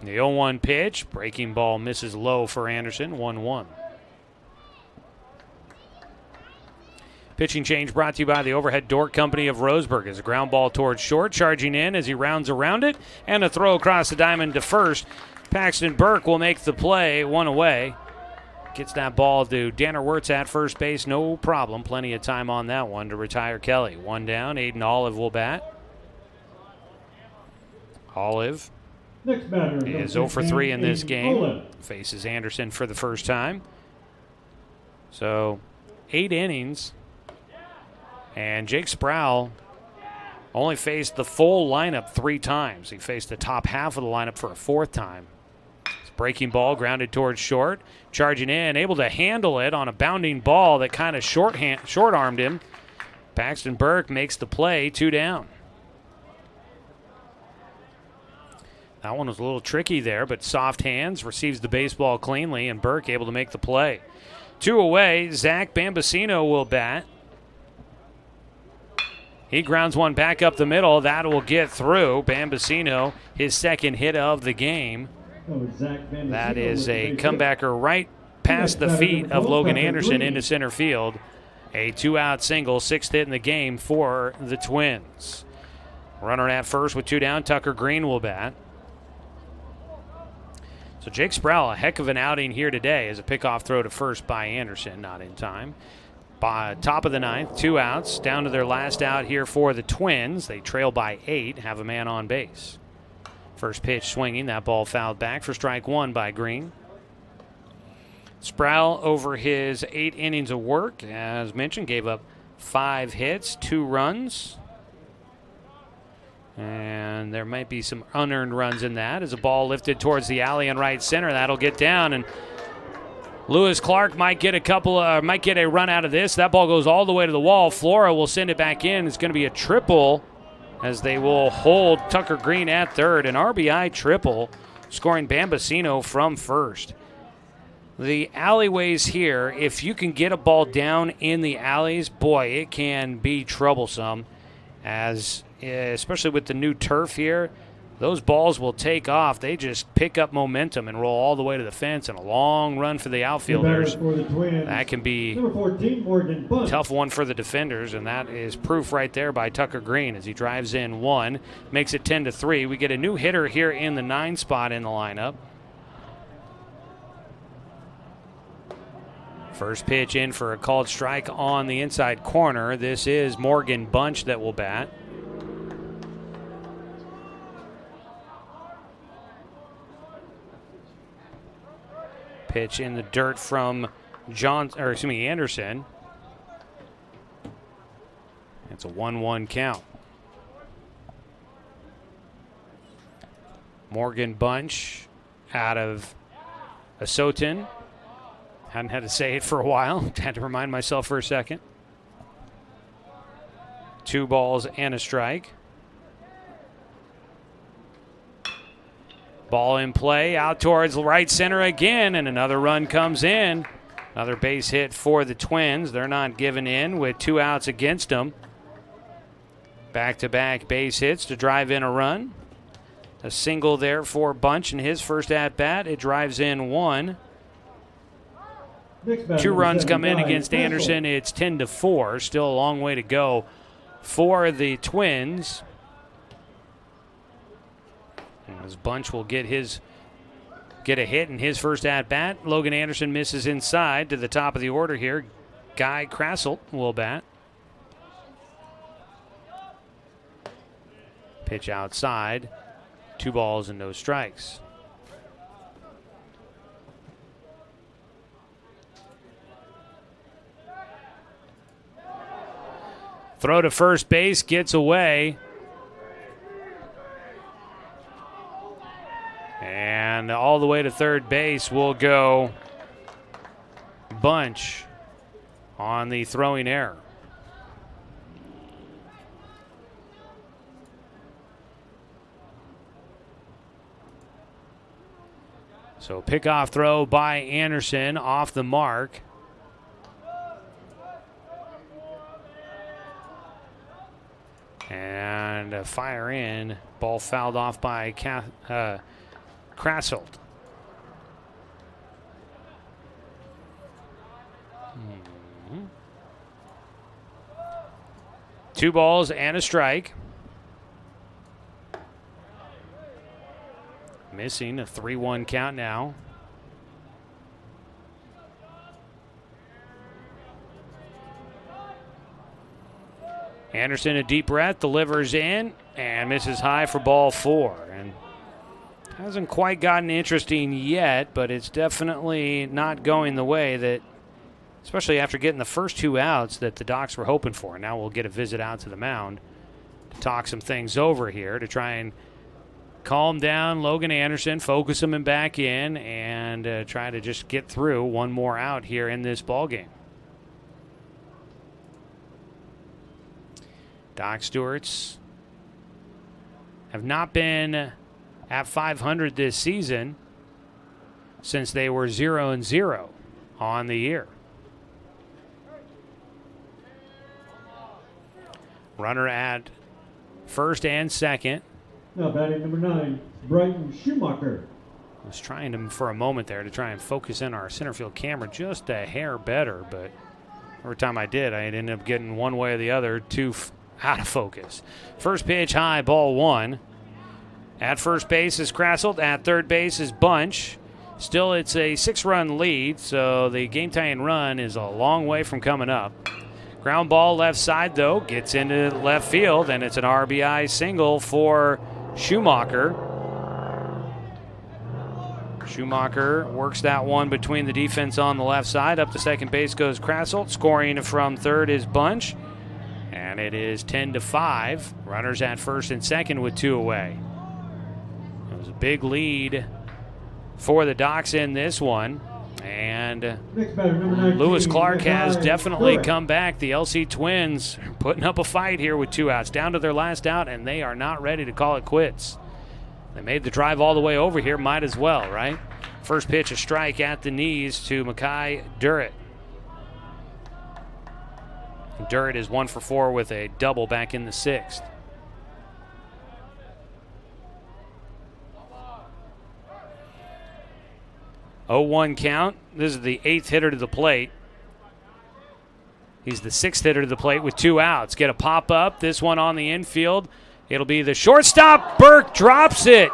The 0-1 pitch, breaking ball misses low for Anderson, 1-1. Pitching change brought to you by the Overhead Door Company of Roseburg. As a ground ball towards short, charging in as he rounds around it, and a throw across the diamond to first. Paxton Burke will make the play, 1 away. Gets that ball to Danner Wirtz at first base, no problem. Plenty of time on that one to retire Kelly. 1 down, Aiden Olive will bat. Olive is 0 for 3 in this game. Faces Anderson for the first time. So 8 innings. And Jake Sproul only faced the full lineup 3 times. He faced the top half of the lineup for a 4th time. It's breaking ball grounded towards short. Charging in, able to handle it on a bounding ball that kind of short-armed him. Paxton Burke makes the play, 2 down. That one was a little tricky there, but soft hands, receives the baseball cleanly, and Burke able to make the play. 2 away, Zach Bambasino will bat. He grounds one back up the middle. That will get through. Bambasino, his 2nd hit of the game. That is a comebacker right past the feet of Logan Anderson into center field. A 2-out single, 6th hit in the game for the Twins. Runner at first with 2 down. Tucker Green will bat. So Jake Sproul, a heck of an outing here today as a pickoff throw to first by Anderson, not in time. By top of the 9th, 2 outs, down to their last out here for the Twins. They trail by 8, have a man on base. First pitch swinging, that ball fouled back for strike 1 by Green. Sproul, over his 8 innings of work, as mentioned, gave up 5 hits, 2 runs. And there might be some unearned runs in that as a ball lifted towards the alley in right center. That'll get down, and Lewis Clark might get a run out of this. That ball goes all the way to the wall. Flora will send it back in. It's going to be a triple as they will hold Tucker Green at third. An RBI triple, scoring Bambasino from first. The alleyways here, if you can get a ball down in the alleys, boy, it can be troublesome. Especially with the new turf here, those balls will take off. They just pick up momentum and roll all the way to the fence, and a long run for the outfielders. That can be a tough one for the defenders, and that is proof right there by Tucker Green as he drives in 1, makes it 10-3. We get a new hitter here in the 9 spot in the lineup. First pitch in for a called strike on the inside corner. This is Morgan Bunch that will bat. Pitch in the dirt from Anderson. It's a 1-1 count. Morgan Bunch out of Asotin. Hadn't had to say it for a while. Had to remind myself for a second. 2 balls and a strike. Ball in play, out towards right center again, and another run comes in. Another base hit for the Twins. They're not giving in with 2 outs against them. Back-to-back base hits to drive in a run. A single there for Bunch in his first at-bat. It drives in 1. 2 runs come in against Anderson. It's 10-4. Still a long way to go for the Twins. As Bunch will get a hit in his first at-bat. Logan Anderson misses inside to the top of the order here. Guy Krasselt will bat. Pitch outside. 2 balls and no strikes. Throw to first base, gets away. And all the way to third base will go Bunch on the throwing error. So pickoff throw by Anderson off the mark. And a fire in. Ball fouled off by Krasselt. Two balls and a strike. Missing a 3-1 count now. Anderson, a deep breath, delivers in and misses high for ball 4. And hasn't quite gotten interesting yet, but it's definitely not going the way that, especially after getting the first 2 outs, that the Docs were hoping for. Now we'll get a visit out to the mound to talk some things over here to try and calm down Logan Anderson, focus him back in, and try to just get through one more out here in this ballgame. Doc Stewarts have not been at 500 this season since they were 0-0 on the year. Runner at first and second. Now batting number 9, Brighton Schumacher. I was trying to, for a moment there, to try and focus in our center field camera just a hair better, but every time I did, I ended up getting one way or the other too out of focus. First pitch high, ball 1. At first base is Krasselt. At third base is Bunch. Still, it's a 6-run lead, so the game-tying run is a long way from coming up. Ground ball left side, though, gets into left field, and it's an RBI single for Schumacher. Schumacher works that one between the defense on the left side. Up to second base goes Krasselt. Scoring from third is Bunch. And it is 10-5. Runners at first and second with 2 away. It was a big lead for the Docs in this one. And Lewis Clark has definitely come back. The LC Twins putting up a fight here with 2 outs. Down to their last out, and they are not ready to call it quits. They made the drive all the way over here. Might as well, right? First pitch, a strike at the knees to Mackay Durrett. Durrett is 1 for 4 with a double back in the 6th. Oh, 1 count. This is the 8th hitter to the plate. He's the 6th hitter to the plate with 2 outs. Get a pop up. This one on the infield. It'll be the shortstop. Burke drops it.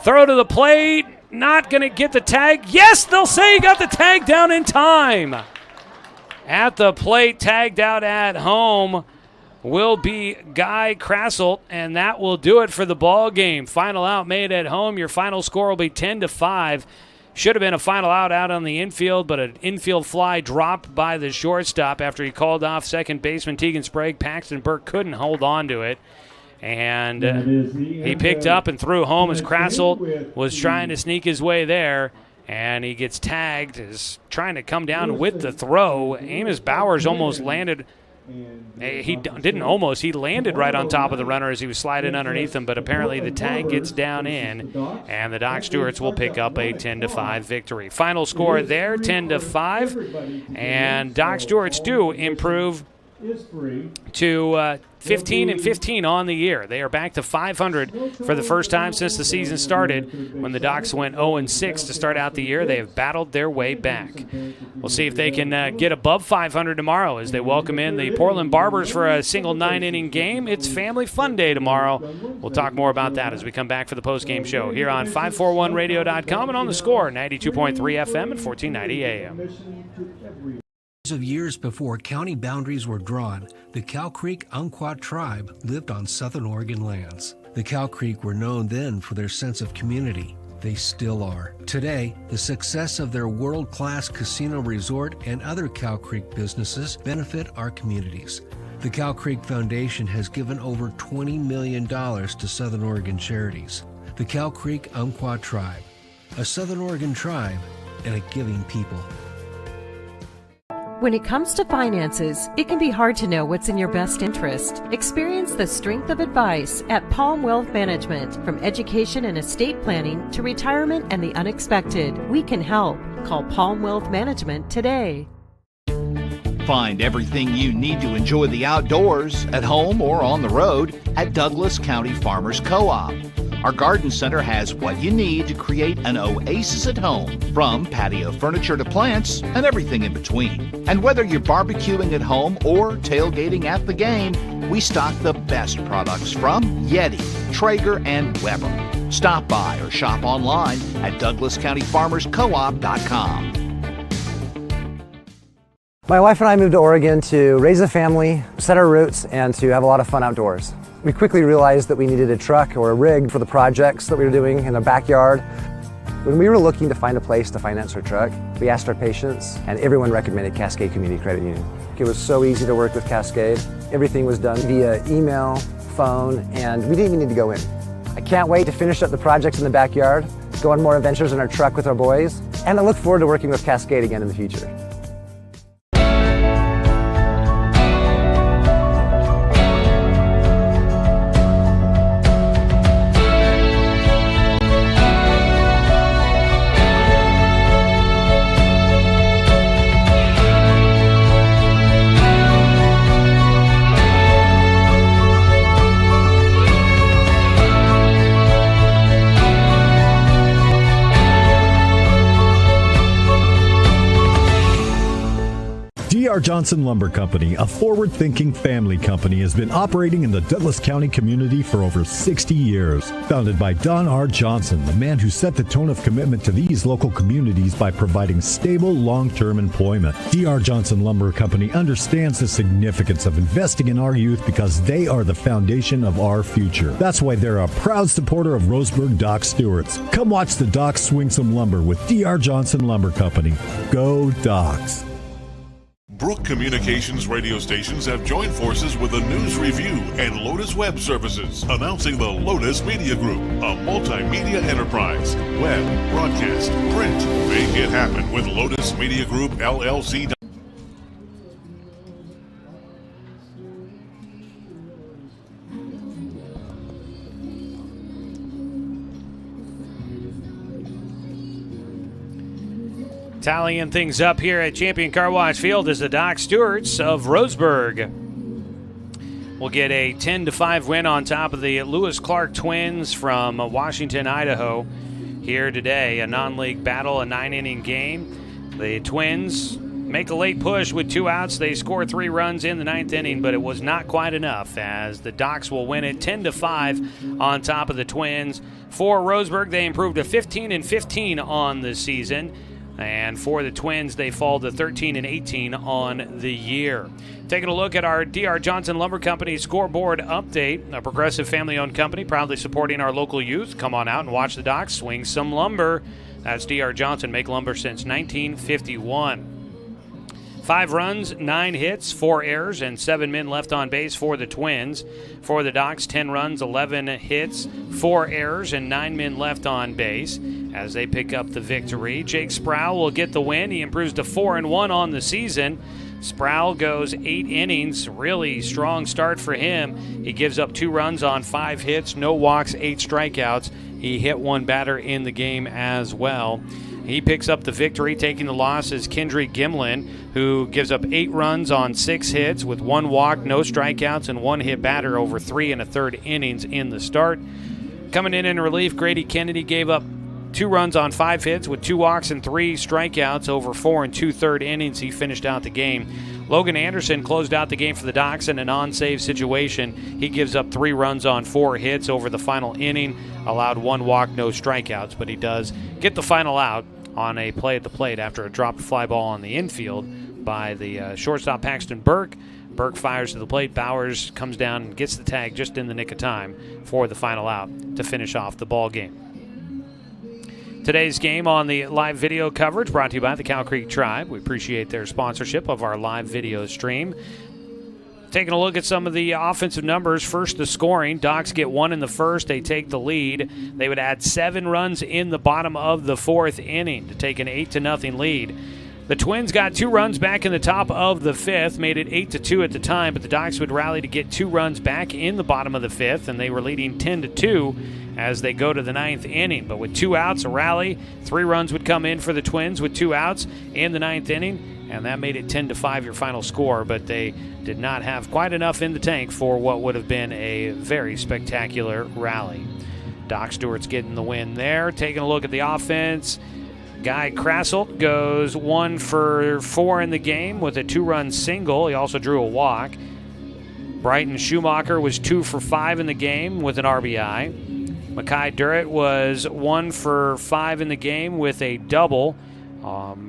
Throw to the plate. Not going to get the tag. Yes, they'll say he got the tag down in time. At the plate, tagged out at home, will be Guy Krasselt, and that will do it for the ball game. Final out made at home. Your final score will be 10-5. Should have been a final out on the infield, but an infield fly dropped by the shortstop after he called off second baseman Tegan Sprague. Paxton Burke couldn't hold on to it, and he picked up and threw home as Krasselt was trying to sneak his way there. And he gets tagged, is trying to come down with the throw. Amos Bowers almost landed. He didn't almost. He landed right on top of the runner as he was sliding underneath him, but apparently the tag gets down in, and the Doc Stewarts will pick up a 10-5 victory. Final score there, 10-5, and Doc Stewarts do improve to 15-15 on the year. They are back to 500 for the first time since the season started. When the Docs went 0-6 to start out the year, they have battled their way back. We'll see if they can get above 500 tomorrow as they welcome in the Portland Barbers for a single 9-inning game. It's Family Fun Day tomorrow. We'll talk more about that as we come back for the postgame show here on 541radio.com and on the Score, 92.3 FM and 1490 AM. Of years before county boundaries were drawn, the Cow Creek Umpqua tribe lived on southern Oregon lands. The Cow Creek were known then for their sense of community. They still are. Today, the success of their world-class casino resort and other Cow Creek businesses benefit our communities. The Cow Creek Foundation has given over $20 million to Southern Oregon charities. The Cow Creek Umpqua tribe, a Southern Oregon tribe and a giving people. When it comes to finances, it can be hard to know what's in your best interest. Experience the strength of advice at Palm Wealth Management. From education and estate planning to retirement and the unexpected, we can help. Call Palm Wealth Management today. Find everything you need to enjoy the outdoors, at home or on the road, at Douglas County Farmers Co-op. Our garden center has what you need to create an oasis at home, from patio furniture to plants and everything in between. And whether you're barbecuing at home or tailgating at the game, we stock the best products from Yeti, Traeger, and Weber. Stop by or shop online at DouglasCountyFarmersCoop.com. My wife and I moved to Oregon to raise a family, set our roots, and to have a lot of fun outdoors. We quickly realized that we needed a truck or a rig for the projects that we were doing in the backyard. When we were looking to find a place to finance our truck, we asked our patients, and everyone recommended Cascade Community Credit Union. It was so easy to work with Cascade. Everything was done via email, phone, and we didn't even need to go in. I can't wait to finish up the projects in the backyard, go on more adventures in our truck with our boys, and I look forward to working with Cascade again in the future. D.R. Johnson Lumber Company, a forward-thinking family company, has been operating in the Douglas County community for over 60 years. Founded by Don R. Johnson, the man who set the tone of commitment to these local communities by providing stable, long-term employment. D.R. Johnson Lumber Company understands the significance of investing in our youth because they are the foundation of our future. That's why they're a proud supporter of Roseburg Dr. Stewart's. Come watch the Docs swing some lumber with D.R. Johnson Lumber Company. Go Docs! Brook Communications radio stations have joined forces with the News Review and Lotus Web Services, announcing the Lotus Media Group, a multimedia enterprise. Web, broadcast, print. Make it happen with Lotus Media Group, LLC. Tallying things up here at Champion Car Wash Field is the Doc Stewarts of Roseburg. We'll get a 10-5 win on top of the Lewis Clark Twins from Washington, Idaho here today. A non-league battle, a 9-inning game. The Twins make a late push with 2 outs. They score 3 runs in the 9th inning, but it was not quite enough as the Docs will win it 10-5 on top of the Twins. For Roseburg, they improved to 15-15 on the season. And for the Twins, they fall to 13-18 on the year. Taking a look at our D.R. Johnson Lumber Company scoreboard update, a progressive family-owned company proudly supporting our local youth. Come on out and watch the Docs swing some lumber. That's D.R. Johnson, make lumber since 1951. 5 runs, 9 hits, 4 errors, and 7 men left on base for the Twins. For the Docs, 10 runs, 11 hits, 4 errors, and 9 men left on base as they pick up the victory. Jake Sproul will get the win. He improves to 4-1 on the season. Sproul goes 8 innings. Really strong start for him. He gives up 2 runs on 5 hits, no walks, 8 strikeouts. He hit 1 batter in the game as well. He picks up the victory. Taking the loss is Kendry Gimlin, who gives up 8 runs on 6 hits with 1 walk, no strikeouts, and 1 hit batter over 3 1/3 innings in the start. Coming in relief, Grady Kennedy gave up 2 runs on 5 hits with 2 walks and 3 strikeouts over 4 2/3 innings. He finished out the game. Logan Anderson closed out the game for the Docs in a non-save situation. He gives up 3 runs on 4 hits over the final inning, allowed 1 walk, no strikeouts, but he does get the final out on a play at the plate after a dropped fly ball on the infield by the shortstop Paxton Burke. Burke fires to the plate. Bowers comes down and gets the tag just in the nick of time for the final out to finish off the ball game. Today's game on the live video coverage brought to you by the Cow Creek Tribe. We appreciate their sponsorship of our live video stream. Taking a look at some of the offensive numbers. First, the scoring. Docs get 1 in the first. They take the lead. They would add 7 runs in the bottom of the 4th inning to take an 8-0 lead. The Twins got 2 runs back in the top of the 5th, made it 8-2 at the time, but the Docs would rally to get 2 runs back in the bottom of the 5th, and they were leading 10-2 as they go to the 9th inning. But with 2 outs, a rally, 3 runs would come in for the Twins with 2 outs in the 9th inning, and that made it 10-5 your final score, but they did not have quite enough in the tank for what would have been a very spectacular rally. Doc Stewart's getting the win there. Taking a look at the offense, Guy Krasselt goes 1 for 4 in the game with a 2-run single. He also drew a walk. Brighton Schumacher was 2 for 5 in the game with an RBI. Mackay Durrett was 1 for 5 in the game with a double.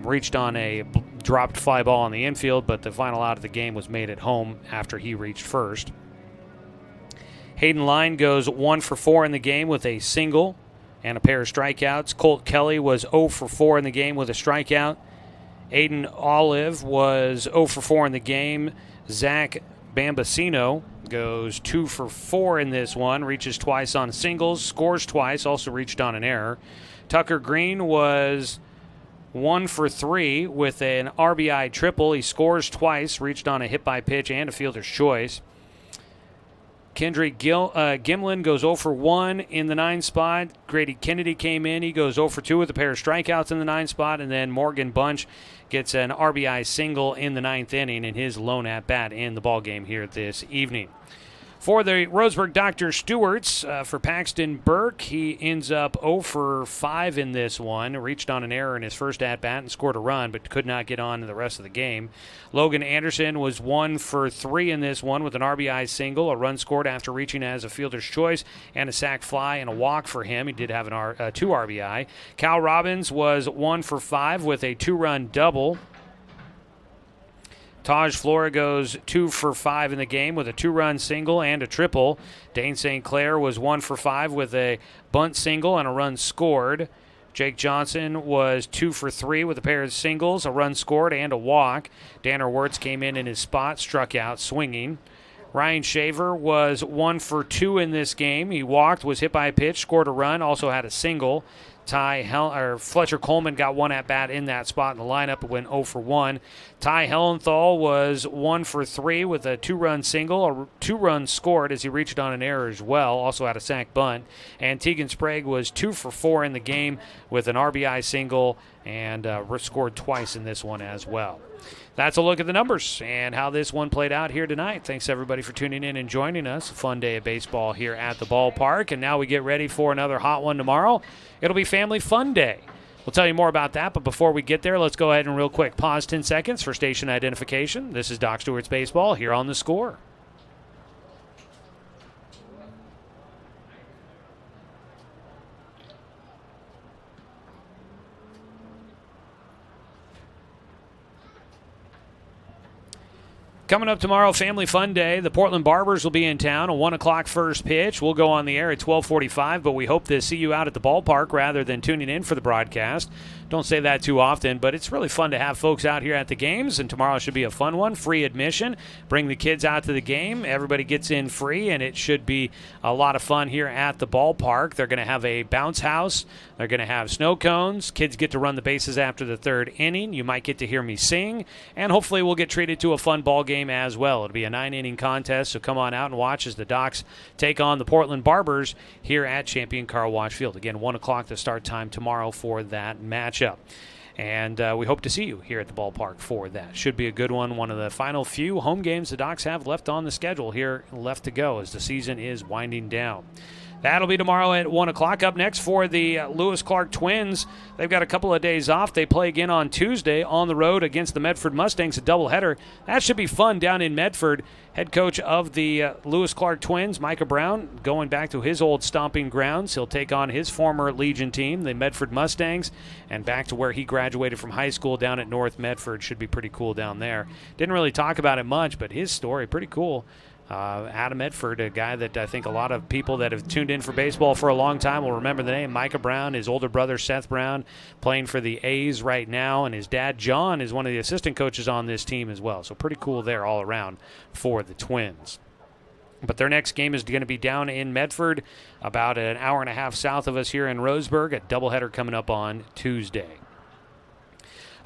Reached on a dropped fly ball on the infield, but the final out of the game was made at home after he reached first. Hayden Line goes 1 for 4 in the game with a single and a pair of strikeouts. Colt Kelly was 0 for 4 in the game with a strikeout. Aiden Olive was 0 for 4 in the game. Zach Bambasino goes 2 for 4 in this one, reaches twice on singles, scores twice, also reached on an error. Tucker Green was 1 for 3 with an RBI triple. He scores twice, reached on a hit by pitch and a fielder's choice. Kendrick Gimlin goes 0 for 1 in the 9 spot. Grady Kennedy came in. He goes 0 for 2 with a pair of strikeouts in the 9 spot. And then Morgan Bunch gets an RBI single in the 9th inning in his lone at-bat in the ballgame here this evening. For the Roseburg Dr. Stewarts, for Paxton Burke, he ends up 0 for 5 in this one. Reached on an error in his first at-bat and scored a run, but could not get on in the rest of the game. Logan Anderson was 1 for 3 in this one with an RBI single, a run scored after reaching as a fielder's choice, and a sac fly and a walk for him. He did have 2 RBI. Cal Robbins was 1 for 5 with a 2-run double. Taj Flora goes 2 for 5 in the game with a 2-run single and a triple. Dane St. Clair was 1 for 5 with a bunt single and a run scored. Jake Johnson was 2 for 3 with a pair of singles, a run scored, and a walk. Danner Wirtz came in his spot, struck out swinging. Ryan Shaver was 1 for 2 in this game. He walked, was hit by a pitch, scored a run, also had a single. Fletcher Coleman got 1 at-bat in that spot in the lineup. It went 0 for 1. Ty Hellenthal was 1 for 3 with a 2-run single, a 2-run scored as he reached on an error as well. Also had a sac bunt. And Tegan Sprague was 2 for 4 in the game with an RBI single and scored twice in this one as well. That's a look at the numbers and how this one played out here tonight. Thanks, everybody, for tuning in and joining us. A fun day of baseball here at the ballpark. And now we get ready for another hot one tomorrow. It'll be Family Fun Day. We'll tell you more about that, but before we get there, let's go ahead and real quick pause 10 seconds for station identification. This is Doc Stewart's Baseball here on The Score. Coming up tomorrow, Family Fun Day. The Portland Barbers will be in town. A 1 o'clock first pitch. We'll go on the air at 12:45, but we hope to see you out at the ballpark rather than tuning in for the broadcast. Don't say that too often, but it's really fun to have folks out here at the games, and tomorrow should be a fun one. Free admission. Bring the kids out to the game. Everybody gets in free, and it should be a lot of fun here at the ballpark. They're going to have a bounce house. They're going to have snow cones. Kids get to run the bases after the 3rd inning. You might get to hear me sing, and hopefully we'll get treated to a fun ball game as well. It'll be a 9-inning contest, so come on out and watch as the Docs take on the Portland Barbers here at Champion Car Wash Field. Again, 1 o'clock the start time tomorrow for that matchup. And we hope to see you here at the ballpark for that. Should be a good one. One of the final few home games the Docs have left on the schedule here, left to go as the season is winding down. That'll be tomorrow at 1 o'clock. Up next for the Lewis Clark Twins. They've got a couple of days off. They play again on Tuesday on the road against the Medford Mustangs, a doubleheader. That should be fun down in Medford. Head coach of the Lewis Clark Twins, Micah Brown, going back to his old stomping grounds. He'll take on his former Legion team, the Medford Mustangs, and back to where he graduated from high school down at North Medford. Should be pretty cool down there. Didn't really talk about it much, but his story, pretty cool. Adam Medford, a guy that I think a lot of people that have tuned in for baseball for a long time will remember the name. Micah Brown, his older brother Seth Brown, playing for the A's right now, and his dad John is one of the assistant coaches on this team as well. So pretty cool there all around for the Twins. But their next game is going to be down in Medford, about an hour and a half south of us here in Roseburg, a doubleheader coming up on Tuesday.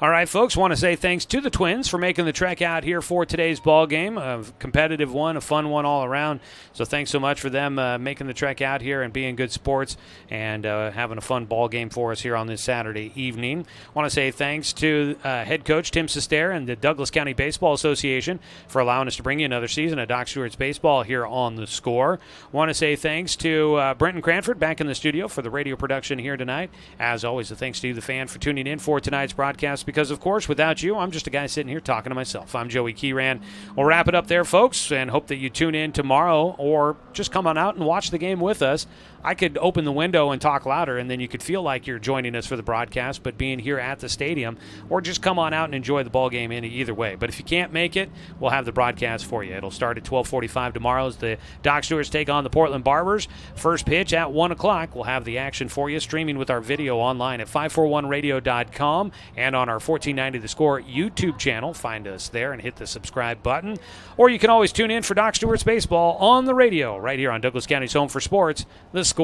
All right, folks, want to say thanks to the Twins for making the trek out here for today's ball game. A competitive one, a fun one all around. So thanks so much for them making the trek out here and being good sports and having a fun ball game for us here on this Saturday evening. Want to say thanks to head coach Tim Sester and the Douglas County Baseball Association for allowing us to bring you another season of Doc Stewart's Baseball here on The Score. Want to say thanks to Brenton Cranford back in the studio for the radio production here tonight. As always, a thanks to you, the fan, for tuning in for tonight's broadcast. Because, of course, without you, I'm just a guy sitting here talking to myself. I'm Joey Keyran. We'll wrap it up there, folks, and hope that you tune in tomorrow or just come on out and watch the game with us. I could open the window and talk louder, and then you could feel like you're joining us for the broadcast, but being here at the stadium, or just come on out and enjoy the ball game either way. But if you can't make it, we'll have the broadcast for you. It'll start at 12:45 tomorrow as the Doc Stewarts take on the Portland Barbers. First pitch at 1 o'clock. We'll have the action for you, streaming with our video online at 541radio.com and on our 1490 The Score YouTube channel. Find us there and hit the subscribe button. Or you can always tune in for Doc Stewart's Baseball on the radio right here on Douglas County's Home for Sports, The Score.